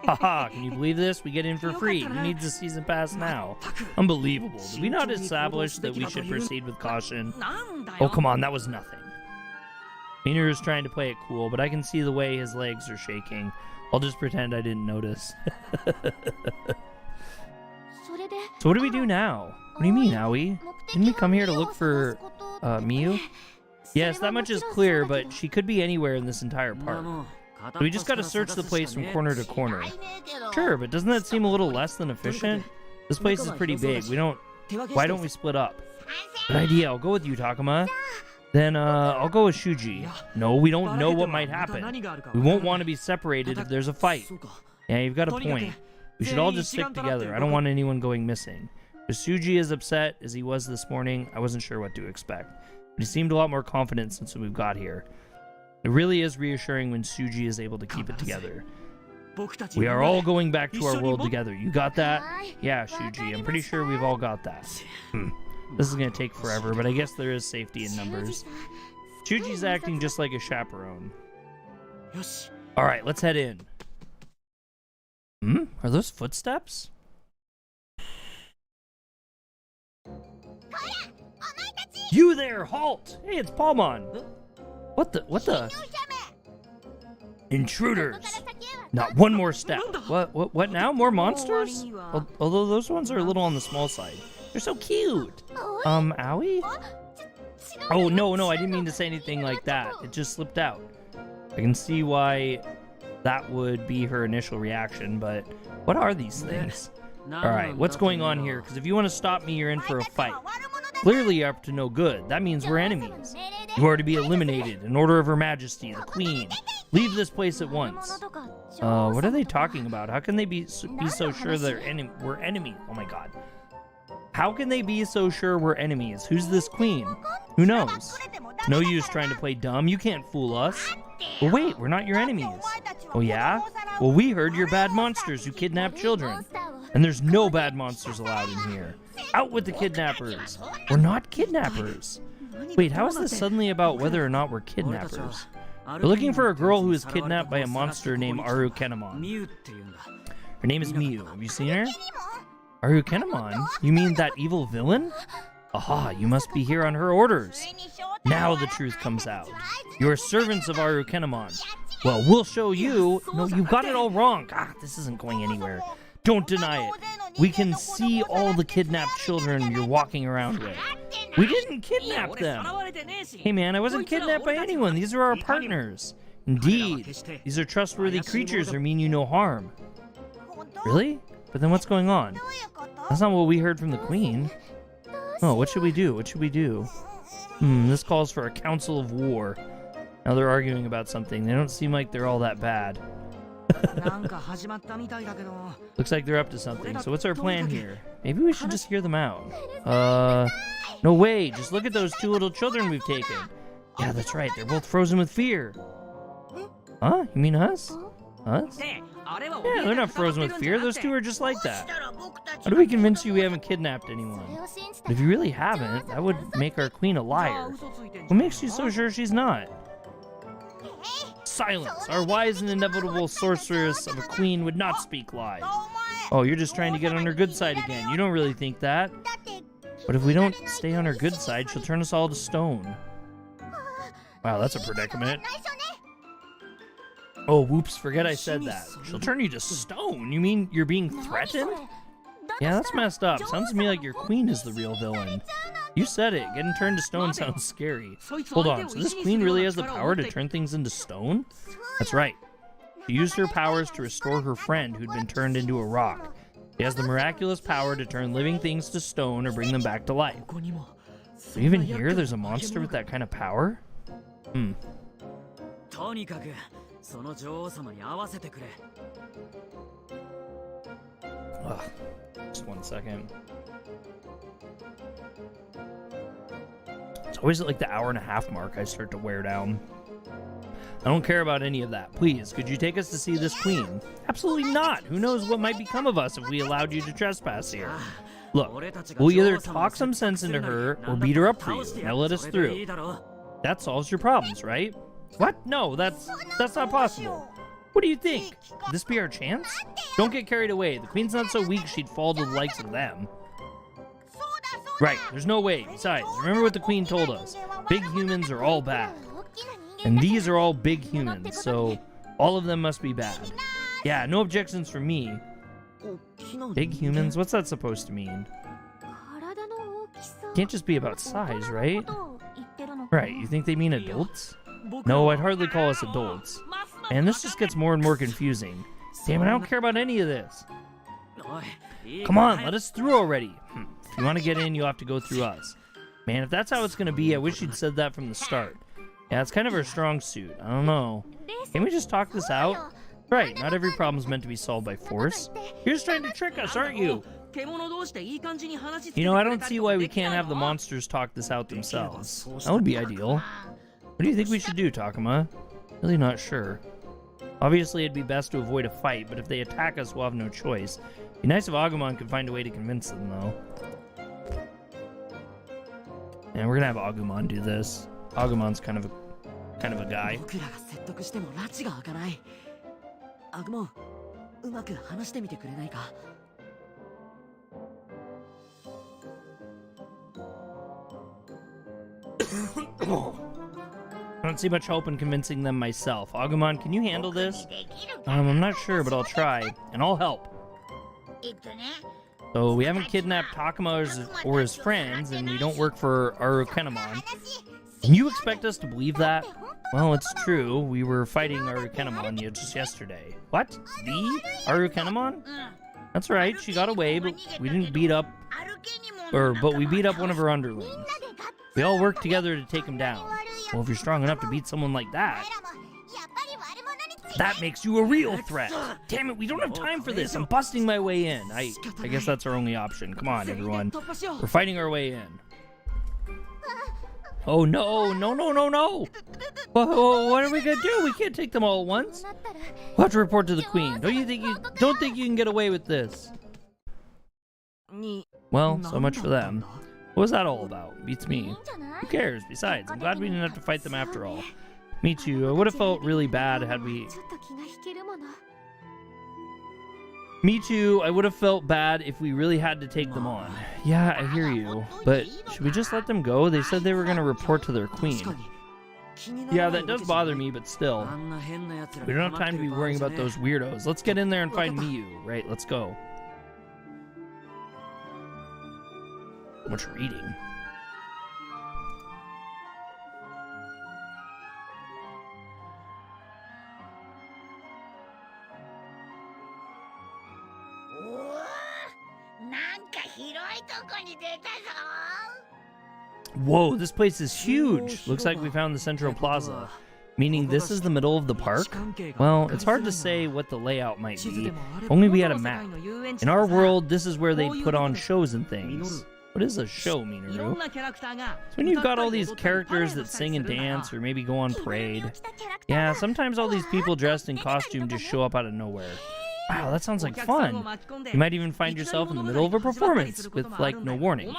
Haha, can you believe this? We get in for free. Who needs a season pass now? Unbelievable. Did we not establish that we should proceed with caution? Oh, come on, that was nothing. Minaur is trying to play it cool, but I can see the way his legs are shaking. I'll just pretend I didn't notice. So what do we do now? What do you mean, Aoi? Didn't we come here to look for, Miu? Yes, that much is clear, but she could be anywhere in this entire park. So we just gotta search the place from corner to corner. Sure, but doesn't that seem a little less than efficient? This place is pretty big. Why don't we split up? Good idea. I'll go with you, Tacoma. Then, I'll go with Suji. No, we don't know what might happen. We won't want to be separated if there's a fight. Yeah, you've got a point. We should all just stick together. I don't want anyone going missing. If Suji is upset as he was this morning, I wasn't sure what to expect. But he seemed a lot more confident since we've got here. It really is reassuring when Suji is able to keep it together. We are all going back to our world together. You got that? Yeah, Suji. I'm pretty sure we've all got that. This is going to take forever, but I guess there is safety in numbers. Suji's acting just like a chaperone. Alright, let's head in. Are those footsteps? You there, halt! Hey, it's Palmon. What the? Intruders! Not one more step. What now? More monsters? Although those ones are a little on the small side. They're so cute. Aoi? Oh, no, I didn't mean to say anything like that. It just slipped out. I can see why that would be her initial reaction, but what are these things? Alright, what's going on here? Because if you want to stop me, you're in for a fight. Clearly you're up to no good. That means we're enemies. You are to be eliminated in order of Her Majesty, the Queen. Leave this place at once. What are they talking about? How can they be so sure we're enemies? Oh my god. How can they be so sure we're enemies? Who's this queen? Who knows? It's no use trying to play dumb. You can't fool us. Well, wait, we're not your enemies. Oh yeah? Well, we heard you're bad monsters who kidnap children. And there's no bad monsters allowed in here. Out with the kidnappers. We're not kidnappers. Wait, how is this suddenly about whether or not we're kidnappers? We're looking for a girl who was kidnapped by a monster named Arukenamon. Her name is Miu. Have you seen her? Arukenamon? You mean that evil villain? Aha, you must be here on her orders. Now the truth comes out. You're servants of Arukenamon. Well, we'll show you. No, you got it all wrong. This isn't going anywhere. Don't deny it. We can see all the kidnapped children you're walking around with. We didn't kidnap them. Hey man, I wasn't kidnapped by anyone. These are our partners. Indeed. These are trustworthy creatures who mean you no harm. Really? But then what's going on? That's not what we heard from the queen. Oh, what should we do? What should we do? This calls for a council of war. Now they're arguing about something. They don't seem like they're all that bad. Looks like they're up to something. So what's our plan here? Maybe we should just hear them out. No way. Just look at those two little children we've taken. Yeah, that's right. They're both frozen with fear. Huh? You mean us? Us? Yeah, they're not frozen with fear. Those two are just like that. How do we convince you we haven't kidnapped anyone? But if you really haven't, that would make our queen a liar. What makes you so sure she's not? Silence! Our wise and inevitable sorceress of a queen would not speak lies. Oh, you're just trying to get on her good side again. You don't really think that. But if we don't stay on her good side, she'll turn us all to stone. Wow, that's a predicament. Oh, whoops, forget I said that. She'll turn you to stone? You mean you're being threatened? Yeah, that's messed up. Sounds to me like your queen is the real villain. You said it. Getting turned to stone sounds scary. Hold on, so this queen really has the power to turn things into stone? That's right. She used her powers to restore her friend who'd been turned into a rock. She has the miraculous power to turn living things to stone or bring them back to life. So even here, there's a monster with that kind of power? Ugh. Just 1 second. It's always at like the hour-and-a-half mark I start to wear down. I don't care about any of that. Please, could you take us to see this queen? Absolutely not. Who knows what might become of us if we allowed you to trespass here. Look, we'll either talk some sense into her or beat her up for you. Now let us through. That solves your problems, right? What? No, that's not possible. What do you think? Could this be our chance? Don't get carried away. The queen's not so weak she'd fall to the likes of them. Right, there's no way. Besides, remember what the queen told us. Big humans are all bad. And these are all big humans, so all of them must be bad. Yeah, no objections from me. Big humans? What's that supposed to mean? Can't just be about size, right? Right, you think they mean adults? No, I'd hardly call us adults. And this just gets more and more confusing. Damn it, I don't care about any of this. Come on, let us through already. If you want to get in, you'll have to go through us. Man, if that's how it's going to be, I wish you'd said that from the start. Yeah, it's kind of our strong suit. I don't know. Can't we just talk this out? Right, not every problem's meant to be solved by force. You're just trying to trick us, aren't you? You know, I don't see why we can't have the monsters talk this out themselves. That would be ideal. What do you think we should do, Tacoma? Really not sure. Obviously, it'd be best to avoid a fight, but if they attack us, we'll have no choice. It'd be nice if Agumon could find a way to convince them, though. And we're gonna have Agumon do this. Agumon's kind of a guy. I don't see much hope in convincing them myself. Agumon, can you handle this? I'm not sure, but I'll try. And I'll help. So we haven't kidnapped Tacoma or his friends, and we don't work for Arukenimon. And you expect us to believe that? Well, it's true. We were fighting Arukenimon just yesterday. What? The Arukenimon? That's right. She got away, but we didn't beat up... but we beat up one of her underlings. We all worked together to take him down. Well, if you're strong enough to beat someone like that... That makes you a real threat. Damn it, we don't have time for this. I'm busting my way in. I guess that's our only option. Come on, everyone. We're fighting our way in. Oh, no. No. Whoa, what are we gonna do? We can't take them all at once. We'll have to report to the queen. Don't think you can get away with this? Well, so much for them. What was that all about? Beats me. Who cares? Besides, I'm glad we didn't have to fight them after all. Me too. I would have felt really bad had we... Me too. I would have felt bad if we really had to take them on. Yeah, I hear you. But should we just let them go? They said they were going to report to their queen. Yeah, that does bother me, but still. We don't have time to be worrying about those weirdos. Let's get in there and find Miyu. Right, let's go. Much reading. Whoa, this place is huge. Looks like we found the central plaza. Meaning this is the middle of the park? Well, it's hard to say what the layout might be. If only we had a map. In our world, this is where they put on shows and things. What is a show, Minaur? It's when you've got all these characters that sing and dance or maybe go on parade. Yeah, sometimes all these people dressed in costume just show up out of nowhere. Wow, that sounds like fun. You might even find yourself in the middle of a performance with, like, no warning.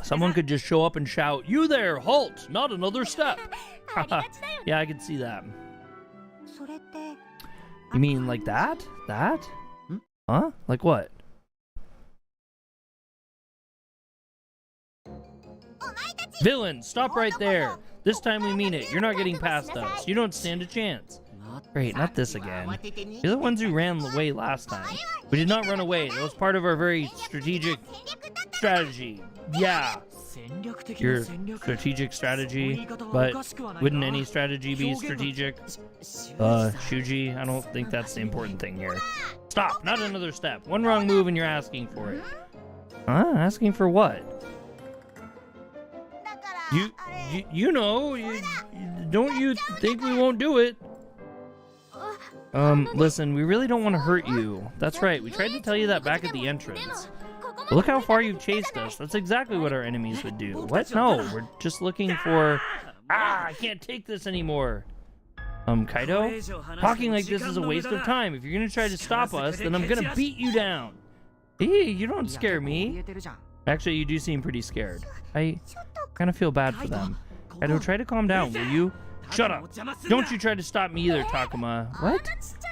Someone could just show up and shout, "You there, halt, not another step." Yeah, I could see that. You mean like that? That? Huh? Like what? Villain, stop right there. This time we mean it. You're not getting past us. You don't stand a chance. Great, not this again. You're the ones who ran away last time. We did not run away. That was part of our very strategic strategy. Yeah. Your strategic strategy, but wouldn't any strategy be strategic? Suji, I don't think that's the important thing here. Stop, not another step. One wrong move and you're asking for it. Huh? Asking for what? You know, don't you think we won't do it? Listen, we really don't want to hurt you. That's right, we tried to tell you that back at the entrance. But look how far you've chased us. That's exactly what our enemies would do. What? No, we're just looking for... I can't take this anymore. Kaido? Talking like this is a waste of time. If you're gonna try to stop us, then I'm gonna beat you down. Hey, you don't scare me. Actually, you do seem pretty scared. I kind of feel bad for them. Kaido, try to calm down, will you? Shut up! Don't you try to stop me either, Tacoma. What?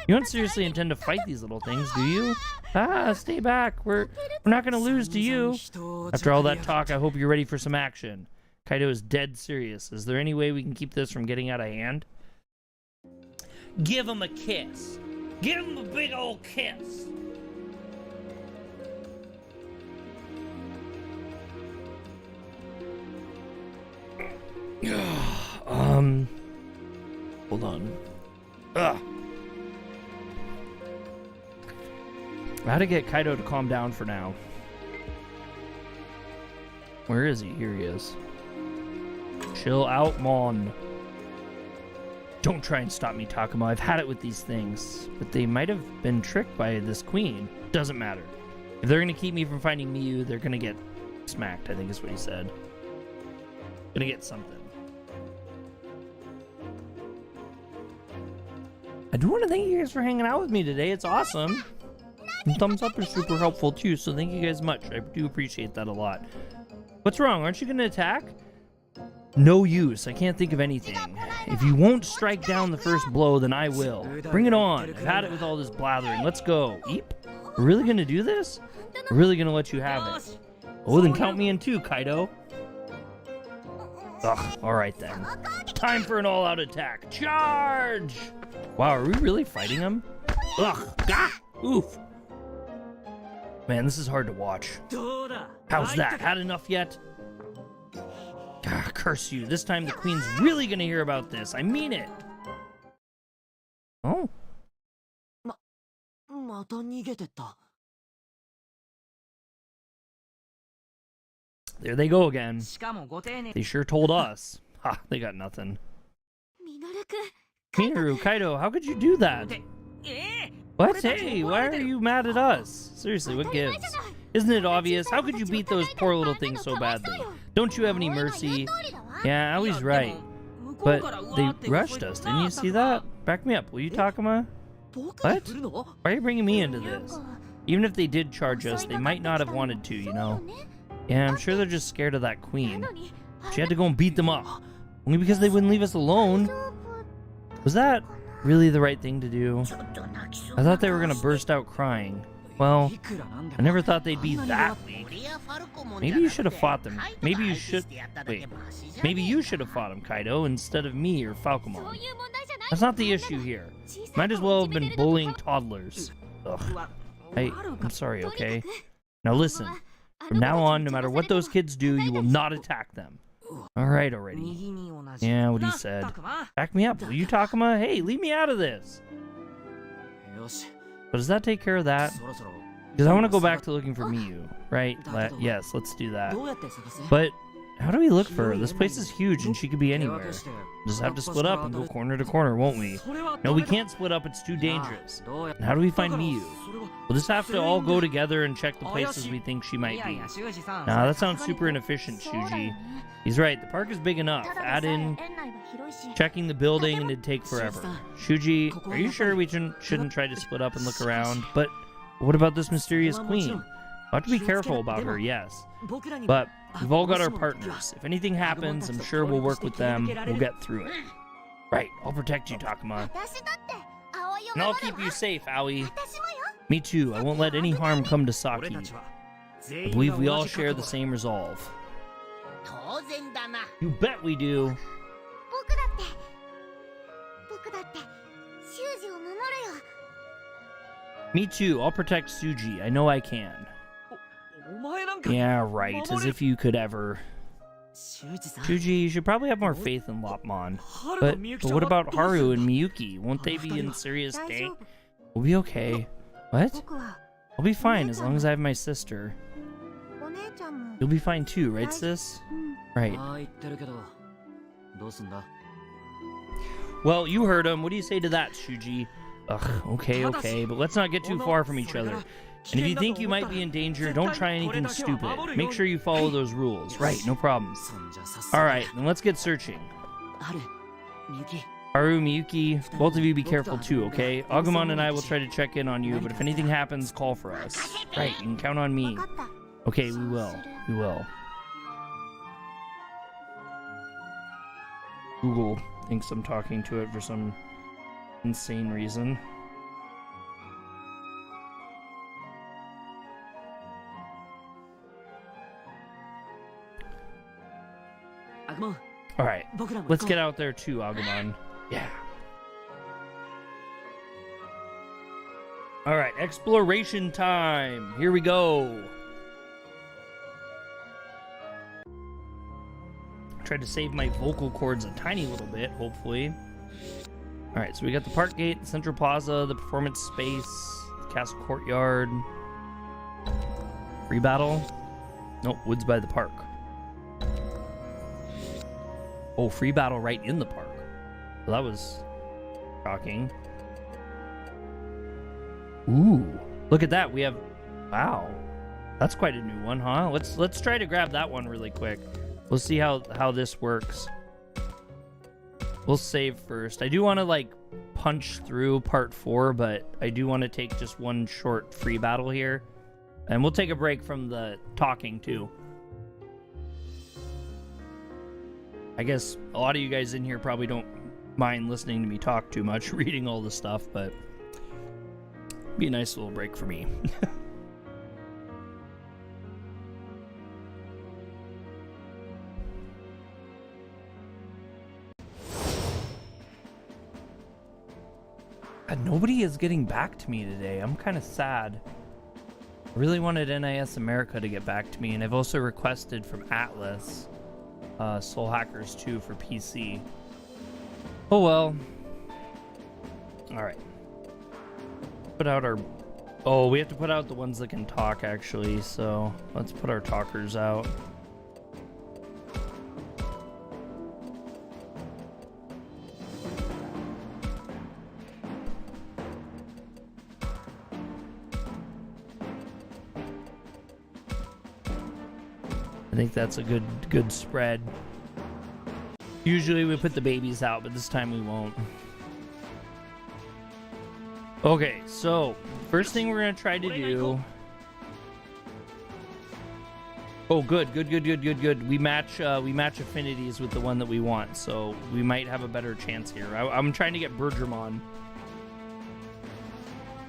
You don't seriously intend to fight these little things, do you? Stay back. We're not gonna lose to you. After all that talk, I hope you're ready for some action. Kaido is dead serious. Is there any way we can keep this from getting out of hand? Give him a kiss. Give him a big old kiss. Hold on. I had to get Kaido to calm down for now. Where is he? Here he is. Chill out, Mon. Don't try and stop me, Tacoma. I've had it with these things. But they might have been tricked by this queen. Doesn't matter. If they're gonna keep me from finding Miyu, they're gonna get smacked, I think is what he said. Gonna get something. I do want to thank you guys for hanging out with me today. It's awesome. And thumbs up is super helpful too, so thank you guys much. I do appreciate that a lot. What's wrong? Aren't you going to attack? No use. I can't think of anything. If you won't strike down the first blow, then I will. Bring it on. I've had it with all this blathering. Let's go. Eep. We're really going to do this? We're really going to let you have it. Oh, then count me in too, Kaido. Ugh, alright then. Time for an all-out attack. Charge! Wow, are we really fighting him? Ugh, gah! Oof. Man, this is hard to watch. How's that? Had enough yet? Ah, curse you. This time the queen's really gonna hear about this. I mean it. Oh. There they go again. They sure told us. Ha, they got nothing. Minaur, Kaido, how could you do that? What? Hey, why are you mad at us? Seriously, what gives? Isn't it obvious? How could you beat those poor little things so badly? Don't you have any mercy? Yeah, I was right. But they rushed us, didn't you see that? Back me up, will you, Tacoma? What? Why are you bringing me into this? Even if they did charge us, they might not have wanted to, you know? Yeah, I'm sure they're just scared of that queen. She had to go and beat them up. Only because they wouldn't leave us alone. Was that really the right thing to do? I thought they were gonna burst out crying. Well, I never thought they'd be that weak. Maybe you should have fought them. Maybe you should... Wait. Maybe you should have fought them, Kaido, instead of me or Falcomon. That's not the issue here. Might as well have been bullying toddlers. Ugh. I'm sorry, okay? Now listen. From now on, no matter what those kids do, you will not attack them. Alright already. Yeah, what he said. Back me up, will you, Tacoma? Hey, leave me out of this. But does that take care of that? Because I want to go back to looking for Miyu, right? Yes, let's do that. But how do we look for her? This place is huge and she could be anywhere. We'll just have to split up and go corner to corner, won't we? No, we can't split up. It's too dangerous. And how do we find Miyu? We'll just have to all go together and check the places we think she might be. Nah, that sounds super inefficient, Suji. He's right. The park is big enough. Add in checking the building and it'd take forever. Shuji, are you sure we shouldn't try to split up and look around? But what about this mysterious queen? We'll have to be careful about her, yes. But we've all got our partners. If anything happens, I'm sure we'll work with them. We'll get through it. Right, I'll protect you, Tacoma. And I'll keep you safe, Aoi. Me too. I won't let any harm come to Saki. I believe we all share the same resolve. You bet we do. Me too. I'll protect Suji. I know I can. Yeah, right. As if you could ever. Suji, you should probably have more faith in Lotmon. But what about Haru and Miyuki? Won't they be in serious danger? We'll be okay. What? I'll be fine as long as I have my sister. You'll be fine too, right, sis? Right. Well, you heard him. What do you say to that, Shuji? Ugh, okay, but let's not get too far from each other. And if you think you might be in danger, don't try anything stupid. Make sure you follow those rules. Right, no problems. Alright, then let's get searching. Haru, Miyuki, both of you be careful too, okay? Agumon and I will try to check in on you, but if anything happens, call for us. Right, you can count on me. Okay, we will. We will. Google thinks I'm talking to it for some insane reason. Alright, let's get out there too, Agumon. Yeah. Alright, exploration time. Here we go. Tried to save my vocal cords a tiny little bit, hopefully. Alright, so we got the park gate, the central plaza, the performance space, the castle courtyard. Free battle? Nope, woods by the park. Oh, free battle right in the park. Well, that was shocking. Ooh, look at that. We have, wow, that's quite a new one, huh? Let's try to grab that one really quick. We'll see how this works. We'll save first. I do want to like punch through part 4, but I do want to take just one short free battle here, and we'll take a break from the talking too. I guess a lot of you guys in here probably don't mind listening to me talk too much, reading all the stuff, but it'd be a nice little break for me. Nobody is getting back to me today. I'm kind of sad. I really wanted NIS America to get back to me, and I've also requested from Atlas Soul Hackers 2 for PC. Oh well. Alright. Put out our... Oh, we have to put out the ones that can talk, actually, so let's put our talkers out. I think that's a good spread. Usually we put the babies out, but this time we won't. Okay, so first thing we're gonna try to do. Oh, good. We match affinities with the one that we want, so we might have a better chance here. I'm trying to get Bergermon.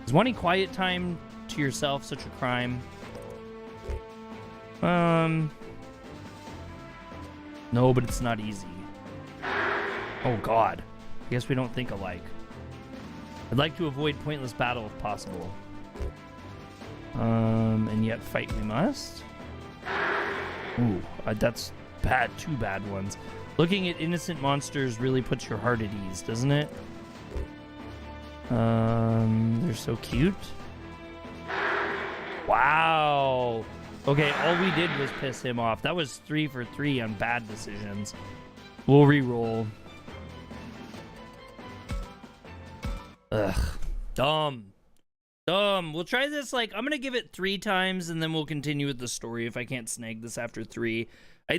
Is wanting quiet time to yourself such a crime? No, but it's not easy. Oh god. I guess we don't think alike. I'd like to avoid pointless battle if possible. And yet fight we must. Ooh, that's bad. 2 bad ones. Looking at innocent monsters really puts your heart at ease, doesn't it? They're so cute. Wow. Okay, all we did was piss him off. That was 3 for 3 on bad decisions. We'll re-roll. Ugh. Dumb. We'll try this, like, I'm gonna give it 3 times and then we'll continue with the story if I can't snag this after 3.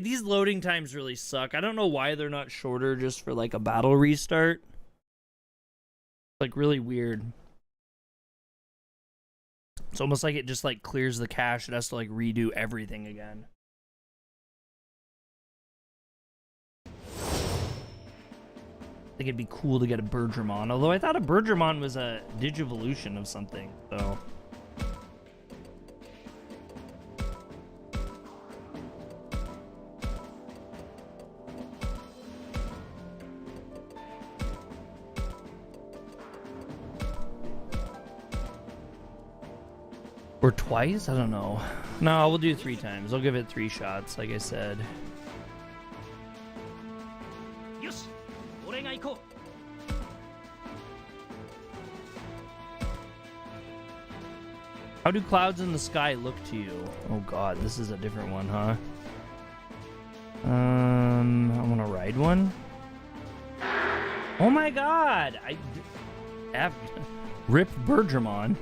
These loading times really suck. I don't know why they're not shorter just for, like, a battle restart. Like, really weird. It's almost like it just, like, clears the cache. It has to, like, redo everything again. I think it'd be cool to get a Birdramon, although I thought a Birdramon was a Digivolution of something, so... Or twice? I don't know. No, we'll do 3 times. I'll give it 3 shots, like I said. How do clouds in the sky look to you? Oh god, this is a different one, huh? I want to ride one. Oh my god! I have Rip Birdramon.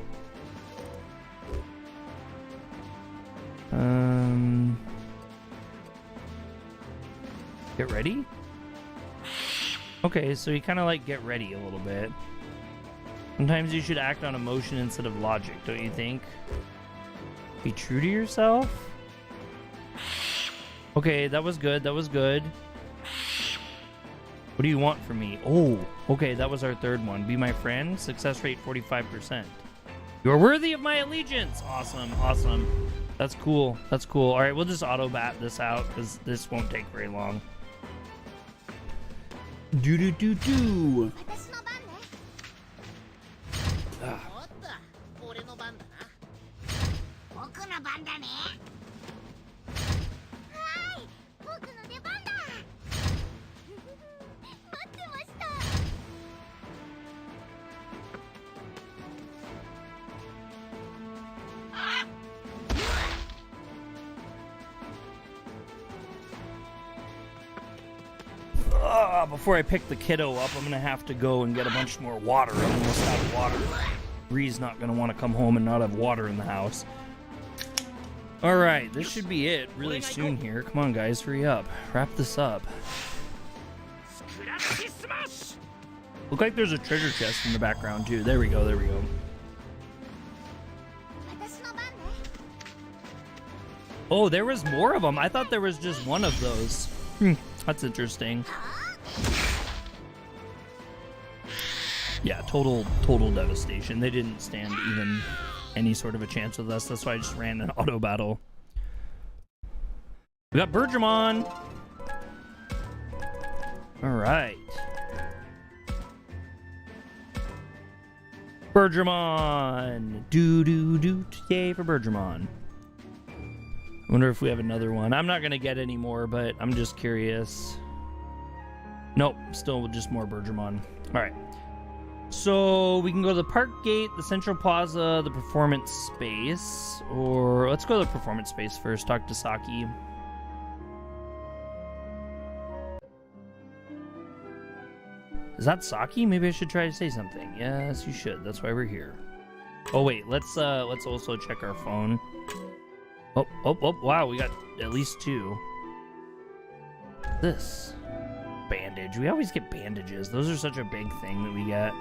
Get ready? Okay, so you kind of like get ready a little bit. Sometimes you should act on emotion instead of logic, don't you think? Be true to yourself? Okay, that was good, that was good. What do you want from me? Oh, okay, that was our 3rd one. Be my friend, success rate 45%. You are worthy of my allegiance! Awesome, awesome. That's cool, that's cool. Alright, we'll just auto-bat this out, because this won't take very long. Do-do-do-do! Before I pick the kiddo up, I'm gonna have to go and get a bunch more water. I'm almost out of water. Bree's not gonna want to come home and not have water in the house. Alright, this should be it really soon here. Come on, guys, hurry up. Wrap this up. Look like there's a treasure chest in the background, too. There we go, there we go. Oh, there was more of them. I thought there was just one of those. That's interesting. Yeah, total devastation. They didn't stand even any sort of a chance with us. That's why I just ran an auto battle. We got Birdramon. All right. Birdramon. Do. Yay for Birdramon. I wonder if we have another one. I'm not going to get any more, but I'm just curious. Nope, still just more Birdramon. All right. So we can go to the park gate, the central plaza, the performance space, or let's go to the performance space first. Talk to Saki. Is that Saki? Maybe I should try to say something. Yes, you should. That's why we're here. Oh wait, let's also check our phone. Oh, wow, we got at least 2. This bandage. We always get bandages. Those are such a big thing that we get.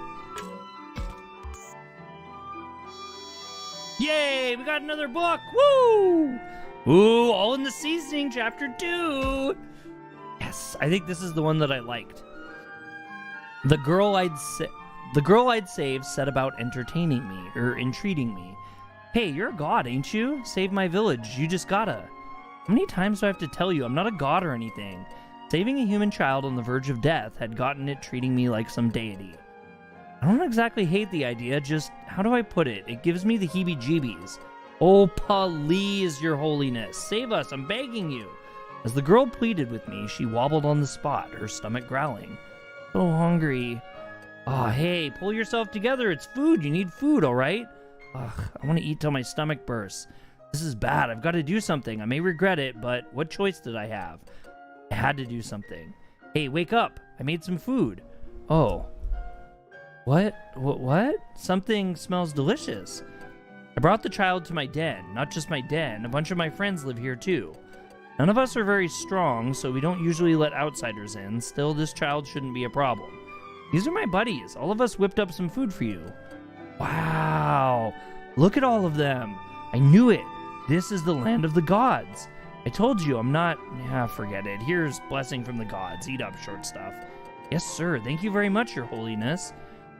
Yay! We got another book! Woo! Ooh, All in the Seasoning, Chapter 2! Yes, I think this is the one that I liked. The girl I'd saved set about entertaining me, or entreating me. Hey, you're a god, ain't you? Save my village, you just gotta. How many times do I have to tell you I'm not a god or anything? Saving a human child on the verge of death had gotten it treating me like some deity. I don't exactly hate the idea, just, how do I put it? It gives me the heebie-jeebies. Oh, please, your holiness, save us, I'm begging you. As the girl pleaded with me, she wobbled on the spot, her stomach growling. So hungry. Oh, hey, pull yourself together. It's food. You need food, all right? Ugh, I want to eat till my stomach bursts. This is bad. I've got to do something. I may regret it, but what choice did I have? I had to do something. Hey, wake up. I made some food. Oh. What? What? Something smells delicious. I brought the child to my den. Not just my den. A bunch of my friends live here, too. None of us are very strong, so we don't usually let outsiders in. Still, this child shouldn't be a problem. These are my buddies. All of us whipped up some food for you. Wow. Look at all of them. I knew it. This is the land of the gods. I told you I'm not... Yeah, forget it. Here's blessing from the gods. Eat up, short stuff. Yes, sir. Thank you very much, your holiness.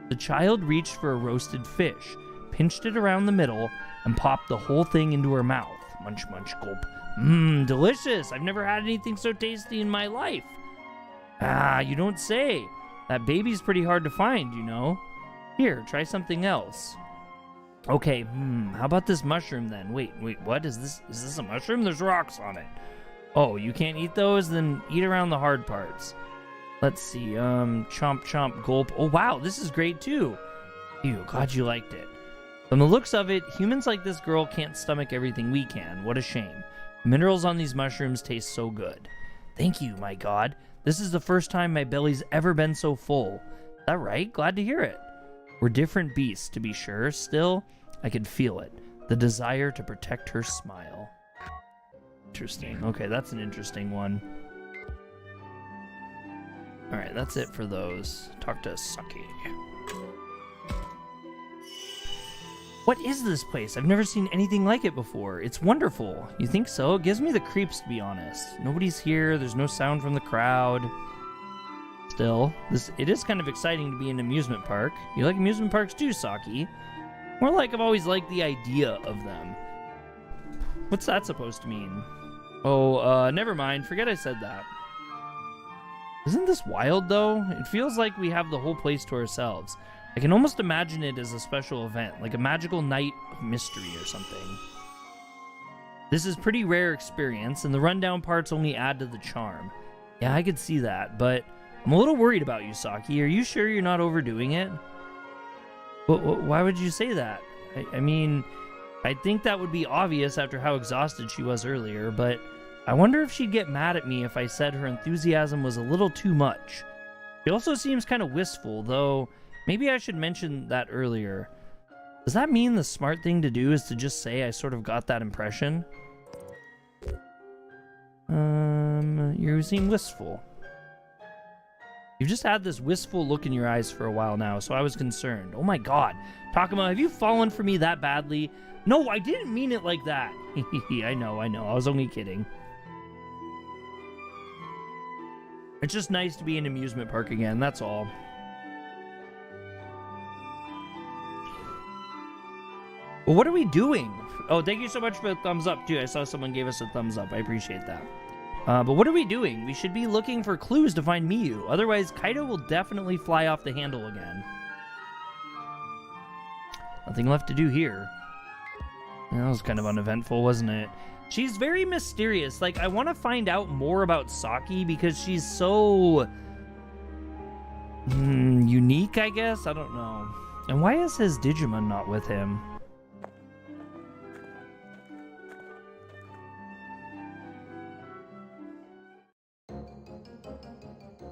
The child reached for a roasted fish, pinched it around the middle, and popped the whole thing into her mouth. Munch, munch, gulp. Mmm, delicious. I've never had anything so tasty in my life. Ah, you don't say. That baby's pretty hard to find, you know. Here, try something else. Okay, how about this mushroom then? Wait, what? Is this a mushroom? There's rocks on it. Oh, you can't eat those? Then eat around the hard parts. Let's see, chomp, chomp, gulp. Oh, wow, this is great too. Ew, glad you liked it. From the looks of it, humans like this girl can't stomach everything we can. What a shame. Minerals on these mushrooms taste so good. Thank you, my god. This is the first time my belly's ever been so full. Is that right? Glad to hear it. We're different beasts, to be sure. Still, I could feel it. The desire to protect her smile. Interesting. Okay, that's an interesting one. Alright, that's it for those. Talk to Saki. What is this place? I've never seen anything like it before. It's wonderful. You think so? It gives me the creeps, to be honest. Nobody's here. There's no sound from the crowd. Still, it is kind of exciting to be in an amusement park. You like amusement parks too, Saki? More like I've always liked the idea of them. What's that supposed to mean? Oh, never mind. Forget I said that. Isn't this wild, though? It feels like we have the whole place to ourselves. I can almost imagine it as a special event, like a magical night of mystery or something. This is pretty rare experience, and the rundown parts only add to the charm. Yeah, I could see that, but I'm a little worried about you, Saki. Are you sure you're not overdoing it? Why would you say that? I mean, I think that would be obvious after how exhausted she was earlier, but I wonder if she'd get mad at me if I said her enthusiasm was a little too much. She also seems kind of wistful, though maybe I should mention that earlier. Does that mean the smart thing to do is to just say I sort of got that impression? You seem wistful. You've just had this wistful look in your eyes for a while now, so I was concerned. Oh my god. Tacoma, have you fallen for me that badly? No, I didn't mean it like that. I know. I was only kidding. It's just nice to be in an amusement park again, that's all. Well, what are we doing? Oh, thank you so much for the thumbs up, too. I saw someone gave us a thumbs up. I appreciate that. But what are we doing? We should be looking for clues to find Miyu. Otherwise, Kaido will definitely fly off the handle again. Nothing left to do here. That was kind of uneventful, wasn't it? She's very mysterious. Like, I want to find out more about Saki because she's so... unique, I guess? I don't know. And why is his Digimon not with him?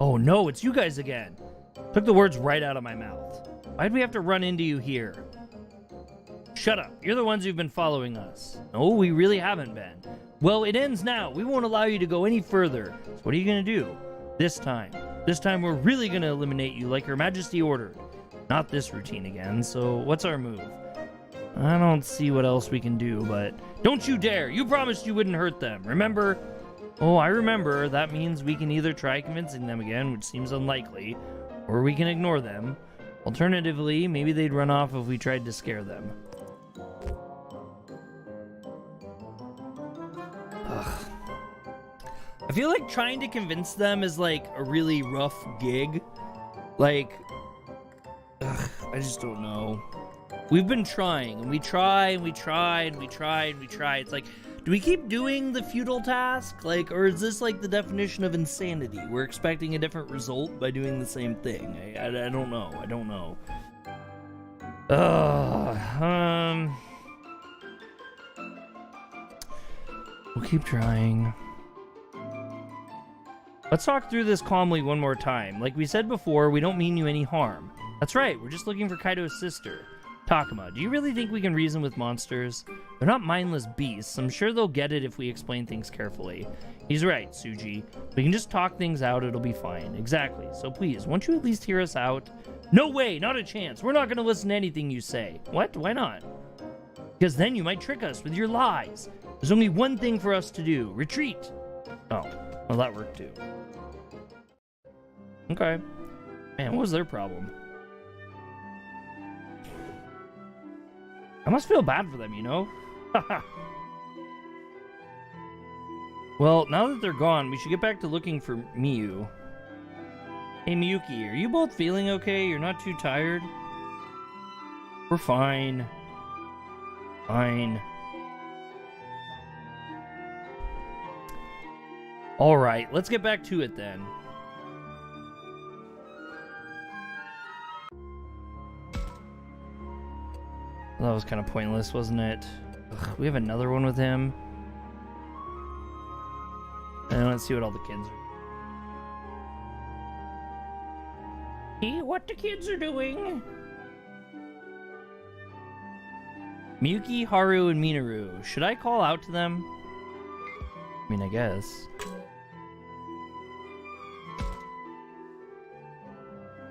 Oh no, it's you guys again. Took the words right out of my mouth. Why'd we have to run into you here? Shut up. You're the ones who've been following us. No, we really haven't been. Well, it ends now. We won't allow you to go any further. So what are you going to do? This time we're really going to eliminate you like Her Majesty ordered. Not this routine again, so what's our move? I don't see what else we can do, but... Don't you dare! You promised you wouldn't hurt them, remember? Oh, I remember. That means we can either try convincing them again, which seems unlikely, or we can ignore them. Alternatively, maybe they'd run off if we tried to scare them. Ugh. I feel like trying to convince them is like a really rough gig. Like, I just don't know. We've been trying, and we try, and we tried, and we tried, and we tried. It's like, Do we keep doing the futile task? Like, or is this like the definition of insanity? We're expecting a different result by doing the same thing. I don't know. I don't know. We'll keep trying. Let's talk through this calmly one more time. Like we said before, we don't mean you any harm. That's right, we're just looking for Kaido's sister. Takuma, do you really think we can reason with monsters? They're not mindless beasts. I'm sure they'll get it if we explain things carefully. He's right, Suji. We can just talk things out, it'll be fine. Exactly. So please, won't you at least hear us out? No way, not a chance. We're not going to listen to anything you say. What? Why not? Because then you might trick us with your lies. There's only one thing for us to do. Retreat. Oh, well, that worked too. Okay. Man, what was their problem? I must feel bad for them, you know? Well, now that they're gone, we should get back to looking for Miyu. Hey, Miyuki, are you both feeling okay? You're not too tired? We're fine. Fine. Alright, let's get back to it then. That was kind of pointless, wasn't it? Ugh, we have another one with him. And let's see what all the kids are. See what the kids are doing. Miyuki, Haru, and Minaur. Should I call out to them? I mean, I guess.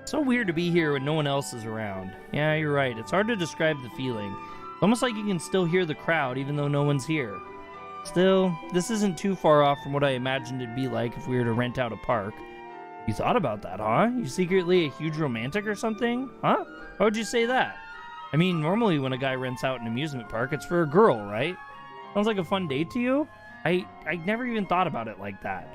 So weird to be here when no one else is around. Yeah, you're right. It's hard to describe the feeling. It's almost like you can still hear the crowd even though no one's here. Still, this isn't too far off from what I imagined it'd be like if we were to rent out a park. You thought about that, huh? You secretly a huge romantic or something? Huh? Why would you say that? I mean, normally when a guy rents out an amusement park, it's for a girl, right? Sounds like a fun date to you? I never even thought about it like that.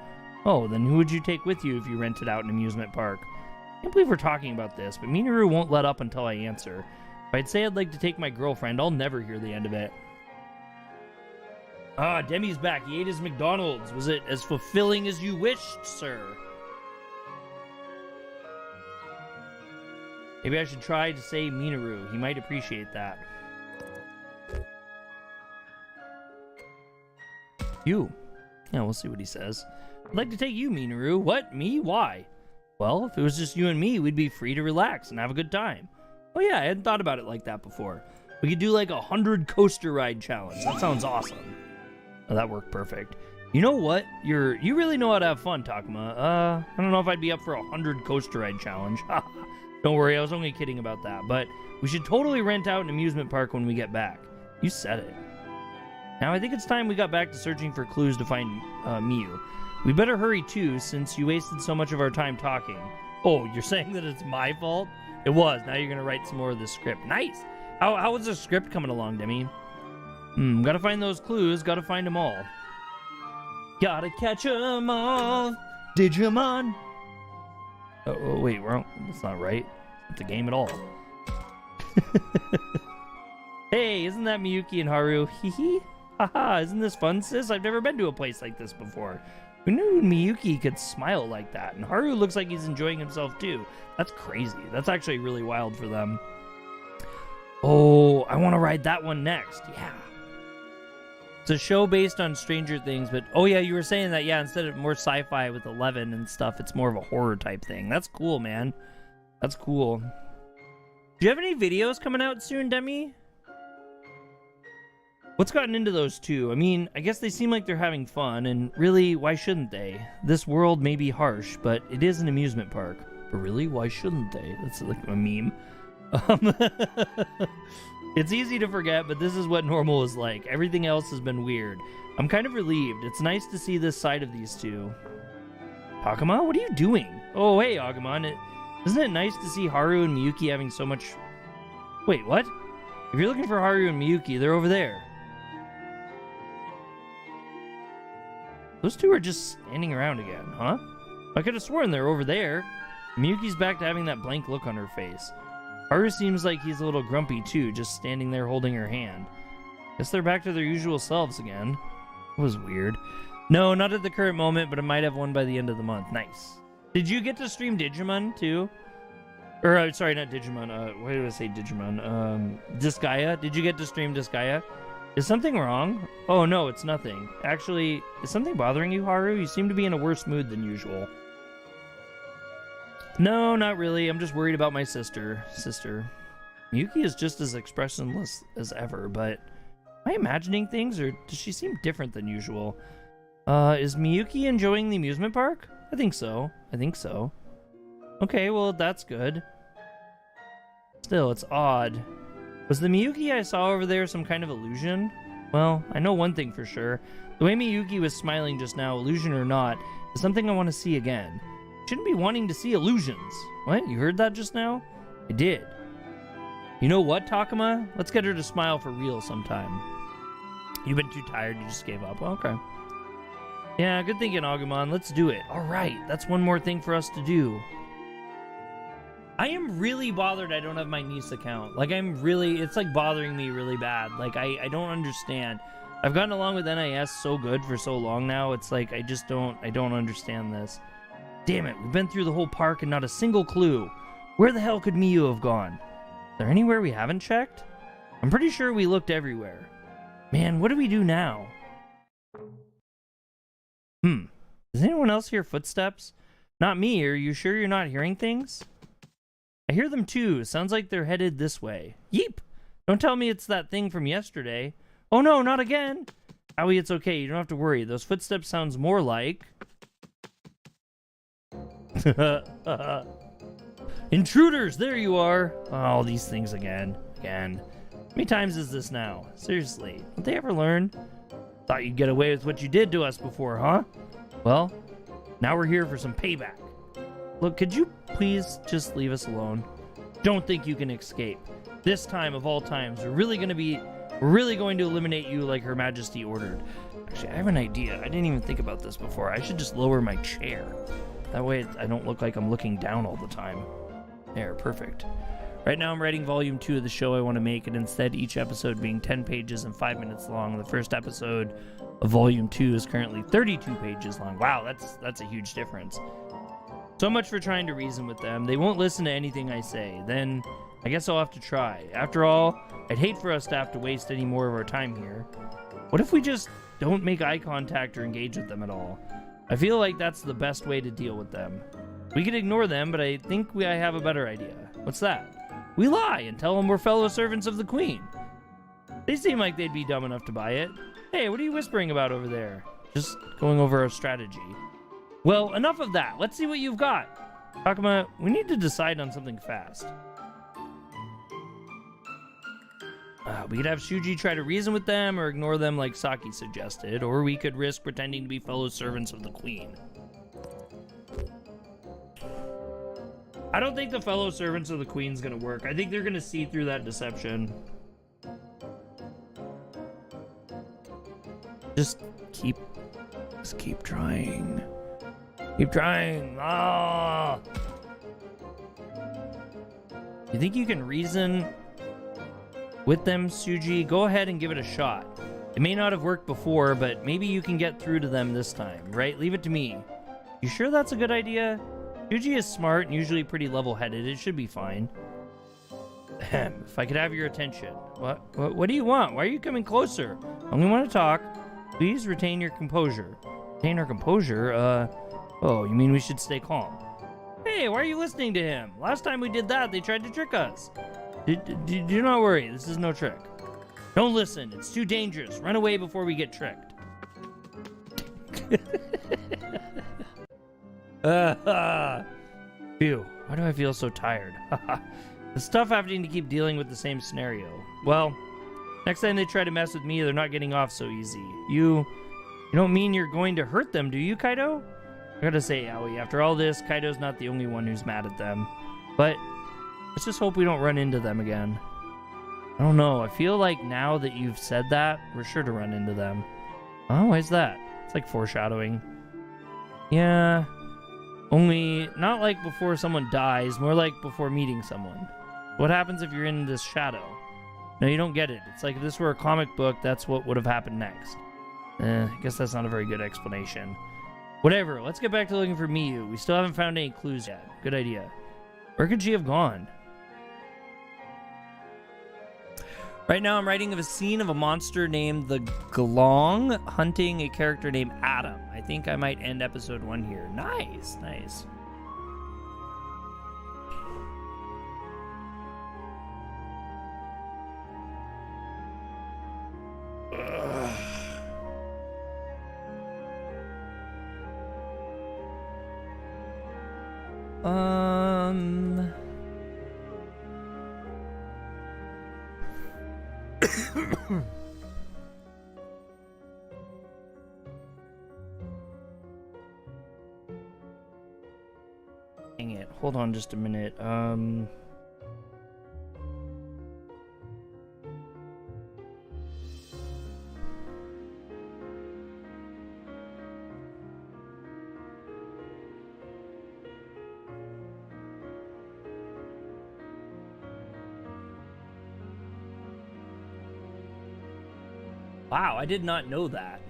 Oh, then who would you take with you if you rented out an amusement park? I can't believe we're talking about this, but Minaur won't let up until I answer. If I'd say I'd like to take my girlfriend, I'll never hear the end of it. Ah, Demi's back. He ate his McDonald's. Was it as fulfilling as you wished, sir? Maybe I should try to say Minaur. He might appreciate that. You. Yeah, we'll see what he says. I'd like to take you, Minaur. What? Me? Why? Well, if it was just you and me, we'd be free to relax and have a good time. Oh yeah, I hadn't thought about it like that before. We could do like a 100 coaster ride challenge. That sounds awesome. Oh, that worked perfect. You know what? You really know how to have fun, Takuma. I don't know if I'd be up for a 100 coaster ride challenge. Don't worry, I was only kidding about that. But we should totally rent out an amusement park when we get back. You said it. Now I think it's time we got back to searching for clues to find Miyu. We better hurry too, since you wasted so much of our time talking. Oh, you're saying that it's my fault? It was. Now you're gonna write some more of this script. Nice! How was the script coming along, Demi? Gotta find those clues, gotta find them all. Gotta catch 'em all, Digimon! Oh wait, that's not right. It's not the game at all. Hey, isn't that Miyuki and Haru? Hee haha, isn't this fun, sis? I've never been to a place like this before. Who knew Miyuki could smile like that? And Haru looks like he's enjoying himself too. That's crazy. That's actually really wild for them. Oh, I want to ride that one next. Yeah. It's a show based on Stranger Things, but oh yeah, you were saying that, yeah, instead of more sci-fi with 11 and stuff, it's more of a horror type thing. That's cool, man. That's cool. Do you have any videos coming out soon, Demi? What's gotten into those two? I mean, I guess they seem like they're having fun, and really, why shouldn't they? This world may be harsh, but it is an amusement park. But really, why shouldn't they? That's like a meme. It's easy to forget, but this is what normal is like. Everything else has been weird. I'm kind of relieved. It's nice to see this side of these two. Takuma, what are you doing? Oh, hey, Agumon. Isn't it nice to see Haru and Miyuki having so much... Wait, what? If you're looking for Haru and Miyuki, they're over there. Those two are just standing around again, huh? I could have sworn they're over there. Miyuki's back to having that blank look on her face. Haru seems like he's a little grumpy too, just standing there holding her hand. Guess they're back to their usual selves again. It was weird. No, not at the current moment, but I might have one by the end of the month. Nice. Did you get to stream Digimon too? Or sorry, not Digimon. Why did I say Digimon? Disgaea. Did you get to stream Disgaea? Is something wrong? Oh no, it's nothing. Actually, is something bothering you, Haru? You seem to be in a worse mood than usual. No, not really. I'm just worried about my sister. Miyuki is just as expressionless as ever, but am I imagining things, or does she seem different than usual? Is Miyuki enjoying the amusement park? I think so. Okay, well, that's good. Still, it's odd. Was the Miyuki I saw over there some kind of illusion? Well, I know one thing for sure. The way Miyuki was smiling just now, illusion or not, is something I want to see again. Shouldn't be wanting to see illusions. What? You heard that just now? I did. You know what, Tacoma? Let's get her to smile for real sometime. You've been too tired, you just gave up. Okay. Yeah, good thinking, Agumon. Let's do it. Alright, that's one more thing for us to do. I am really bothered I don't have my niece account. Like, it's like bothering me really bad. Like, I don't understand. I've gotten along with NIS so good for so long now, it's like, I don't understand this. Damn it, we've been through the whole park and not a single clue. Where the hell could Miyu have gone? Is there anywhere we haven't checked? I'm pretty sure we looked everywhere. Man, what do we do now? Does anyone else hear footsteps? Not me, are you sure you're not hearing things? I hear them too, sounds like they're headed this way. Yeep! Don't tell me it's that thing from yesterday. Oh no, not again! Owie, it's okay, you don't have to worry. Those footsteps sounds more like... Intruders, there you are! Oh, these things again. How many times is this now? Seriously, don't they ever learn? Thought you'd get away with what you did to us before, huh? Well, now we're here for some payback. Look, could you please just leave us alone? Don't think you can escape. This time of all times, we're really going to eliminate you like Her Majesty ordered. Actually, I have an idea. I didn't even think about this before. I should just lower my chair. That way I don't look like I'm looking down all the time. There, perfect. Right now I'm writing volume 2 of the show I want to make, and instead each episode being 10 pages and 5 minutes long. The first episode of volume 2 is currently 32 pages long. Wow, that's a huge difference. So much for trying to reason with them. They won't listen to anything I say. Then I guess I'll have to try. After all, I'd hate for us to have to waste any more of our time here. What if we just don't make eye contact or engage with them at all? I feel like that's the best way to deal with them. We could ignore them, but I think I have a better idea. What's that? We lie and tell them we're fellow servants of the Queen. They seem like they'd be dumb enough to buy it. Hey, what are you whispering about over there? Just going over our strategy. Well, enough of that. Let's see what you've got. Takuma, we need to decide on something fast. We could have Suji try to reason with them or ignore them like Saki suggested, or we could risk pretending to be fellow servants of the Queen. I don't think the fellow servants of the Queen's gonna work. I think they're gonna see through that deception. Just keep trying. Keep trying. Ah! You think you can reason with them, Suji? Go ahead and give it a shot. It may not have worked before, but maybe you can get through to them this time, right? Leave it to me. You sure that's a good idea? Suji is smart and usually pretty level-headed. It should be fine. If I could have your attention. What do you want? Why are you coming closer? I only want to talk. Please retain your composure. Retain our composure? Oh, you mean we should stay calm? Hey, why are you listening to him? Last time we did that, they tried to trick us. Do not worry. This is no trick. Don't listen. It's too dangerous. Run away before we get tricked. Phew. Why do I feel so tired? It's tough having to keep dealing with the same scenario. Well, next time they try to mess with me, they're not getting off so easy. You don't mean you're going to hurt them, do you, Kaido? I gotta say, Aoi, after all this, Kaido's not the only one who's mad at them. But let's just hope we don't run into them again. I don't know. I feel like now that you've said that, we're sure to run into them. Oh, why is that? It's like foreshadowing. Yeah. Only not like before someone dies, more like before meeting someone. What happens if you're in this shadow? No, you don't get it. It's like if this were a comic book, that's what would have happened next. I guess that's not a very good explanation. Whatever, let's get back to looking for Miyu. We still haven't found any clues yet. Good idea. Where could she have gone? Right now I'm writing of a scene of a monster named the Glong hunting a character named Adam. I think I might end episode 1 here. Nice, nice. Dang it. Hold on just a minute. Wow, I did not know that.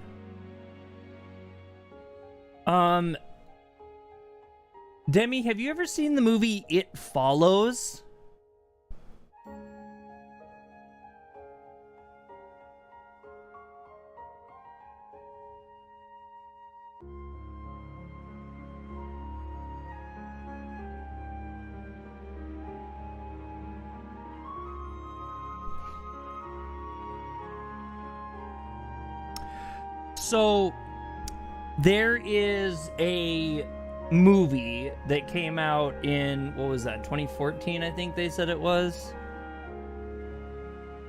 Demi, have you ever seen the movie It Follows? So, there is a movie that came out in, what was that, 2014, I think they said it was?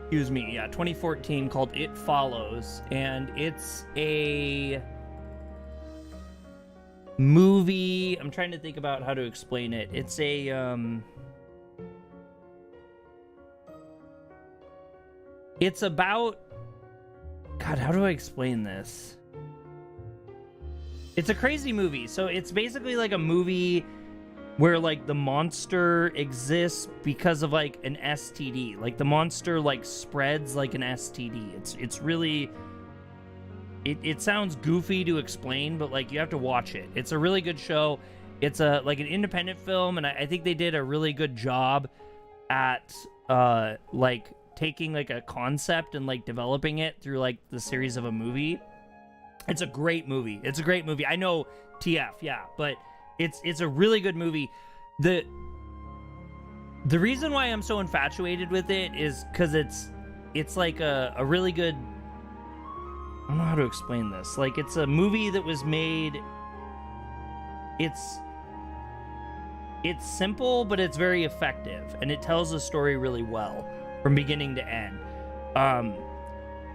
Excuse me, yeah, 2014, called It Follows, and it's a movie, I'm trying to think about how to explain it. It's a, it's about, God, how do I explain this? It's a crazy movie. So it's basically like a movie where like the monster exists because of like an STD. Like the monster like spreads like an STD. It's really, it sounds goofy to explain, but like you have to watch it. It's a really good show. It's a like an independent film, and I think they did a really good job at like taking like a concept and like developing it through like the series of a movie. It's a great movie. It's a great movie. I know TF, yeah, but it's a really good movie. The reason why I'm so infatuated with it is because it's like a really good, I don't know how to explain this. Like it's a movie that was made, it's simple, but it's very effective, and it tells the story really well from beginning to end.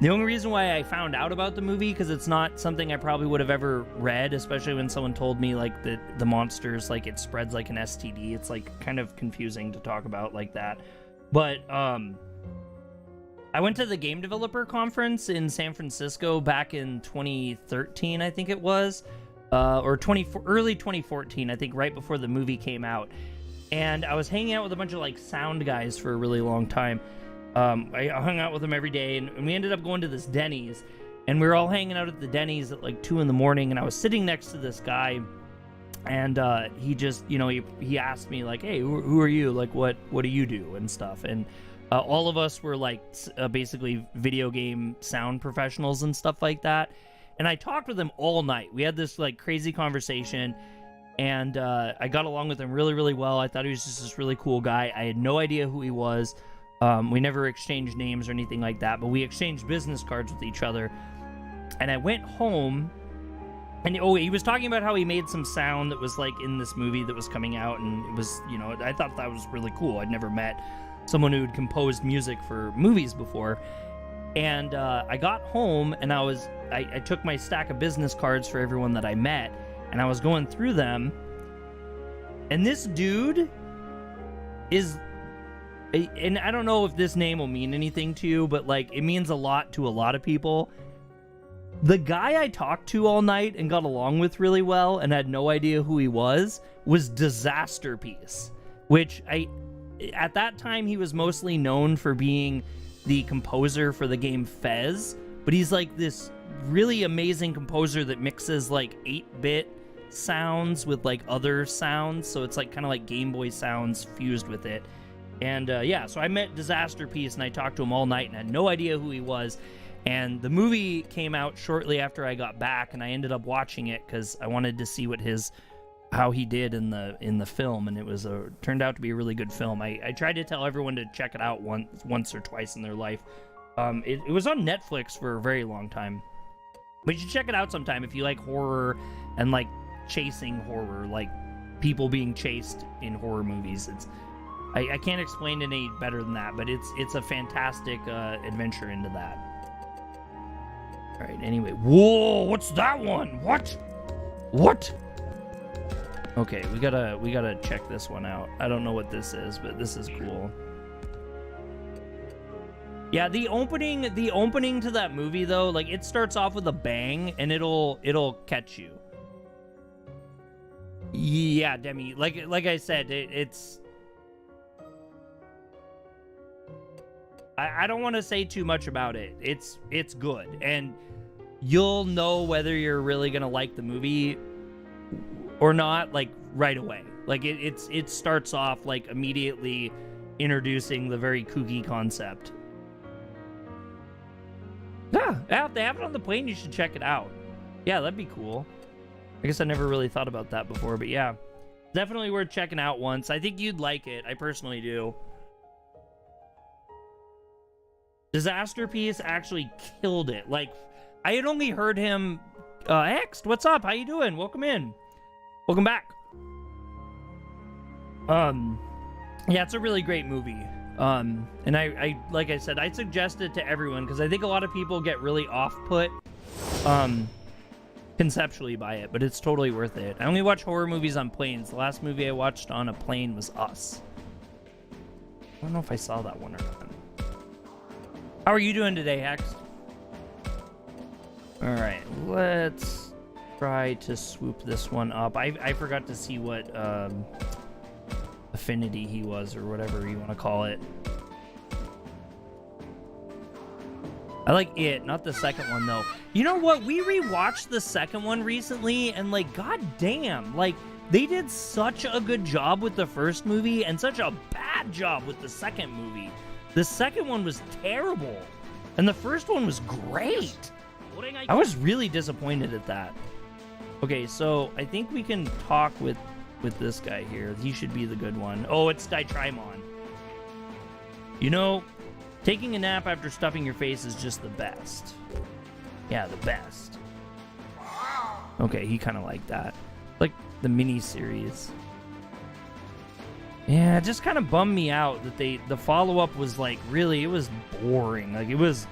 The only reason why I found out about the movie, because it's not something I probably would have ever read, especially when someone told me like that the monsters, like it spreads like an STD. It's like kind of confusing to talk about like that. But I went to the game developer conference in San Francisco back in 2013, I think it was, or early 2014, I think, right before the movie came out. And I was hanging out with a bunch of like sound guys for a really long time. I hung out with them every day, and we ended up going to this Denny's, and we were all hanging out at the Denny's at like 2 in the morning, and I was sitting next to this guy, and he just, you know, he asked me like, hey, who are you? Like, what do you do and stuff? And all of us were like basically video game sound professionals and stuff like that. And I talked with him all night. We had this like crazy conversation, and I got along with him really, really well. I thought he was just this really cool guy. I had no idea who he was. We never exchanged names or anything like that, but we exchanged business cards with each other. And I went home, and he was talking about how he made some sound that was like in this movie that was coming out, and it was, you know, I thought that was really cool. I'd never met someone who had composed music for movies before. And I got home, and I took my stack of business cards for everyone that I met, and I was going through them, and this dude is, and I don't know if this name will mean anything to you, but like it means a lot to a lot of people. The guy I talked to all night and got along with really well and had no idea who he was Disaster Piece, which at that time he was mostly known for being the composer for the game Fez, but he's like this really amazing composer that mixes like 8-bit sounds with like other sounds, so it's like kind of like Game Boy sounds fused with it. And yeah, so I met Disaster Piece and I talked to him all night and had no idea who he was. And the movie came out shortly after I got back, and I ended up watching it because I wanted to see how he did in the film, and it was turned out to be a really good film. I tried to tell everyone to check it out once or twice in their life. It was on Netflix for a very long time, but you should check it out sometime if you like horror and like chasing horror, like people being chased in horror movies. I can't explain it any better than that, but it's a fantastic adventure into that. All right, anyway. Whoa, what's that one? What? Okay, we gotta check this one out. I don't know what this is, but this is cool. Yeah, the opening to that movie though, like it starts off with a bang and it'll catch you. Yeah, Demi, like I said, it's I don't want to say too much about it. It's good, and you'll know whether you're really gonna like the movie or not, like right away. Like it starts off like immediately introducing the very kooky concept. Yeah, if they have it on the plane, you should check it out. Yeah, that'd be cool. I guess I never really thought about that before, but yeah, definitely worth checking out once. I think you'd like it. I personally do. Disaster Piece actually killed it. Like, I had only heard him. Hexx'D, what's up? How you doing? Welcome in. Welcome back. Yeah, it's a really great movie. And I like I said, I suggest it to everyone because I think a lot of people get really off-put, conceptually by it, but it's totally worth it. I only watch horror movies on planes. The last movie I watched on a plane was Us. I don't know if I saw that one or not. How are you doing today, Hexx'D? All right, let's try to swoop this one up. I forgot to see what affinity he was, or whatever you want to call it. I like it, not the second one though. You know what? We rewatched the second one recently, and like, goddamn, like they did such a good job with the first movie and such a bad job with the second movie. The second one was terrible, and the first one was great. I was really disappointed at that. Okay, so I think we can talk with this guy here. He should be the good one. Oh, it's Ditrimon. You know, taking a nap after stuffing your face is just the best. Yeah, the best. Okay, he kind of liked that. Like the mini-series. Yeah, it just kind of bummed me out that the follow-up was like, really, it was boring. Like, it was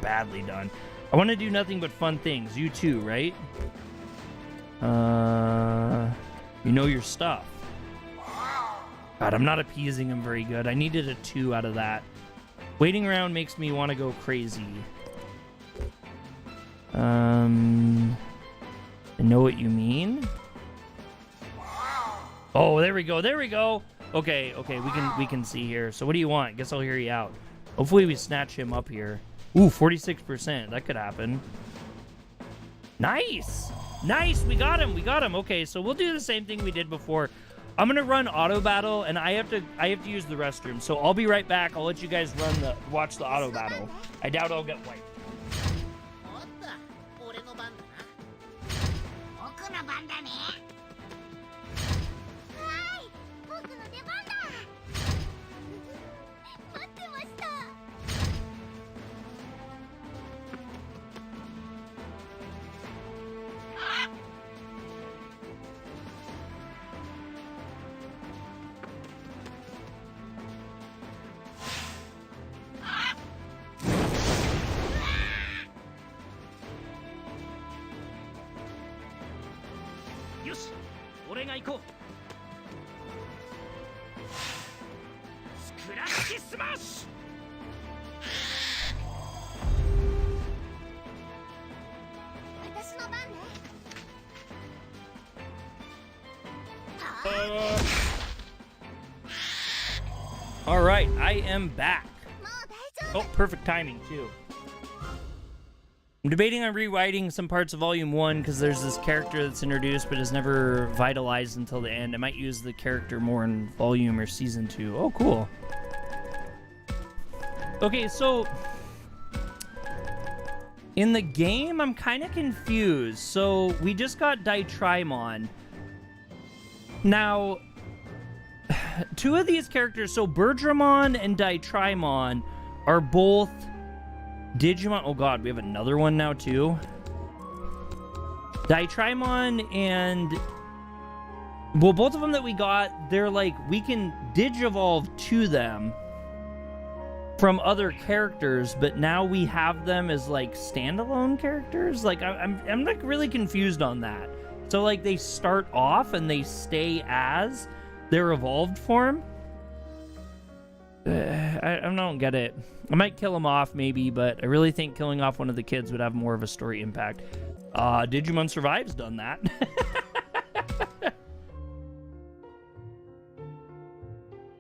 badly done. I want to do nothing but fun things. You too, right? You know your stuff. God, I'm not appeasing him very good. I needed a 2 out of that. Waiting around makes me want to go crazy. I know what you mean. Oh, there we go. There we go. Okay, we can see here. So what do you want? Guess I'll hear you out. Hopefully we snatch him up here. Ooh, 46%. That could happen. Nice. Nice. We got him. We got him. Okay, so we'll do the same thing we did before. I'm gonna run auto battle, and I have to use the restroom. So I'll be right back. I'll let you guys watch the auto battle. I doubt I'll get wiped. All right, I am back. Oh, perfect timing too. I'm debating on rewriting some parts of Volume 1 because there's this character that's introduced but is never vitalized until the end. I might use the character more in Volume or Season 2. Oh, cool. Okay, so in the game, I'm kind of confused. So we just got Digimon. Now, two of these characters, so Birdramon and Digimon, are both Digimon. Oh god, we have another one now too. Digimon and, well, both of them that we got, they're like, we can Digivolve to them from other characters, but now we have them as like standalone characters. Like I'm like really confused on that. So like they start off and they stay as their evolved form. I don't get it. I might kill him off maybe, but I really think killing off one of the kids would have more of a story impact. Digimon Survive's done that.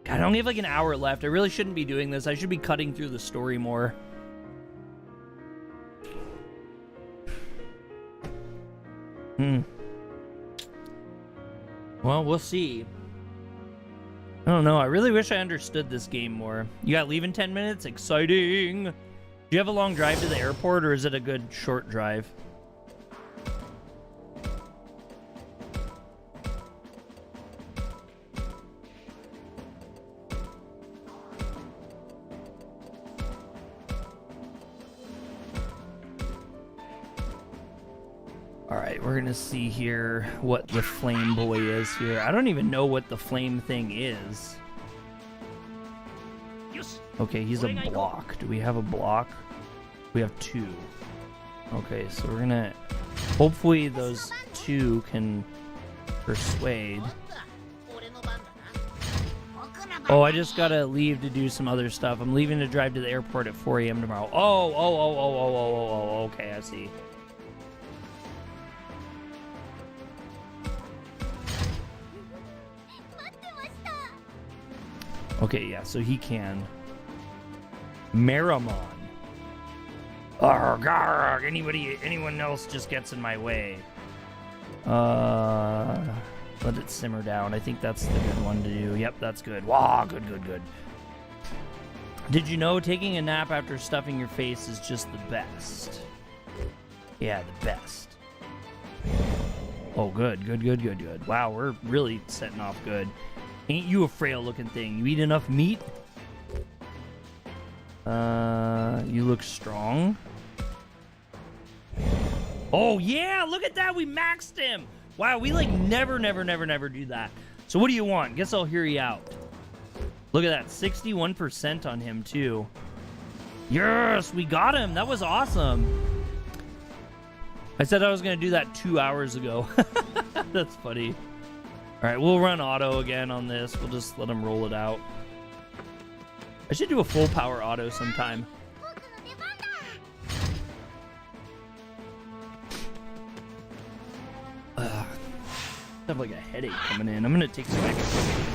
God, I only have like an hour left. I really shouldn't be doing this. I should be cutting through the story more. Well, we'll see. I don't know. I really wish I understood this game more. You got leave in 10 minutes? Exciting! Do you have a long drive to the airport, or is it a good short drive? Alright, we're gonna see here what the flame boy is here. I don't even know what the flame thing is. Okay, he's a block. Do we have a block? We have two. Okay, so we're gonna... hopefully those two can persuade. Oh, I just gotta leave to do some other stuff. I'm leaving to drive to the airport at 4 a.m. tomorrow. Oh, okay, I see. Okay, yeah, so he can. Maramon. Arrgh, arrgh, anyone else just gets in my way. Let it simmer down. I think that's the good one to do. Yep, that's good. Wow, good. Did you know taking a nap after stuffing your face is just the best? Yeah, the best. Oh, good. Wow, we're really setting off good. Ain't you a frail looking thing? You eat enough meat? You look strong. Oh yeah, look at that, we maxed him. Wow, we like never do that. So what do you want? Guess I'll hear you out. Look at that, 61% on him too. Yes, we got him. That was awesome. I said I was gonna do that 2 hours ago. That's funny. All right, we'll run auto again on this. We'll just let him roll it out. I should do a full power auto sometime. I have like a headache coming in. I'm gonna take some extra.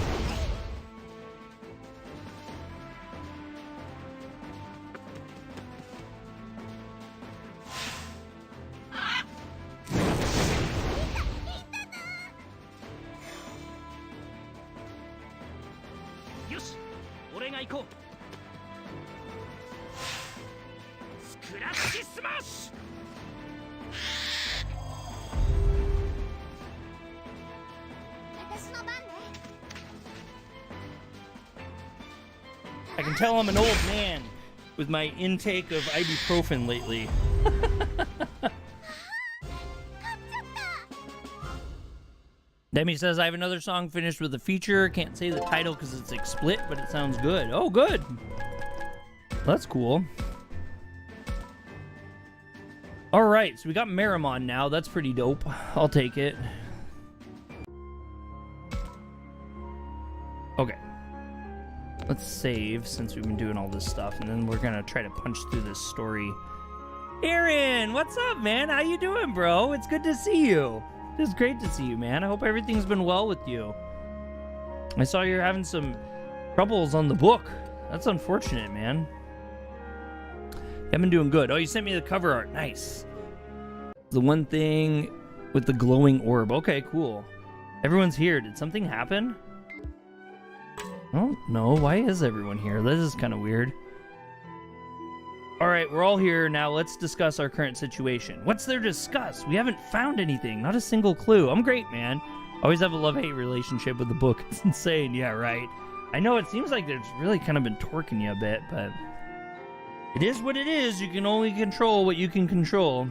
I can tell I'm an old man with my intake of ibuprofen lately. Demi says, I have another song finished with a feature. Can't say the title because it's explicit, but it sounds good. Oh, good. That's cool. All right, so we got Maramon now. That's pretty dope. I'll take it. Okay. Let's save since we've been doing all this stuff, and then we're gonna try to punch through this story. Aaron, what's up, man? How you doing, bro? It's good to see you. It's great to see you, man. I hope everything's been well with you. I saw you're having some troubles on the book. That's unfortunate, man. I've been doing good. Oh, you sent me the cover art. Nice. The one thing with the glowing orb. Okay, cool. Everyone's here. Did something happen? Oh, no. Why is everyone here? This is kind of weird. All right, we're all here. Now let's discuss our current situation. What's there to discuss? We haven't found anything. Not a single clue. I'm great, man. Always have a love-hate relationship with the book. It's insane. Yeah, right. I know it seems like it's really kind of been torquing you a bit, but it is what it is. You can only control what you can control.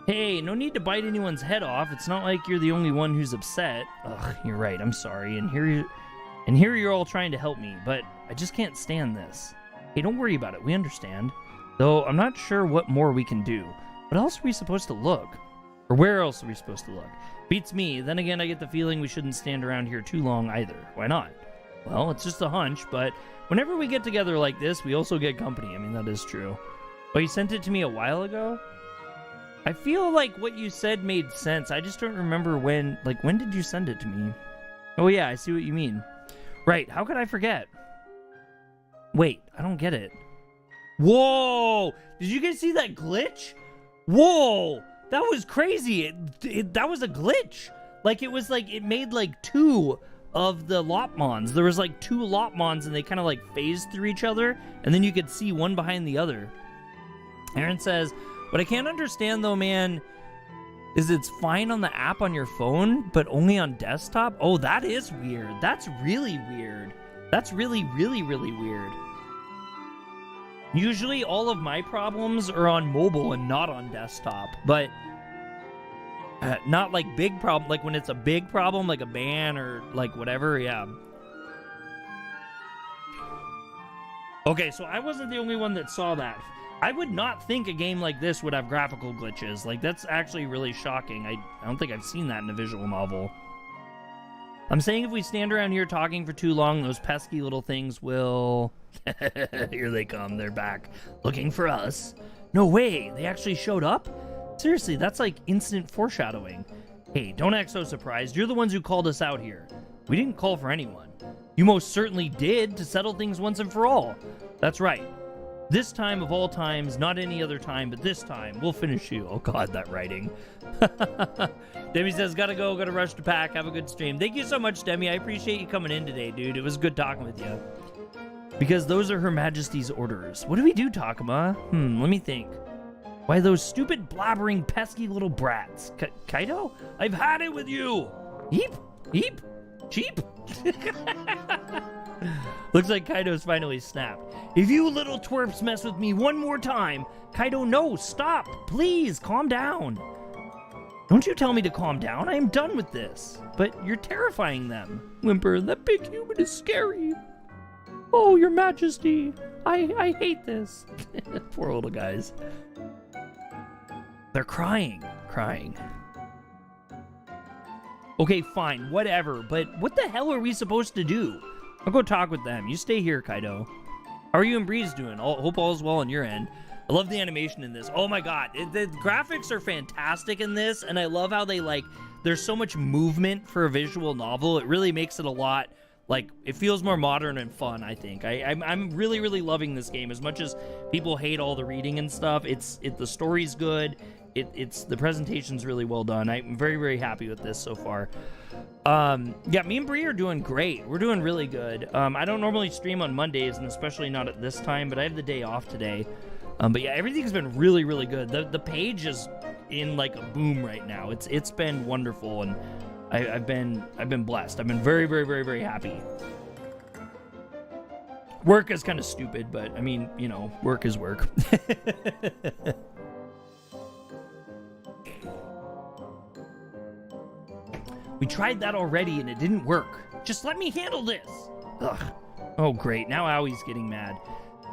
Hey, no need to bite anyone's head off. It's not like you're the only one who's upset. Ugh, you're right. I'm sorry. And here you're all trying to help me, but I just can't stand this. Hey, don't worry about it. We understand. Though I'm not sure what more we can do. What else are we supposed to look? Or where else are we supposed to look? Beats me. Then again, I get the feeling we shouldn't stand around here too long either. Why not? Well, it's just a hunch, but whenever we get together like this, we also get company. I mean, that is true. Oh, you sent it to me a while ago? I feel like what you said made sense. I just don't remember when. Like, when did you send it to me? Oh, yeah, I see what you mean. Right, how could I forget? Wait, I don't get it. Whoa! Did you guys see that glitch? Whoa! That was crazy. That was a glitch. Like, it was like, it made like two of the Lotmons. There was like two Lotmons and they kind of like phased through each other. And then you could see one behind the other. Aaron says, what I can't understand though, man, is it's fine on the app on your phone, but only on desktop? Oh, that is weird. That's really weird. That's really, really, really weird. Usually all of my problems are on mobile and not on desktop, but not like big problem, like when it's a big problem, like a ban or like whatever, yeah. Okay, so I wasn't the only one that saw that. I would not think a game like this would have graphical glitches. Like, that's actually really shocking. I don't think I've seen that in a visual novel. I'm saying if we stand around here talking for too long, those pesky little things will... Here they come. They're back. Looking for us. No way. They actually showed up? Seriously, that's like instant foreshadowing. Hey, don't act so surprised. You're the ones who called us out here. We didn't call for anyone. You most certainly did to settle things once and for all. That's right. This time of all times, not any other time, but this time, we'll finish you. Oh god, that writing. Demi says, gotta go, gotta rush to pack. Have a good stream. Thank you so much, Demi. I appreciate you coming in today, dude. It was good talking with you. Because those are Her Majesty's orders. What do we do, Tacoma? Let me think. Why, those stupid, blabbering, pesky little brats. Kaido? I've had it with you! Heep? Heep? Cheap? Looks like Kaido's finally snapped. If you little twerps mess with me one more time, Kaido, no, stop. Please, calm down. Don't you tell me to calm down. I am done with this. But you're terrifying them. Whimper, that big human is scary. Oh, Your Majesty. I hate this. Poor little guys. They're crying. Okay, fine, whatever. But what the hell are we supposed to do? I'll go talk with them. You stay here, Kaido. How are you and Breeze doing? Hope all is well on your end. I love the animation in this. Oh my god, the graphics are fantastic in this, and I love how they, like, there's so much movement for a visual novel. It really makes it a lot, like, it feels more modern and fun, I think. I'm really, really loving this game. As much as people hate all the reading and stuff, the story's good. The presentation's really well done. I'm very, very happy with this so far. Yeah, me and Bree are doing great. We're doing really good. I don't normally stream on Mondays, and especially not at this time, but I have the day off today. But yeah, everything's been really, really good. The page is in like a boom right now. It's been wonderful, and I've been blessed. I've been very, very, very, very happy. Work is kind of stupid, but I mean, you know, work is work. We tried that already and it didn't work. Just let me handle this. Ugh. Oh, great. Now Aoi's getting mad.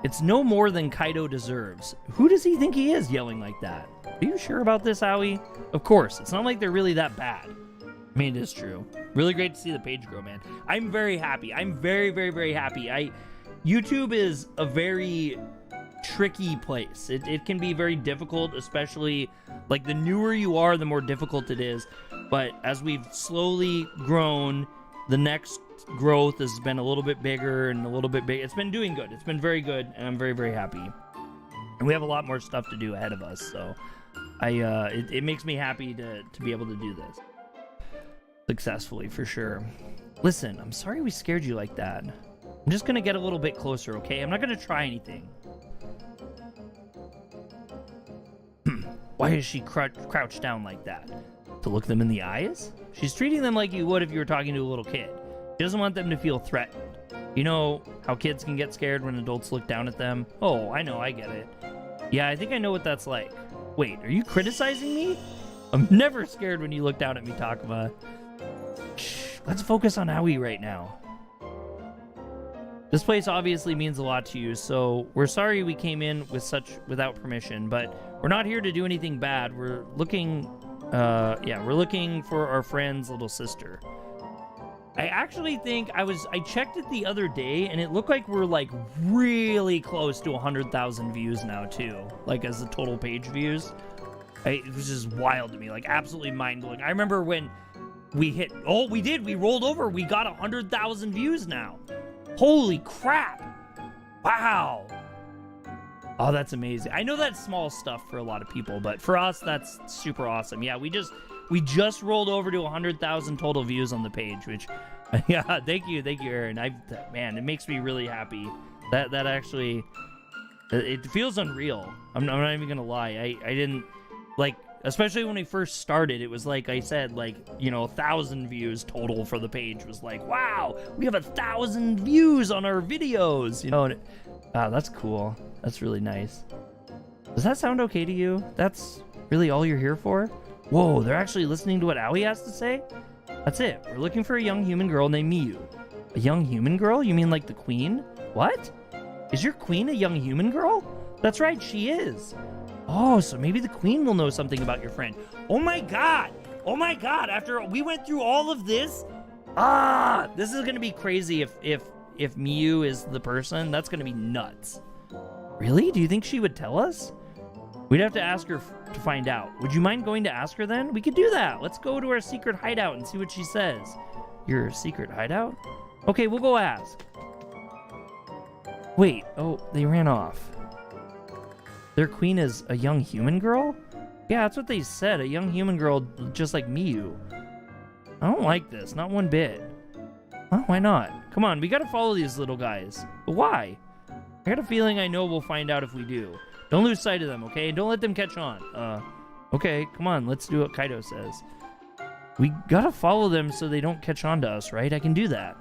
It's no more than Kaido deserves. Who does he think he is yelling like that? Are you sure about this, Aoi? Of course. It's not like they're really that bad. I mean, it is true. Really great to see the page grow, man. I'm very happy. I'm very, very, very happy. YouTube is a very tricky place. It can be very difficult, especially like the newer you are, the more difficult it is. But as we've slowly grown, the next growth has been a little bit bigger and a little bit big. It's been doing good. It's been very good, and I'm very, very happy. And we have a lot more stuff to do ahead of us, so it makes me happy to be able to do this successfully, for sure. Listen, I'm sorry we scared you like that. I'm just gonna get a little bit closer, okay? I'm not gonna try anything. Why is she crouched down like that? To look them in the eyes? She's treating them like you would if you were talking to a little kid. She doesn't want them to feel threatened. You know how kids can get scared when adults look down at them? Oh, I know, I get it. Yeah, I think I know what that's like. Wait, are you criticizing me? I'm never scared when you look down at me, Tacoma. Shh, let's focus on Aoi right now. This place obviously means a lot to you, so we're sorry we came in without permission, but we're not here to do anything bad. We're looking, we're looking for our friend's little sister. I actually think I checked it the other day, and it looked like we're like really close to 100,000 views now too, like as the total page views. It was just wild to me, like absolutely mind-blowing. I remember when we hit, we rolled over, we got 100,000 views now. Holy crap! Wow! Oh, that's amazing. I know that's small stuff for a lot of people, but for us, that's super awesome. Yeah, we just rolled over to 100,000 total views on the page, which, yeah, thank you, Aaron. Man, it makes me really happy. That actually, it feels unreal. I'm not even gonna lie. I didn't like. Especially when we first started, it was like I said, like, you know, 1,000 views total for the page was like, wow, we have 1,000 views on our videos, you know. And that's cool. That's really nice. Does that sound okay to you? That's really all you're here for? Whoa, they're actually listening to what Aoi has to say? That's it. We're looking for a young human girl named Miyu. A young human girl? You mean like the queen? What? Is your queen a young human girl? That's right, she is. Oh, so maybe the queen will know something about your friend. Oh my god! Oh my god! After we went through all of this, this is gonna be crazy if Miyu is the person. That's gonna be nuts. Really? Do you think she would tell us? We'd have to ask her to find out. Would you mind going to ask her then? We could do that. Let's go to our secret hideout and see what she says. Your secret hideout? Okay, we'll go ask. Wait, oh, they ran off. Their queen is a young human girl? Yeah, that's what they said. A young human girl just like Miyu. I don't like this, not one bit. Well, why not? Come on, we gotta follow these little guys. But why? I got a feeling I know we'll find out if we do. Don't lose sight of them, okay? Don't let them catch on. Okay, come on, let's do what Kaido says. We gotta follow them so they don't catch on to us, right? I can do that.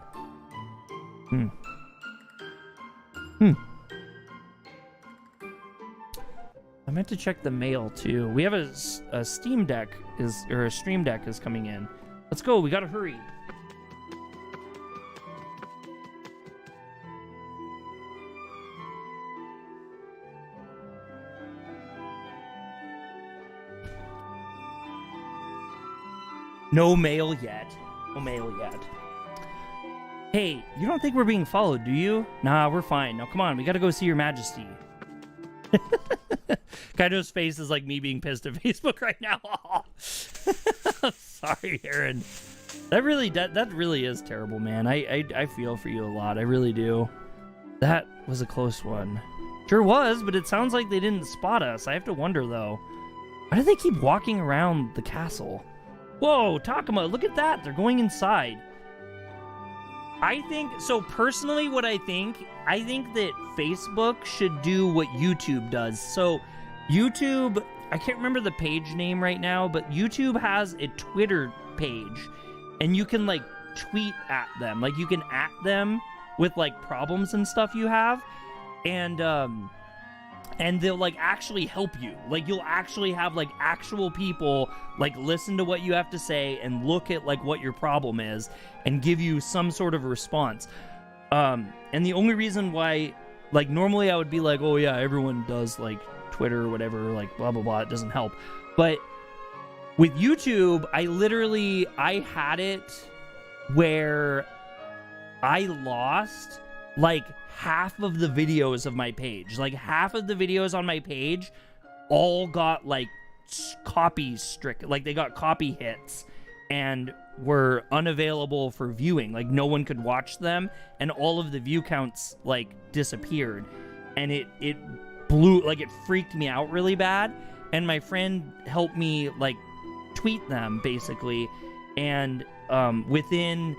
I meant to check the mail too. We have a Steam Deck a Stream Deck is coming in. Let's go. We gotta hurry. No mail yet. No mail yet. Hey, you don't think we're being followed, do you? Nah, we're fine. Now come on, we gotta go see your majesty. Kaido's face is like me being pissed at Facebook right now. Sorry, Aaron. That really is terrible, man. I feel for you a lot. I really do. That was a close one. Sure was, but it sounds like they didn't spot us. I have to wonder, though. Why do they keep walking around the castle? Whoa, Tacoma, look at that. They're going inside. I think, so personally what I think that Facebook should do what YouTube does. So YouTube, I can't remember the page name right now, but YouTube has a Twitter page and you can like tweet at them. Like you can at them with like problems and stuff you have. And they'll like actually help you. Like you'll actually have like actual people like listen to what you have to say and look at like what your problem is and give you some sort of response. And the only reason why, like normally I would be like, oh yeah, everyone does like Twitter or whatever, like blah, blah, blah. It doesn't help. But with YouTube, I had it where I lost like half of the videos of my page. Like half of the videos on my page all got like copy strict, like they got copy hits and were unavailable for viewing. Like no one could watch them and all of the view counts like disappeared. And it it freaked me out really bad. And my friend helped me, like, tweet them, basically. And within,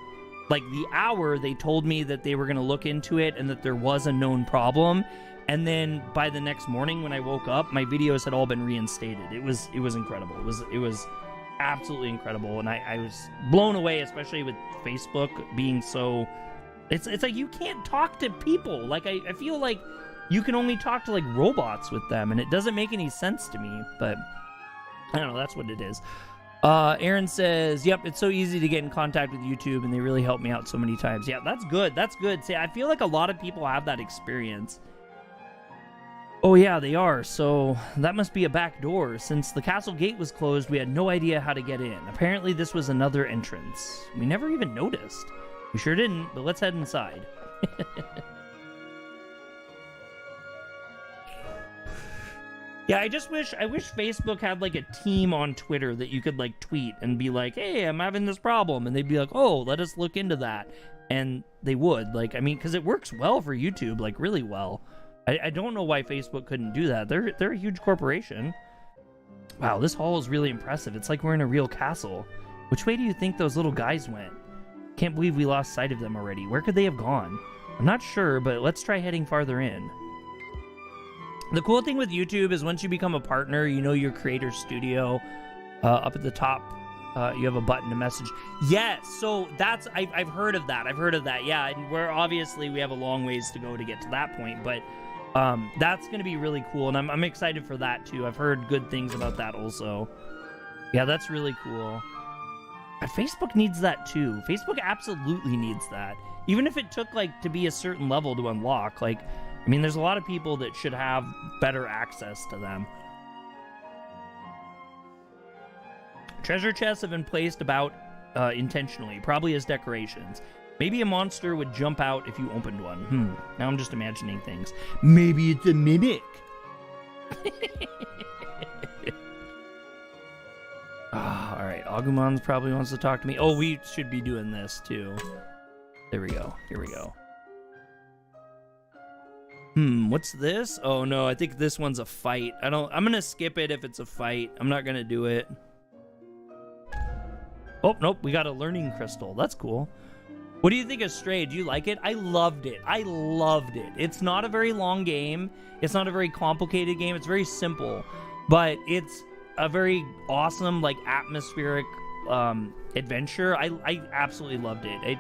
like, the hour, they told me that they were going to look into it and that there was a known problem. And then by the next morning when I woke up, my videos had all been reinstated. It was incredible. It was absolutely incredible. And I was blown away, especially with Facebook being so... It's like you can't talk to people. Like, I feel like you can only talk to, like, robots with them, and it doesn't make any sense to me, but I don't know, that's what it is. Aaron says, yep, it's so easy to get in contact with YouTube, and they really helped me out so many times. Yeah, that's good. That's good. See, I feel like a lot of people have that experience. Oh, yeah, they are. So that must be a back door. Since the castle gate was closed, we had no idea how to get in. Apparently, this was another entrance. We never even noticed. We sure didn't, but let's head inside. Yeah, I wish Facebook had, like, a team on Twitter that you could, like, tweet and be like, hey, I'm having this problem. And they'd be like, oh, let us look into that. And they would. Like, I mean, because it works well for YouTube, like, really well. I don't know why Facebook couldn't do that. They're a huge corporation. Wow, this hall is really impressive. It's like we're in a real castle. Which way do you think those little guys went? Can't believe we lost sight of them already. Where could they have gone? I'm not sure, but let's try heading farther in. The cool thing with YouTube is once you become a partner, you know your creator studio. Up at the top, you have a button to message. Yes, so that's... I've heard of that. I've heard of that, yeah. And we have a long ways to go to get to that point, but that's going to be really cool, and I'm excited for that, too. I've heard good things about that also. Yeah, that's really cool. Facebook needs that, too. Facebook absolutely needs that. Even if it took, like, to be a certain level to unlock, like... I mean, there's a lot of people that should have better access to them. Treasure chests have been placed about intentionally, probably as decorations. Maybe a monster would jump out if you opened one. Now I'm just imagining things. Maybe it's a mimic. All right, Agumon probably wants to talk to me. Oh, we should be doing this, too. There we go. Here we go. What's this? Oh no, I think this one's a fight. I'm gonna skip it if it's a fight. I'm not gonna do it. Oh, nope, we got a learning crystal. That's cool. What do you think of Stray? Do you like it? I loved it. I loved it. It's not a very long game. It's not a very complicated game. It's very simple, but it's a very awesome, like, atmospheric adventure. I absolutely loved it.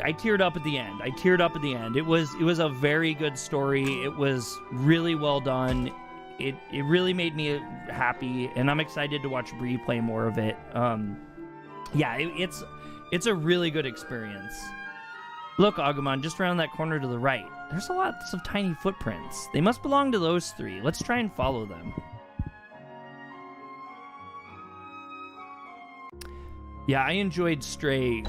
I teared up at the end. It was a very good story. It was really well done. It really made me happy, and I'm excited to watch Bree play more of it. Yeah, it's a really good experience. Look, Agumon, just around that corner to the right. There's lots of tiny footprints. They must belong to those three. Let's try and follow them. Yeah, I enjoyed Stray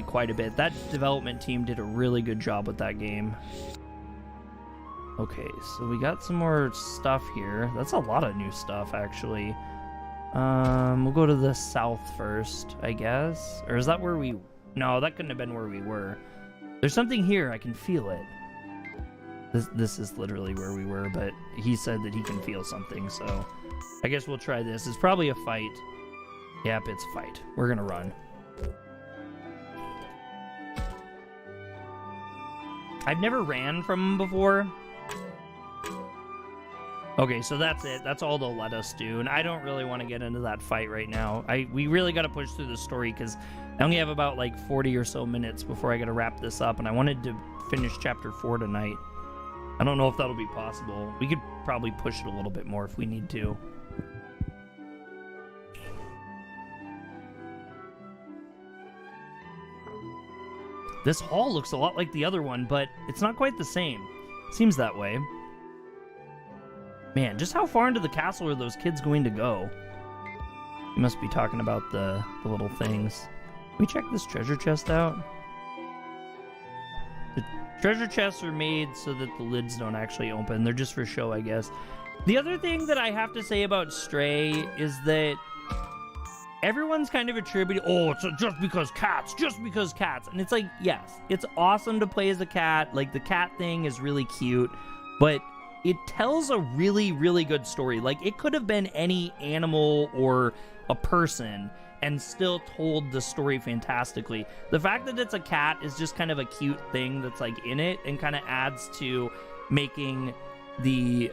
quite a bit. That development team did a really good job with that game. Okay, so we got some more stuff here. That's a lot of new stuff, actually. We'll go to the south first, I guess. Or is that where we... No, that couldn't have been where we were. There's something here. I can feel it. This is literally where we were, but he said that he can feel something, so... I guess we'll try this. It's probably a fight. Yep, it's a fight. We're gonna run. I've never ran from him before. Okay, so that's it. That's all they'll let us do, and I don't really want to get into that fight right now. We really got to push through the story, because I only have about, like, 40 or so minutes before I got to wrap this up, and I wanted to finish Chapter 4 tonight. I don't know if that'll be possible. We could probably push it a little bit more if we need to. This hall looks a lot like the other one, but it's not quite the same. Seems that way. Man, just how far into the castle are those kids going to go? You must be talking about the little things. Can we check this treasure chest out? The treasure chests are made so that the lids don't actually open. They're just for show, I guess. The other thing that I have to say about Stray is that everyone's kind of attributing, oh, it's just because cats. And it's like, yes, it's awesome to play as a cat. Like, the cat thing is really cute. But it tells a really, really good story. Like, it could have been any animal or a person and still told the story fantastically. The fact that it's a cat is just kind of a cute thing that's like in it and kind of adds to making the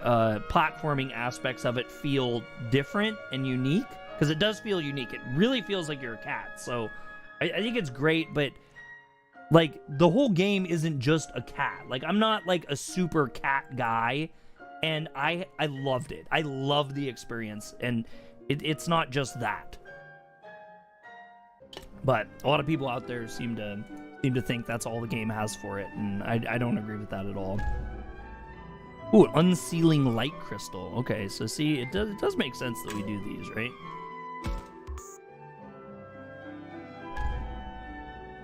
platforming aspects of it feel different and unique, because it does feel unique. It really feels like you're a cat. So I think it's great, but like the whole game isn't just a cat. Like, I'm not like a super cat guy, and I loved it. I love the experience, and it's not just that. But a lot of people out there seem to think that's all the game has for it, and I don't agree with that at all. Ooh, an unsealing light crystal. Okay, so see, it does make sense that we do these, right?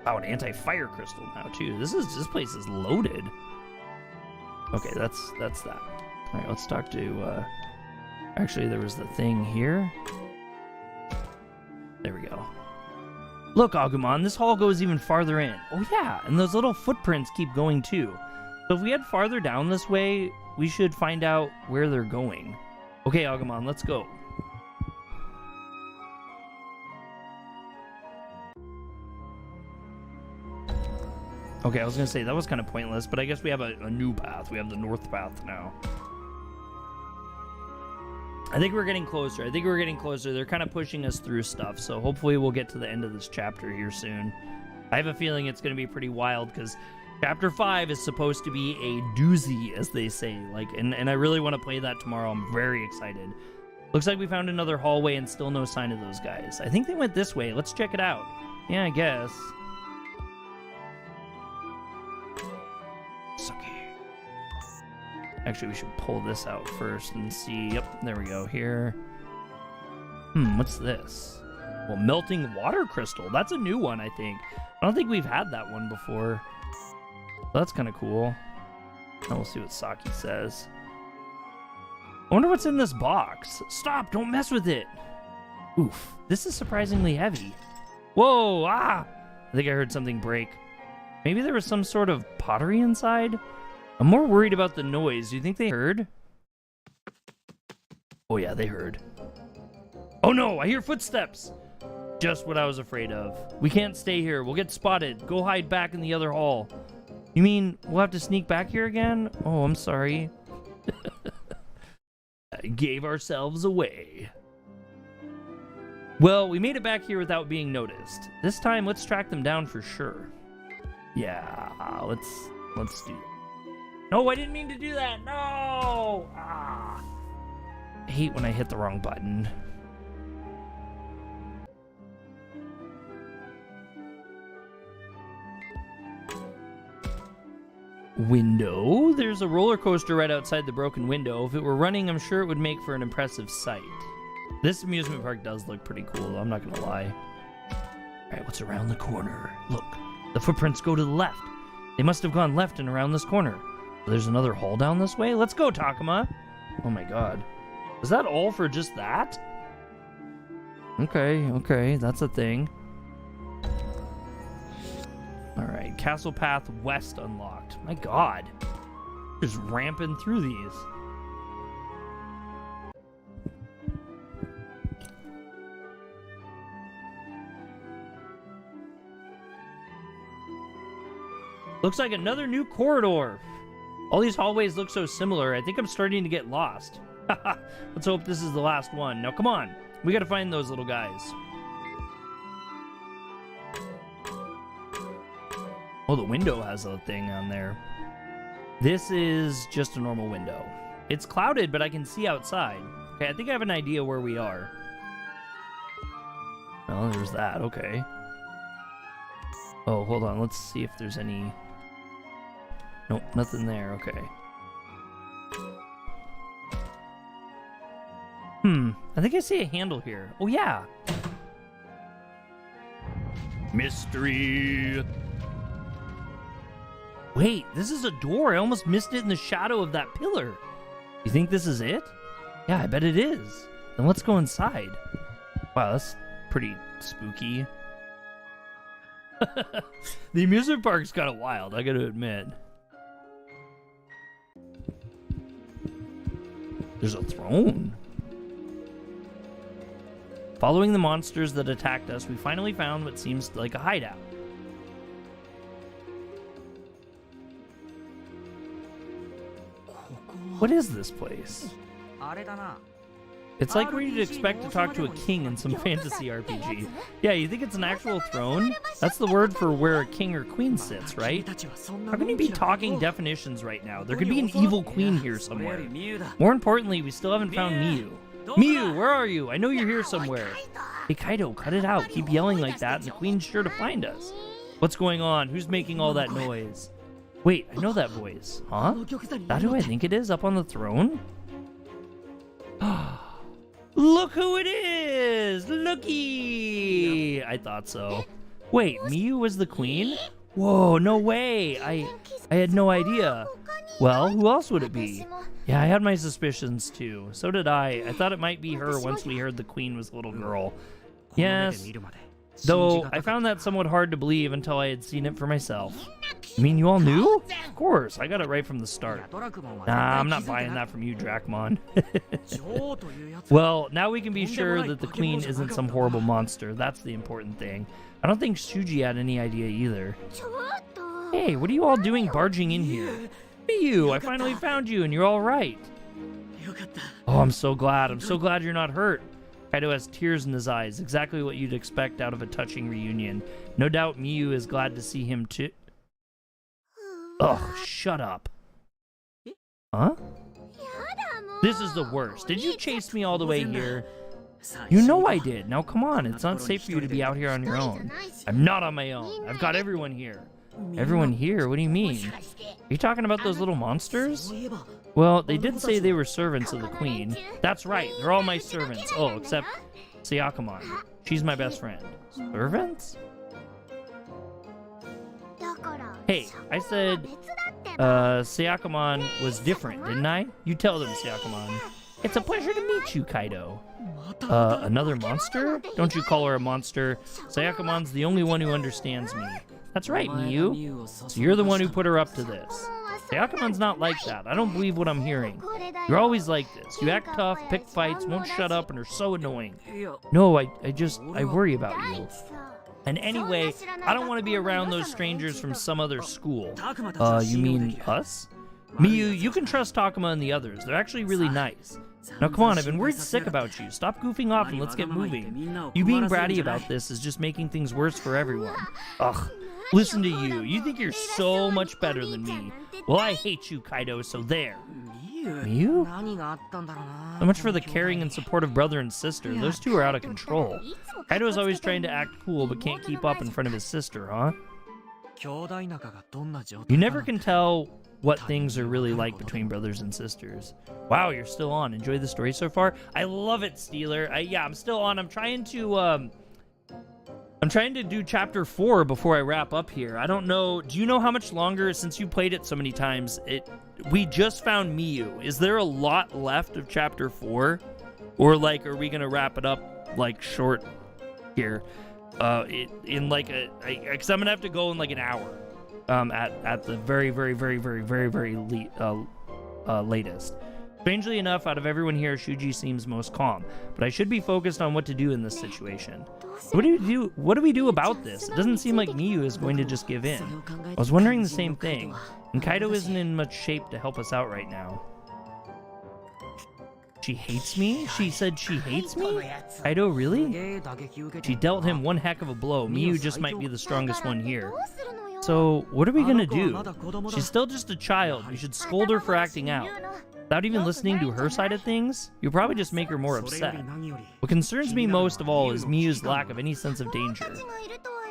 Oh, an anti-fire crystal now too. This place is loaded. Okay, that's that. All right, let's talk to. Actually, there was the thing here. There we go. Look, Agumon, this hall goes even farther in. Oh yeah, and those little footprints keep going too. So if we head farther down this way, we should find out where they're going. Okay, Agumon, let's go. Okay, I was gonna say that was kind of pointless, but I guess we have a new path. We have the north path now. I think we're getting closer. They're kind of pushing us through stuff, so hopefully we'll get to the end of this chapter here soon. I have a feeling it's going to be pretty wild, because Chapter 5 is supposed to be a doozy, as they say. Like, and I really want to play that tomorrow. I'm very excited. Looks like we found another hallway and still no sign of those guys. I think they went this way. Let's check it out. Yeah, I guess. Actually, we should pull this out first and see. Yep, there we go. Here. What's this? Well, melting water crystal. That's a new one, I think. I don't think we've had that one before. That's kind of cool. Now we'll see what Saki says. I wonder what's in this box. Stop! Don't mess with it! Oof. This is surprisingly heavy. Whoa! Ah! I think I heard something break. Maybe there was some sort of pottery inside? I'm more worried about the noise. Do you think they heard? Oh yeah, they heard. Oh no, I hear footsteps! Just what I was afraid of. We can't stay here. We'll get spotted. Go hide back in the other hall. You mean we'll have to sneak back here again? Oh, I'm sorry. I gave ourselves away. Well, we made it back here without being noticed. This time, let's track them down for sure. Yeah, let's do that. No, I didn't mean to do that. No! Ah. I hate when I hit the wrong button. Window? There's a roller coaster right outside the broken window. If it were running, I'm sure it would make for an impressive sight. This amusement park does look pretty cool, though, I'm not gonna lie. Alright, what's around the corner? Look, the footprints go to the left. They must have gone left and around this corner. There's another hall down this way? Let's go, Tacoma! Oh my god. Is that all for just that? Okay, that's a thing. Alright, Castle Path West unlocked. My god. Just ramping through these. Looks like another new corridor. All these hallways look so similar. I think I'm starting to get lost. Let's hope this is the last one. Now, come on. We gotta find those little guys. Oh, the window has a thing on there. This is just a normal window. It's clouded, but I can see outside. Okay, I think I have an idea where we are. Oh, there's that. Okay. Oh, hold on. Let's see if there's any... Nope, nothing there. Okay. I think I see a handle here. Oh, yeah. Mystery. Wait, this is a door. I almost missed it in the shadow of that pillar. You think this is it? Yeah, I bet it is. Then let's go inside. Wow, that's pretty spooky. The amusement park's kind of wild, I gotta admit. There's a throne. Following the monsters that attacked us, we finally found what seems like a hideout. What is this place? It's like where you'd expect to talk to a king in some fantasy RPG. Yeah, you think it's an actual throne? That's the word for where a king or queen sits, right? How can you be talking definitions right now? There could be an evil queen here somewhere. More importantly, we still haven't found Miu. Miu, where are you? I know you're here somewhere. Hey, Kaido, cut it out. Keep yelling like that and the queen's sure to find us. What's going on? Who's making all that noise? Wait, I know that voice. Huh? That who I think it is up on the throne? Look who it is! Looky! I thought so. Wait, Miu was the queen? Whoa, no way! I had no idea. Well, who else would it be? Yeah, I had my suspicions too. So did I. I thought it might be her once we heard the queen was a little girl. Yes. Though I found that somewhat hard to believe until I had seen it for myself. You mean you all knew? Of course, I got it right from the start. Nah, I'm not buying that from you, Dracmon. Well, now we can be sure that the queen isn't some horrible monster. That's the important thing. I don't think Suji had any idea either. Hey, what are you all doing barging in here? You, I finally found you and you're all right. Oh, I'm so glad. I'm so glad you're not hurt. Kaido has tears in his eyes, exactly what you'd expect out of a touching reunion. No doubt Miu is glad to see him too. Ugh, shut up. Huh? This is the worst. Did you chase me all the way here? You know I did. Now come on, it's not safe for you to be out here on your own. I'm not on my own. I've got everyone here. Everyone here? What do you mean? Are you talking about those little monsters? Well, they did say they were servants of the queen. That's right, they're all my servants. Oh, except Sayakamon. She's my best friend. Servants? Hey, I said Sayakamon was different, didn't I? You tell them, Sayakamon. It's a pleasure to meet you, Kaido. Another monster? Don't you call her a monster. Sayakamon's the only one who understands me. That's right, Miu. So you're the one who put her up to this. Sayakamon's not like that. I don't believe what I'm hearing. You're always like this. You act tough, pick fights, won't shut up, and are so annoying. No, I worry about you. And anyway, I don't want to be around those strangers from some other school. You mean us? Miu, you can trust Tacoma and the others. They're actually really nice. Now come on, I've been worried sick about you. Stop goofing off and let's get moving. You being bratty about this is just making things worse for everyone. Ugh. Listen to you. You think you're so much better than me. Well, I hate you, Kaido, so there. Miu? So much for the caring and supportive brother and sister. Those two are out of control. Kaido's always trying to act cool but can't keep up in front of his sister, huh? You never can tell what things are really like between brothers and sisters. Wow, you're still on. Enjoy the story so far? I love it, Steeler. Yeah, I'm still on. I'm trying to do chapter 4 before I wrap up here. I don't know. Do you know how much longer, since you played it so many times, we just found Miu. Is there a lot left of chapter 4? Or like, are we gonna wrap it up like short here? In like because I'm gonna have to go in like an hour. At the very latest. Strangely enough, out of everyone here, Suji seems most calm, but I should be focused on what to do in this situation. What do we do about this? It doesn't seem like Miu is going to just give in. I was wondering the same thing, and Kaido isn't in much shape to help us out right now. She hates me? She said she hates me? Kaido, really? She dealt him one heck of a blow. Miu just might be the strongest one here. So, what are we gonna do? She's still just a child. We should scold her for acting out. Without even listening to her side of things, you'll probably just make her more upset. What concerns me most of all is Miu's lack of any sense of danger.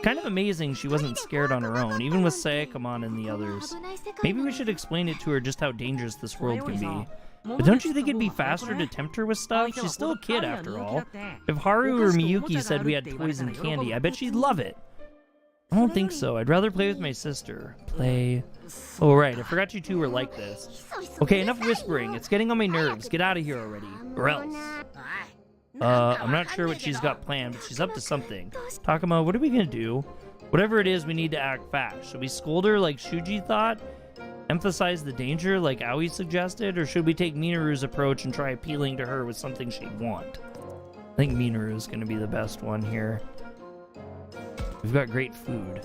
Kind of amazing she wasn't scared on her own, even with Sayakamon and the others. Maybe we should explain it to her just how dangerous this world can be. But don't you think it'd be faster to tempt her with stuff? She's still a kid after all. If Haru or Miyuki said we had toys and candy, I bet she'd love it. I don't think so. I'd rather play with my sister. Play. Oh, right. I forgot you two were like this. Okay, enough whispering. It's getting on my nerves. Get out of here already. Or else. I'm not sure what she's got planned, but she's up to something. Takuma, what are we gonna do? Whatever it is, we need to act fast. Should we scold her like Shuji thought? Emphasize the danger like Aoi suggested, or should we take Minauru's approach and try appealing to her with something she'd want? I think Minaur is going to be the best one here. We've got great food.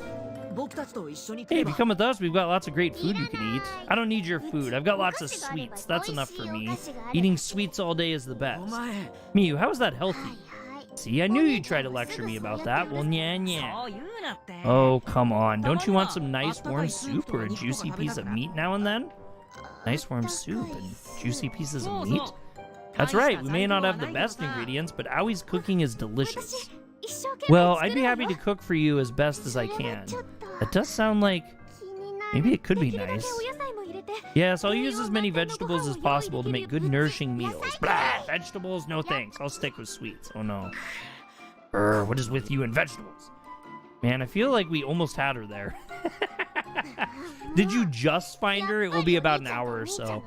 Hey, if you come with us, we've got lots of great food you can eat. I don't need your food. I've got lots of sweets. That's enough for me. Eating sweets all day is the best. Miyu, how is that healthy? See, I knew you'd try to lecture me about that. Well, nya. Oh, come on. Don't you want some nice warm soup or a juicy piece of meat now and then? Nice warm soup and juicy pieces of meat? That's right. We may not have the best ingredients, but Aoi's cooking is delicious. Well, I'd be happy to cook for you as best as I can. That does sound like maybe it could be nice. Yes, I'll use as many vegetables as possible to make good nourishing meals. Blah, vegetables? No thanks. I'll stick with sweets. Oh no. What is with you and vegetables? Man, I feel like we almost had her there. Did you just find her? It will be about an hour or so.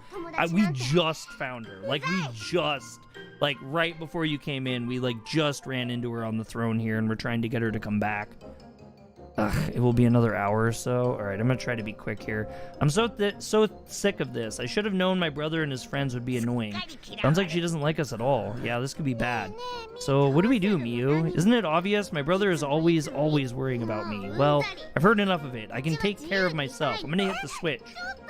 We just found her. Like, right before you came in, we, just ran into her on the throne here, and we're trying to get her to come back. Ugh, it will be another hour or so. All right, I'm going to try to be quick here. I'm so sick of this. I should have known my brother and his friends would be annoying. Sounds like she doesn't like us at all. Yeah, this could be bad. So what do we do, Miyu? Isn't it obvious? My brother is always worrying about me. Well, I've heard enough of it. I can take care of myself. I'm going to hit the switch.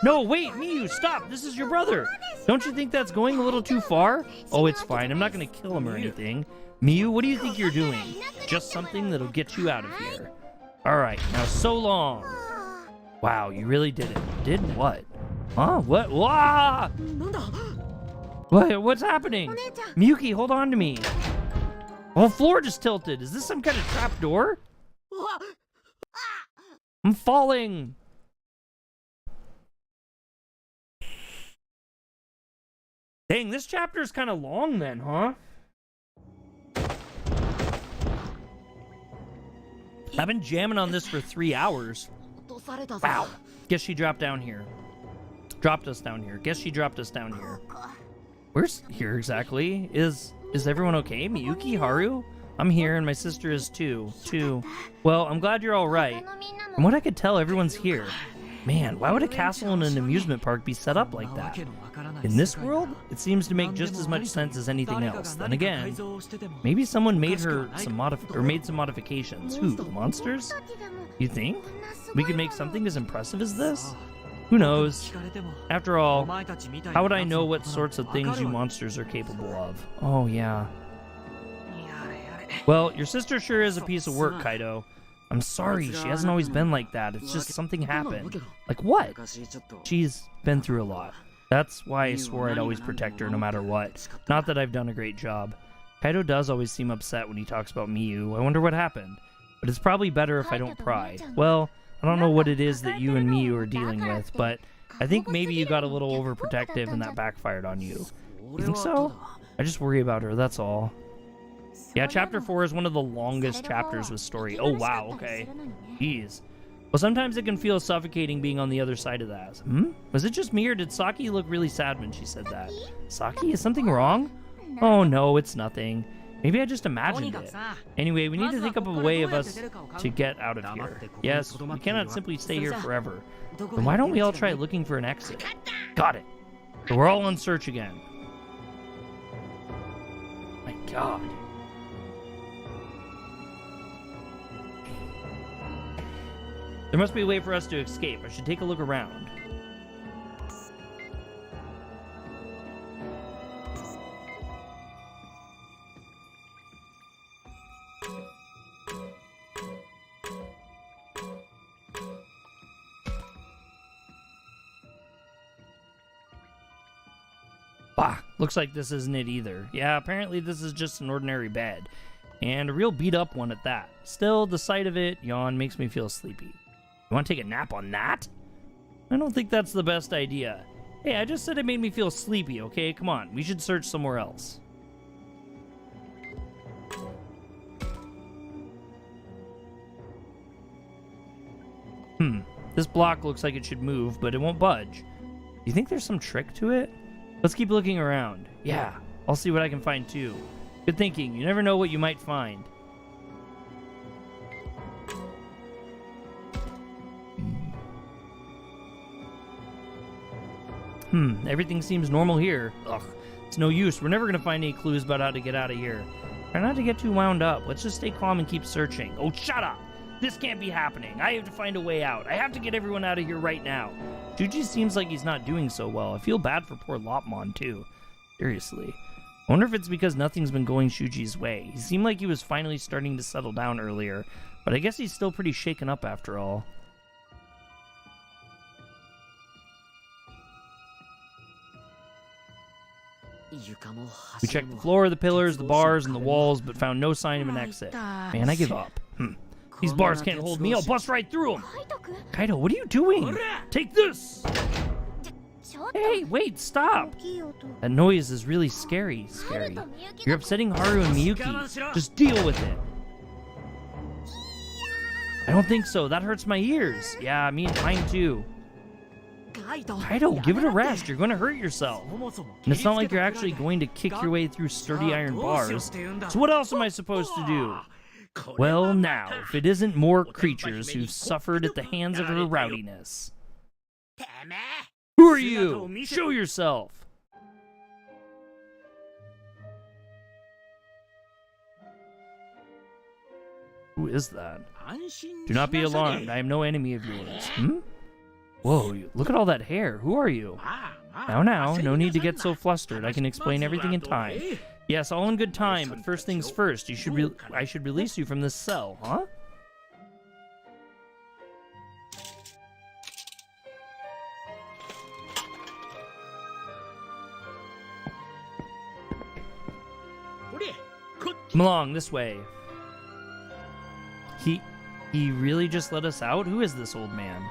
No, wait, Miyu, stop. This is your brother. Don't you think that's going a little too far? Oh, it's fine. I'm not going to kill him or anything. Miyu, what do you think you're doing? Just something that'll get you out of here. Alright, now so long. Wow, you really did it. Did what? Huh? What? Wah! What's happening? Miyuki, hold on to me. Oh, the floor just tilted. Is this some kind of trap door? I'm falling. Dang, this chapter is kind of long then, huh? I've been jamming on this for 3 hours. Wow. Guess she dropped down here. Dropped us down here. Guess she dropped us down here. Where's here exactly? Is everyone okay? Miyuki, Haru? I'm here and my sister is too. Well, I'm glad you're all right. From what I could tell, everyone's here. Man, why would a castle in an amusement park be set up like that? In this world, it seems to make just as much sense as anything else. Then again, maybe someone made her made some modifications. Who, the monsters? You think? We could make something as impressive as this? Who knows? After all, how would I know what sorts of things you monsters are capable of? Oh, yeah. Well, your sister sure is a piece of work, Kaido. I'm sorry, she hasn't always been like that. It's just something happened. Like what? She's been through a lot. That's why I swore I'd always protect her no matter what. Not that I've done a great job. Kaido does always seem upset when he talks about Miyu. I wonder what happened. But it's probably better if I don't pry. Well, I don't know what it is that you and Miyu are dealing with, but I think maybe you got a little overprotective and that backfired on you. You think so? I just worry about her, that's all. Yeah, chapter 4 is one of the longest chapters with story. Oh, wow, okay. Jeez. Well, sometimes it can feel suffocating being on the other side of that. Was it just me, or did Saki look really sad when she said that? Saki, is something wrong? Oh, no, it's nothing. Maybe I just imagined it. Anyway, we need to think up a way of us to get out of here. Yes, we cannot simply stay here forever. Then why don't we all try looking for an exit? Got it. So we're all on search again. My God. There must be a way for us to escape. I should take a look around. Bah, looks like this isn't it either. Yeah, apparently this is just an ordinary bed. And a real beat up one at that. Still, the sight of it, yawn, makes me feel sleepy. You want to take a nap on that? I don't think that's the best idea. Hey, I just said it made me feel sleepy, okay? Come on, we should search somewhere else. This block looks like it should move, but it won't budge. Do you think there's some trick to it? Let's keep looking around. Yeah, I'll see what I can find too. Good thinking. You never know what you might find. Everything seems normal here. Ugh, it's no use. We're never gonna find any clues about how to get out of here. Try not to get too wound up. Let's just stay calm and keep searching. Oh, shut up! This can't be happening. I have to find a way out. I have to get everyone out of here right now. Suji seems like he's not doing so well. I feel bad for poor Lotmon, too. Seriously. I wonder if it's because nothing's been going Shuji's way. He seemed like he was finally starting to settle down earlier, but I guess he's still pretty shaken up after all. We checked the floor, the pillars, the bars, and the walls, but found no sign of an exit. Man, I give up. These bars can't hold me. I'll bust right through them. Kaido, what are you doing? Take this! Hey, wait, stop! That noise is really scary. You're upsetting Haru and Miyuki. Just deal with it. I don't think so. That hurts my ears. Yeah, mine too. Kaido, give it a rest. You're going to hurt yourself. And it's not like you're actually going to kick your way through sturdy iron bars. So what else am I supposed to do? Well, now, if it isn't more creatures who've suffered at the hands of her rowdiness. Who are you? Show yourself. Who is that? Do not be alarmed. I am no enemy of yours. Whoa, look at all that hair. Who are you? Now, no need to get so flustered. I can explain everything in time. Yes, all in good time, but first things first. I should release you from this cell, huh? Come along, this way. He really just let us out? Who is this old man?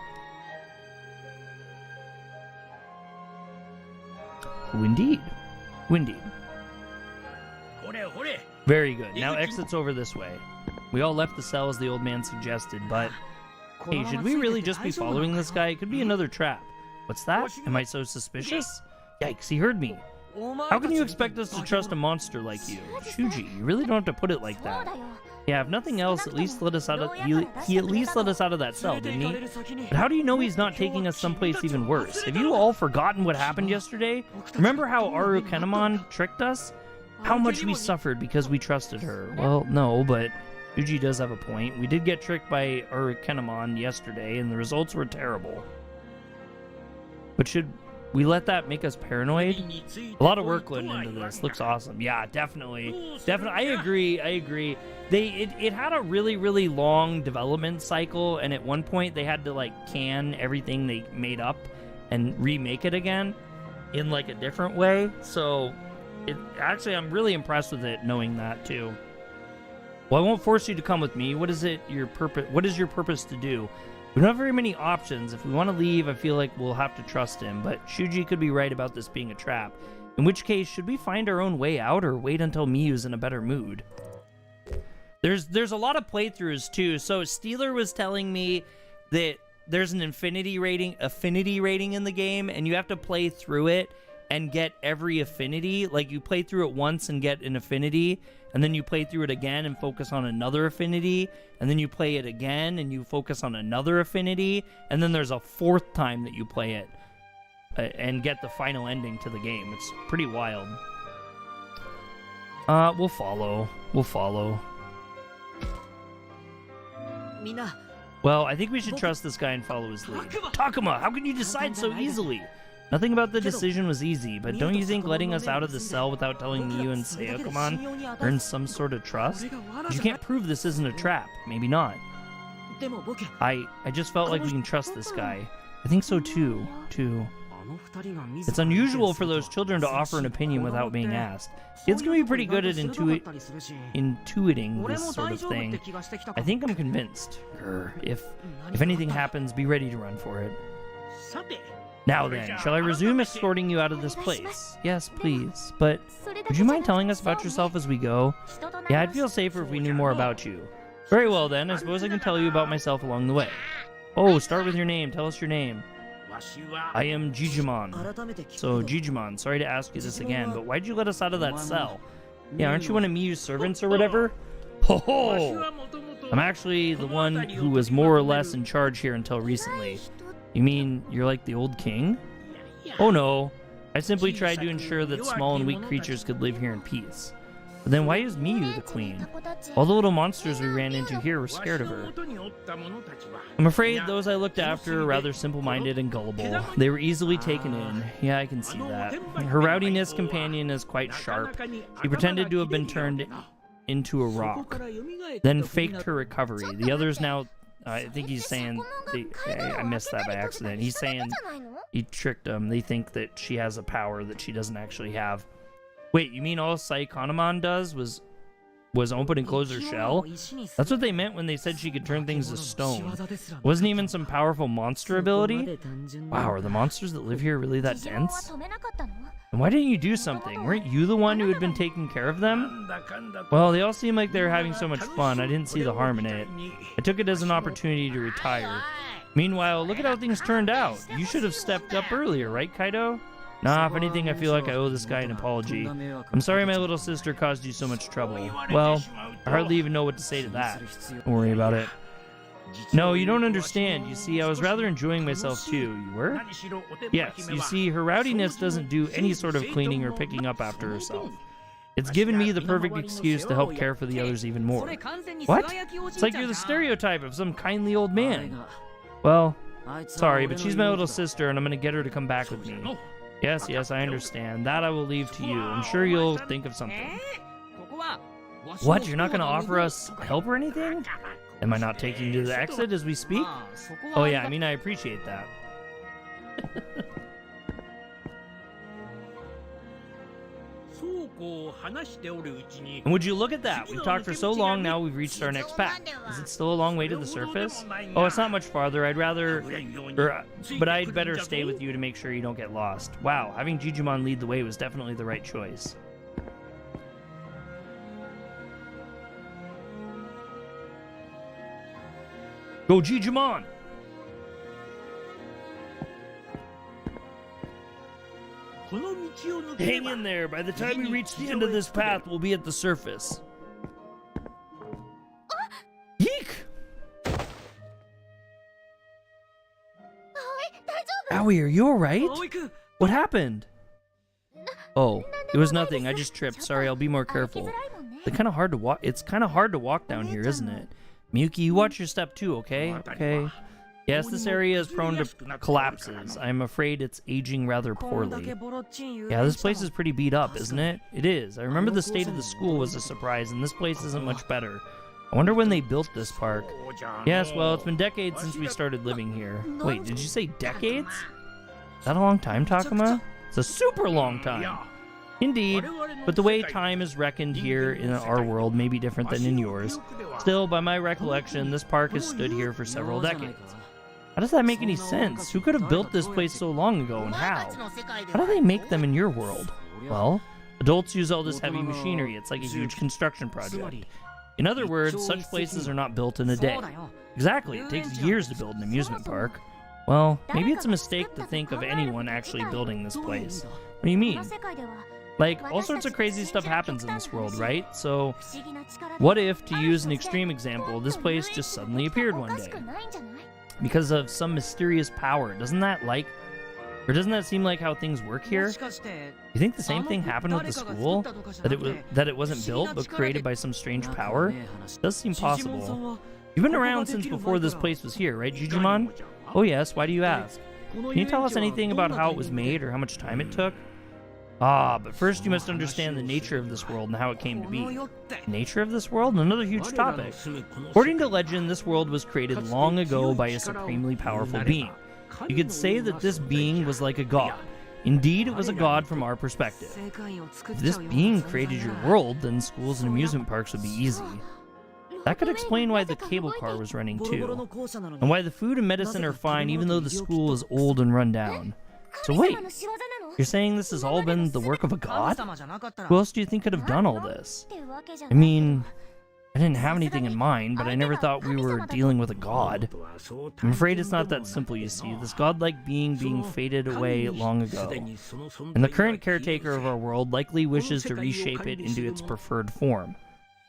Who indeed? Very good. Now exits over this way. We all left the cell as the old man suggested, but... Hey, should we really just be following this guy? It could be another trap. What's that? Am I so suspicious? Yikes, he heard me. How can you expect us to trust a monster like you? Shuji, you really don't have to put it like that. Yeah, if nothing else, at least let us out of... He at least let us out of that cell, didn't he? But how do you know he's not taking us someplace even worse? Have you all forgotten what happened yesterday? Remember how Arukenamon tricked us? How much we suffered because we trusted her. Well, no, but Suji does have a point. We did get tricked by Arukenamon yesterday, and the results were terrible. But should we let that make us paranoid? A lot of work went into this. Looks awesome. Yeah, definitely. I agree. It had a really, really long development cycle, and at one point they had to like can everything they made up and remake it again in like a different way. So actually, I'm really impressed with it, knowing that too. Well, I won't force you to come with me. What is your purpose to do? We don't have very many options. If we want to leave, I feel like we'll have to trust him. But Shuji could be right about this being a trap. In which case, should we find our own way out or wait until Miyu's in a better mood? There's a lot of playthroughs too. So Steeler was telling me that there's an affinity rating in the game, and you have to play through it and get every affinity. Like, you play through it once and get an affinity, and then you play through it again and focus on another affinity, and then you play it again and you focus on another affinity, and then there's a fourth time that you play it and get the final ending to the game. It's pretty wild. We'll follow. Well, I think we should trust this guy and follow his lead. Tacoma, how can you decide so easily? Nothing about the decision was easy, but don't you think letting us out of the cell without telling Miyu and Sayakomon earns some sort of trust? But you can't prove this isn't a trap. Maybe not. I just felt like we can trust this guy. I think so too. It's unusual for those children to offer an opinion without being asked. Kids can be pretty good at intuiting this sort of thing. I think I'm convinced. If anything happens, be ready to run for it. Now then, shall I resume escorting you out of this place? Yes, please. But would you mind telling us about yourself as we go? Yeah, I'd feel safer if we knew more about you. Very well then, I suppose I can tell you about myself along the way. Oh, start with your name. Tell us your name. I am Digimon. So, Digimon, sorry to ask you this again, but why'd you let us out of that cell? Yeah, aren't you one of Miyu's servants or whatever? Ho! I'm actually the one who was more or less in charge here until recently. You mean you're like the old king? Oh no, I simply tried to ensure that small and weak creatures could live here in peace. But then why is Miyu the queen? All the little monsters we ran into here were scared of her. I'm afraid those I looked after are rather simple-minded and gullible. They were easily taken in. Yeah, I can see that. Her rowdiness companion is quite sharp. She pretended to have been turned into a rock, then faked her recovery. The others now... I think he's saying... I missed that by accident. He's saying he tricked them. They think that she has a power that she doesn't actually have. Wait, you mean all Saikonomon does was open and close her shell? That's what they meant when they said she could turn things to stone. Wasn't even some powerful monster ability? Wow, are the monsters that live here really that dense? And why didn't you do something? Weren't you the one who had been taking care of them? Well, they all seem like they were having so much fun, I didn't see the harm in it. I took it as an opportunity to retire. Meanwhile, look at how things turned out. You should have stepped up earlier, right, Kaido? Nah, if anything, I feel like I owe this guy an apology. I'm sorry my little sister caused you so much trouble. Well, I hardly even know what to say to that. Don't worry about it. No, you don't understand. You see, I was rather enjoying myself too. You were? Yes, you see, her rowdiness doesn't do any sort of cleaning or picking up after herself. It's given me the perfect excuse to help care for the others even more. What? It's like you're the stereotype of some kindly old man. Well, sorry, but she's my little sister and I'm gonna get her to come back with me. Yes, I understand. That I will leave to you. I'm sure you'll think of something. What? You're not going to offer us help or anything? Am I not taking you to the exit as we speak? Oh yeah, I mean, I appreciate that. And would you look at that? We've talked for so long now we've reached our next path. Is it still a long way to the surface? Oh, it's not much farther. But I'd better stay with you to make sure you don't get lost. Wow, having Digimon lead the way was definitely the right choice. Go Digimon! Hang in there. By the time we reach the end of this path, we'll be at the surface. Yeek! Owie, are you alright? What happened? Oh, it was nothing. I just tripped. Sorry, I'll be more careful. It's kind of hard to walk. It's kind of hard to walk down here, isn't it? Miyuki, you watch your step too, okay? Okay. Yes, this area is prone to collapses. I'm afraid it's aging rather poorly. Yeah, this place is pretty beat up, isn't it? It is. I remember the state of the school was a surprise, and this place isn't much better. I wonder when they built this park. Yes, well, it's been decades since we started living here. Wait, did you say decades? Is that a long time, Tacoma? It's a super long time. Indeed, but the way time is reckoned here in our world may be different than in yours. Still, by my recollection, this park has stood here for several decades. How does that make any sense? Who could have built this place so long ago, and how? How do they make them in your world? Well, adults use all this heavy machinery. It's like a huge construction project. In other words, such places are not built in a day. Exactly, it takes years to build an amusement park. Well, maybe it's a mistake to think of anyone actually building this place. What do you mean? Like, all sorts of crazy stuff happens in this world, right? So, what if, to use an extreme example, this place just suddenly appeared one day? Because of some mysterious power. Doesn't that seem like how things work here? You think the same thing happened with the school? That it wasn't built, but created by some strange power? It does seem possible. You've been around since before this place was here, right, Digimon? Oh yes, why do you ask? Can you tell us anything about how it was made or how much time it took? Ah, but first you must understand the nature of this world and how it came to be. Nature of this world? Another huge topic. According to legend, this world was created long ago by a supremely powerful being. You could say that this being was like a god. Indeed, it was a god from our perspective. If this being created your world, then schools and amusement parks would be easy. That could explain why the cable car was running too, and why the food and medicine are fine even though the school is old and run down. So wait, you're saying this has all been the work of a god? Who else do you think could have done all this? I mean, I didn't have anything in mind, but I never thought we were dealing with a god. I'm afraid it's not that simple, you see. This godlike being faded away long ago. And the current caretaker of our world likely wishes to reshape it into its preferred form.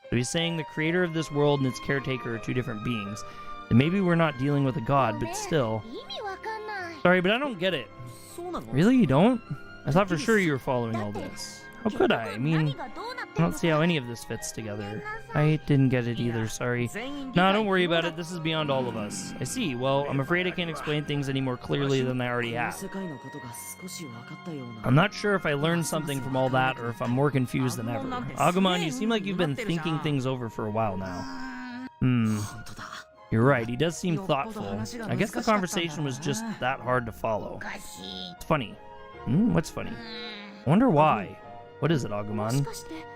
So he's saying the creator of this world and its caretaker are two different beings. And maybe we're not dealing with a god, but still. Sorry, but I don't get it. Really, you don't? I thought for sure you were following all this. How could I? I mean, I don't see how any of this fits together. I didn't get it either, sorry. No, don't worry about it. This is beyond all of us. I see. Well, I'm afraid I can't explain things any more clearly than I already have. I'm not sure if I learned something from all that or if I'm more confused than ever. Agumon, you seem like you've been thinking things over for a while now. You're right, he does seem thoughtful. I guess the conversation was just that hard to follow. It's funny. What's funny? I wonder why. What is it, Agumon?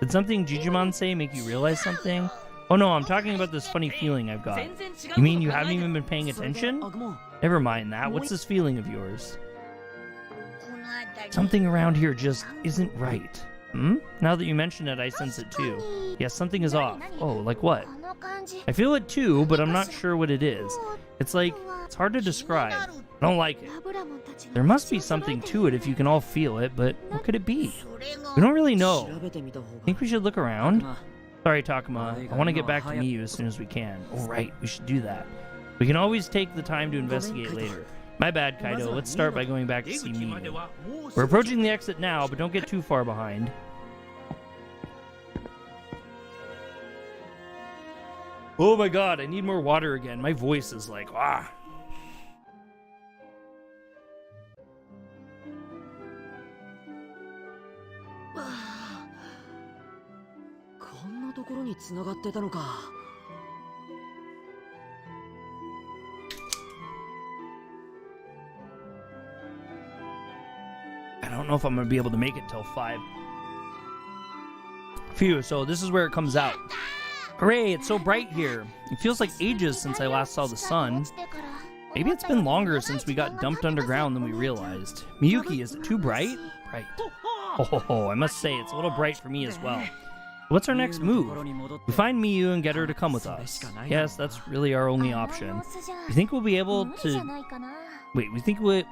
Did something Digimon say make you realize something? Oh no, I'm talking about this funny feeling I've got. You mean you haven't even been paying attention? Never mind that. What's this feeling of yours? Something around here just isn't right. Now that you mention it, I sense it too. Yes, something is off. Oh, like what? I feel it too, but I'm not sure what it is. It's like, it's hard to describe. I don't like it. There must be something to it if you can all feel it, but what could it be? We don't really know. Think we should look around? Sorry, Tacoma. I want to get back to Miyu as soon as we can. Oh, right. We should do that. We can always take the time to investigate later. My bad, Kaido. Let's start by going back to see Miyu. We're approaching the exit now, but don't get too far behind. Oh my god, I need more water again. My voice is like, ah. I don't know if I'm going to be able to make it till 5. Phew, so this is where it comes out. Hooray, it's so bright here. It feels like ages since I last saw the sun. Maybe it's been longer since we got dumped underground than we realized. Miyuki, is it too bright? Bright. Oh, I must say, it's a little bright for me as well. What's our next move? We find Miyu and get her to come with us. Yes, that's really our only option. You think we'll be able to... Wait, we think we'll...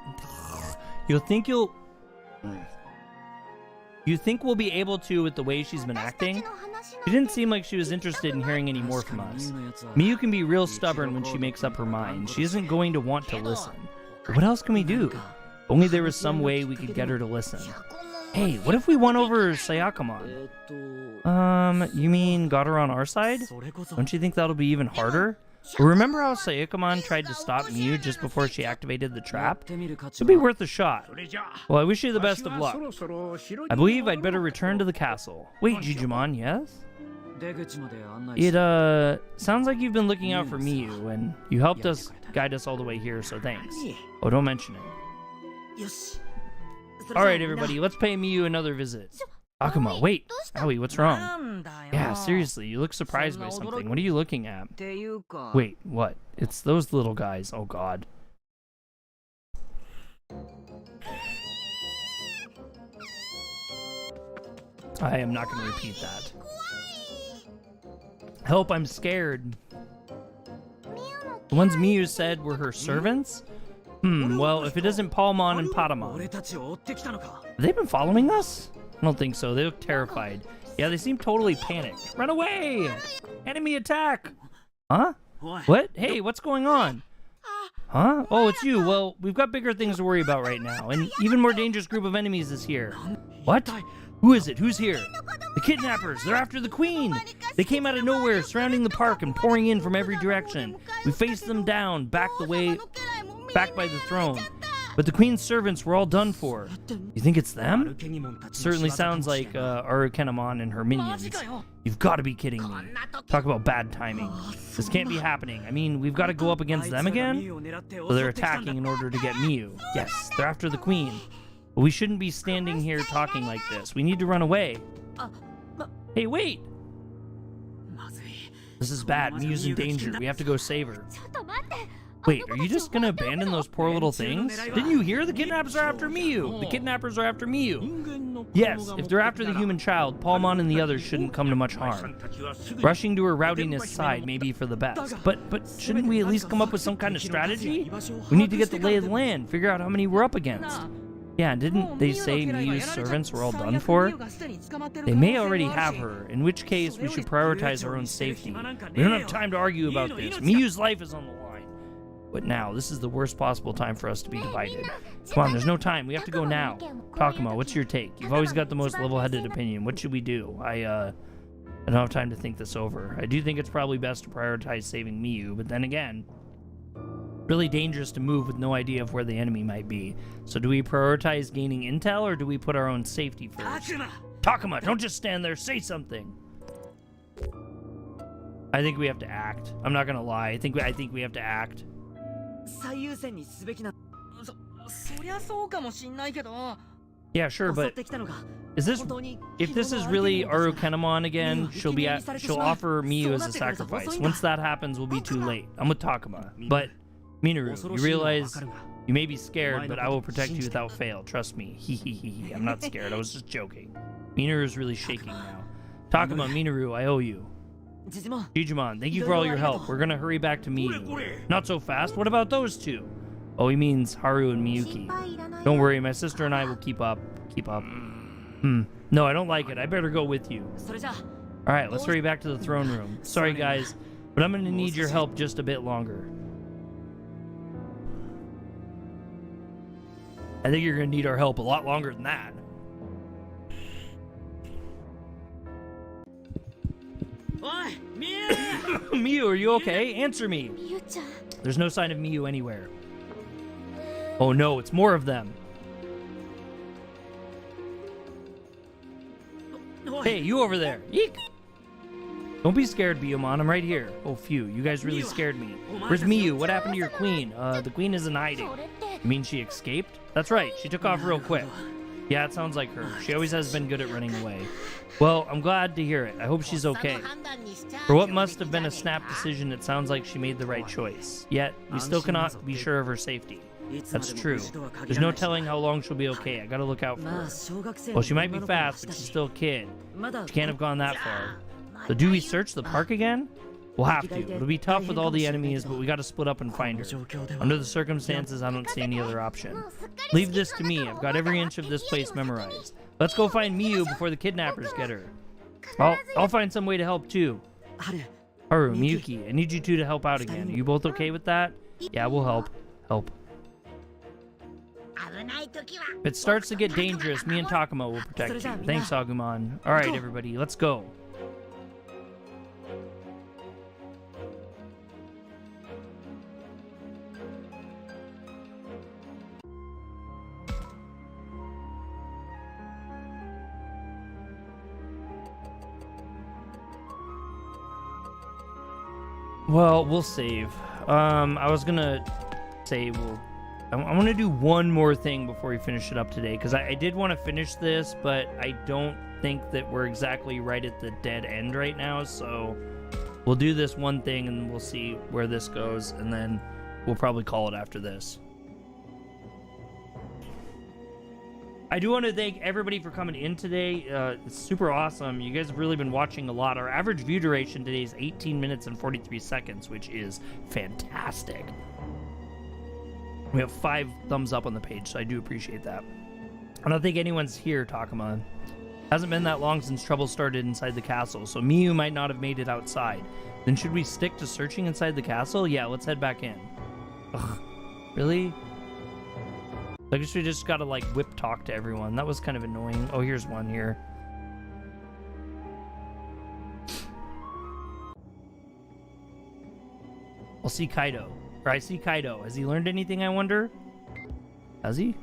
You think we'll be able to with the way she's been acting? She didn't seem like she was interested in hearing any more from us. Miyu can be real stubborn when she makes up her mind. She isn't going to want to listen. But what else can we do? Only there was some way we could get her to listen. Hey, what if we won over Sayakamon? You mean got her on our side? Don't you think that'll be even harder? Remember how Sayakamon tried to stop Miyu just before she activated the trap? It'd be worth a shot. Well, I wish you the best of luck. I believe I'd better return to the castle. Wait, Digimon, yes? It, sounds like you've been looking out for Miyu, and you helped us guide us all the way here, so thanks. Oh, don't mention it. Alright, everybody, let's pay Miyu another visit. Akuma, wait. Owie, what's wrong? Yeah, seriously, you look surprised by something. What are you looking at? Wait, what? It's those little guys. Oh, God. I am not going to repeat that. Help, I'm scared. The ones Miyu said were her servants? Well, if it isn't Palmon and Patamon. Have they been following us? I don't think so. They look terrified. Yeah, they seem totally panicked. Run away! Enemy attack! Huh? What? Hey, what's going on? Huh? Oh, it's you. Well, we've got bigger things to worry about right now. An even more dangerous group of enemies is here. What? Who is it? Who's here? The kidnappers. They're after the queen. They came out of nowhere, surrounding the park and pouring in from every direction. We faced them down, back by the throne. But the queen's servants were all done for. You think it's them? It certainly sounds like Arukenamon and her minions. You've got to be kidding me. Talk about bad timing. This can't be happening. I mean, we've got to go up against them again? So they're attacking in order to get Miyu. Yes, they're after the queen. But we shouldn't be standing here talking like this. We need to run away. Hey, wait! This is bad. Miyu's in danger. We have to go save her. Wait, are you just gonna abandon those poor little things? Didn't you hear? The kidnappers are after Miyu! The kidnappers are after Miyu! Yes, if they're after the human child, Palmon and the others shouldn't come to much harm. Rushing to her rowdiness side may be for the best. But shouldn't we at least come up with some kind of strategy? We need to get the lay of the land, figure out how many we're up against. Yeah, didn't they say Miyu's servants were all done for? They may already have her, in which case we should prioritize our own safety. We don't have time to argue about this. Miyu's life is on the line. But now, this is the worst possible time for us to be divided. Come on, there's no time. We have to go now. Takuma, what's your take? You've always got the most level-headed opinion. What should we do? I don't have time to think this over. I do think it's probably best to prioritize saving Miyu, but then again, really dangerous to move with no idea of where the enemy might be. So do we prioritize gaining intel, or do we put our own safety first? Takuma, don't just stand there. Say something. I think we have to act. I'm not gonna lie. I think we have to act. Yeah, sure, but is this, if this is really Arukenamon again, she'll offer Miyu as a sacrifice. Once that happens, we'll be too late. I'm with Takuma. But Minaur, you realize you may be scared, but I will protect you without fail. Trust me. Hee. I'm not scared. I was just joking. Minaur is really shaking now. Takuma, Minaur, I owe you. Digimon, thank you for all your help. We're gonna hurry back to Miyu. Not so fast. What about those two? Oh, he means Haru and Miyuki. Don't worry, my sister and I will keep up. No, I don't like it. I better go with you. Alright, let's hurry back to the throne room. Sorry, guys, but I'm gonna need your help just a bit longer. I think you're gonna need our help a lot longer than that. Miyu, are you okay? Answer me. There's no sign of Miyu anywhere. Oh no, it's more of them. Hey, you over there. Eek. Don't be scared, Biyomon. I'm right here. Oh, phew. You guys really scared me. Where's Miyu? What happened to your queen? The queen is in hiding. You mean she escaped? That's right. She took off real quick. Yeah, it sounds like her. She always has been good at running away. Well, I'm glad to hear it. I hope she's okay. For what must have been a snap decision, it sounds like she made the right choice. Yet, we still cannot be sure of her safety. That's true. There's no telling how long she'll be okay. I gotta look out for her. Well, she might be fast, but she's still a kid. She can't have gone that far. So do we search the park again? We'll have to. It'll be tough with all the enemies, but we gotta split up and find her. Under the circumstances, I don't see any other option. Leave this to me. I've got every inch of this place memorized. Let's go find Miyu before the kidnappers get her. I'll find some way to help too. Haru, Miyuki, I need you two to help out again. Are you both okay with that? Yeah, we'll help. If it starts to get dangerous, me and Takuma will protect you. Thanks, Agumon. Alright, everybody, let's go. Well, we'll save. I was gonna say I want to do one more thing before we finish it up today, because I did want to finish this, but I don't think that we're exactly right at the dead end right now, so we'll do this one thing and we'll see where this goes, and then we'll probably call it after this. I do want to thank everybody for coming in today. It's super awesome. You guys have really been watching a lot. Our average view duration today is 18 minutes and 43 seconds, which is fantastic. We have 5 thumbs up on the page, so I do appreciate that. I don't think anyone's here, Takuma. Hasn't been that long since trouble started inside the castle, so Miyu might not have made it outside. Then should we stick to searching inside the castle? Yeah, let's head back in. Ugh, really? I guess we just gotta, like, whip talk to everyone. That was kind of annoying. Oh, here's one here. I'll see Kaido. Or I see Kaido. Has he learned anything, I wonder? Has he?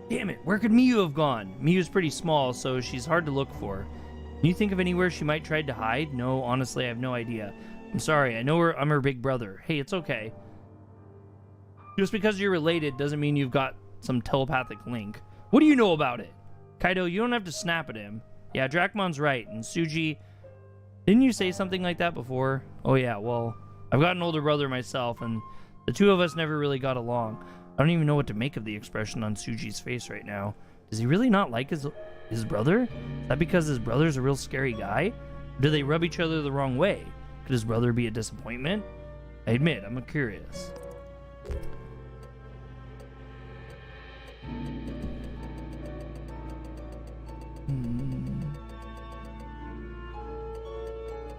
Damn it, where could Miyu have gone? Miyu's pretty small, so she's hard to look for. Can you think of anywhere she might try to hide? No, honestly, I have no idea. I'm sorry, I know I'm her big brother. Hey, it's okay. Just because you're related doesn't mean you've got some telepathic link. What do you know about it? Kaido, you don't have to snap at him. Yeah, Drachmon's right, and Suji... Didn't you say something like that before? Oh yeah, well, I've got an older brother myself, and the two of us never really got along. I don't even know what to make of the expression on Suji's face right now. Does he really not like his brother? Is that because his brother's a real scary guy? Or do they rub each other the wrong way? Could his brother be a disappointment? I admit, I'm curious.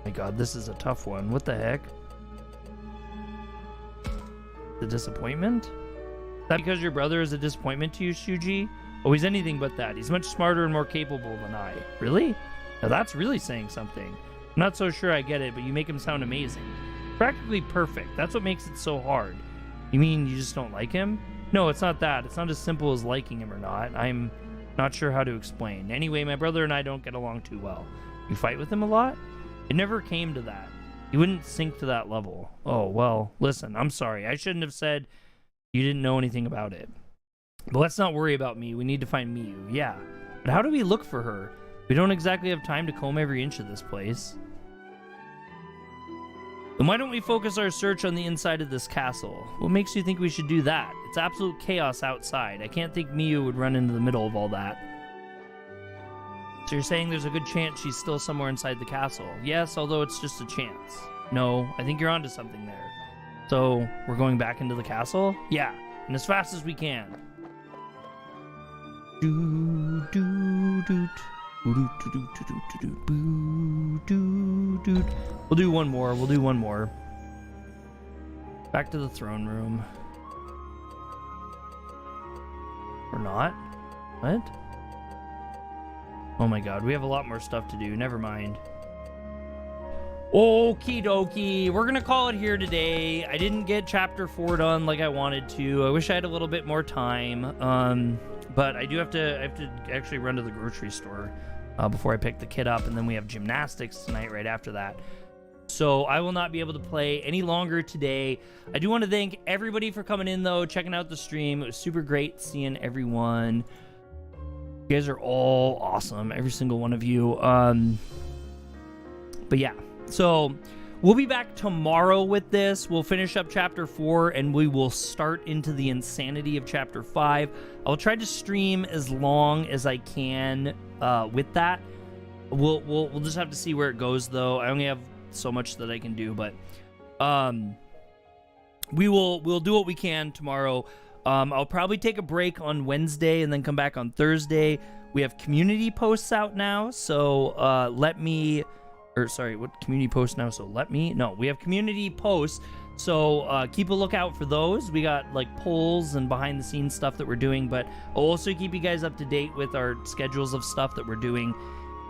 I my god, this is a tough one. What the heck? The disappointment? Is that because your brother is a disappointment to you, Suji? Oh, he's anything but that. He's much smarter and more capable than I. Really? Now that's really saying something. I'm not so sure I get it, but you make him sound amazing. Practically perfect. That's what makes it so hard. You mean you just don't like him? No, it's not that. It's not as simple as liking him or not. I'm not sure how to explain. Anyway, my brother and I don't get along too well. You fight with him a lot? It never came to that. He wouldn't sink to that level. Oh, well, listen, I'm sorry. I shouldn't have said you didn't know anything about it. But let's not worry about me. We need to find Miyu. Yeah. But how do we look for her? We don't exactly have time to comb every inch of this place. Then why don't we focus our search on the inside of this castle? What makes you think we should do that? It's absolute chaos outside. I can't think Miyu would run into the middle of all that. So you're saying there's a good chance she's still somewhere inside the castle? Yes, although it's just a chance. No, I think you're onto something there. So, we're going back into the castle? Yeah, and as fast as we can. We'll do one more. Back to the throne room. Or not? What? Oh my god, we have a lot more stuff to do. Never mind. Okie dokie. We're gonna call it here today. I didn't get chapter 4 done like I wanted to. I wish I had a little bit more time. But I have to actually run to the grocery store before I pick the kid up, and then we have gymnastics tonight right after that. So I will not be able to play any longer today. I do want to thank everybody for coming in, though, checking out the stream. It was super great seeing everyone. You guys are all awesome, every single one of you. But yeah, so we'll be back tomorrow with this. We'll finish up chapter 4, and we will start into the insanity of chapter 5. I'll try to stream as long as I can with that. We'll just have to see where it goes, though. I only have so much that I can do, but we'll do what we can tomorrow. I'll probably take a break on Wednesday and then come back on Thursday. We have community posts out now, so we have community posts, so keep a lookout for those. We got like polls and behind the scenes stuff that we're doing, but I'll also keep you guys up to date with our schedules of stuff that we're doing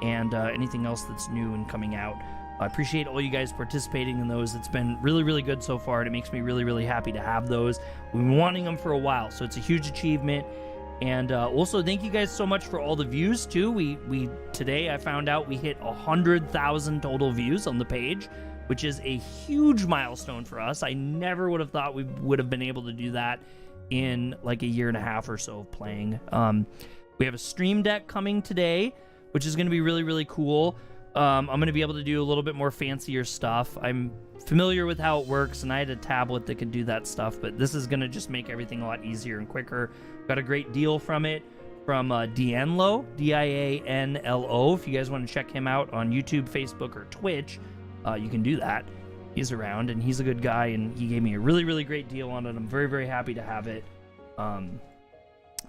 and anything else that's new and coming out. I appreciate all you guys participating in those. It's been really, really good so far, and it makes me really, really happy to have those. We've been wanting them for a while, so it's a huge achievement. And also, thank you guys so much for all the views, too. We today, I found out we hit 100,000 total views on the page, which is a huge milestone for us. I never would have thought we would have been able to do that in like a year and a half or so of playing. We have a stream deck coming today, which is going to be really, really cool. I'm going to be able to do a little bit more fancier stuff. I'm familiar with how it works, and I had a tablet that could do that stuff, but this is going to just make everything a lot easier and quicker. Got a great deal from it from Dianlo, Dianlo. If you guys want to check him out on YouTube, Facebook, or Twitch, you can do that. He's around, and he's a good guy, and he gave me a really, really great deal on it. I'm very, very happy to have it. But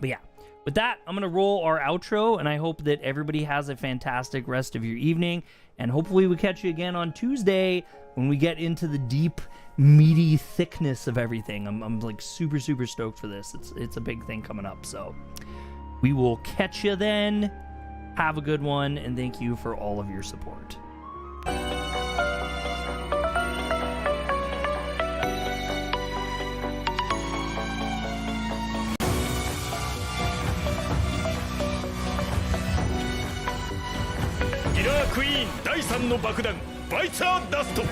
yeah. With that, I'm going to roll our outro, and I hope that everybody has a fantastic rest of your evening, and hopefully we catch you again on Tuesday when we get into the deep, meaty thickness of everything. I'm like super, super stoked for this. It's a big thing coming up, so we will catch you then. Have a good one, and thank you for all of your support.クイーン第3の爆弾バイツァーダスト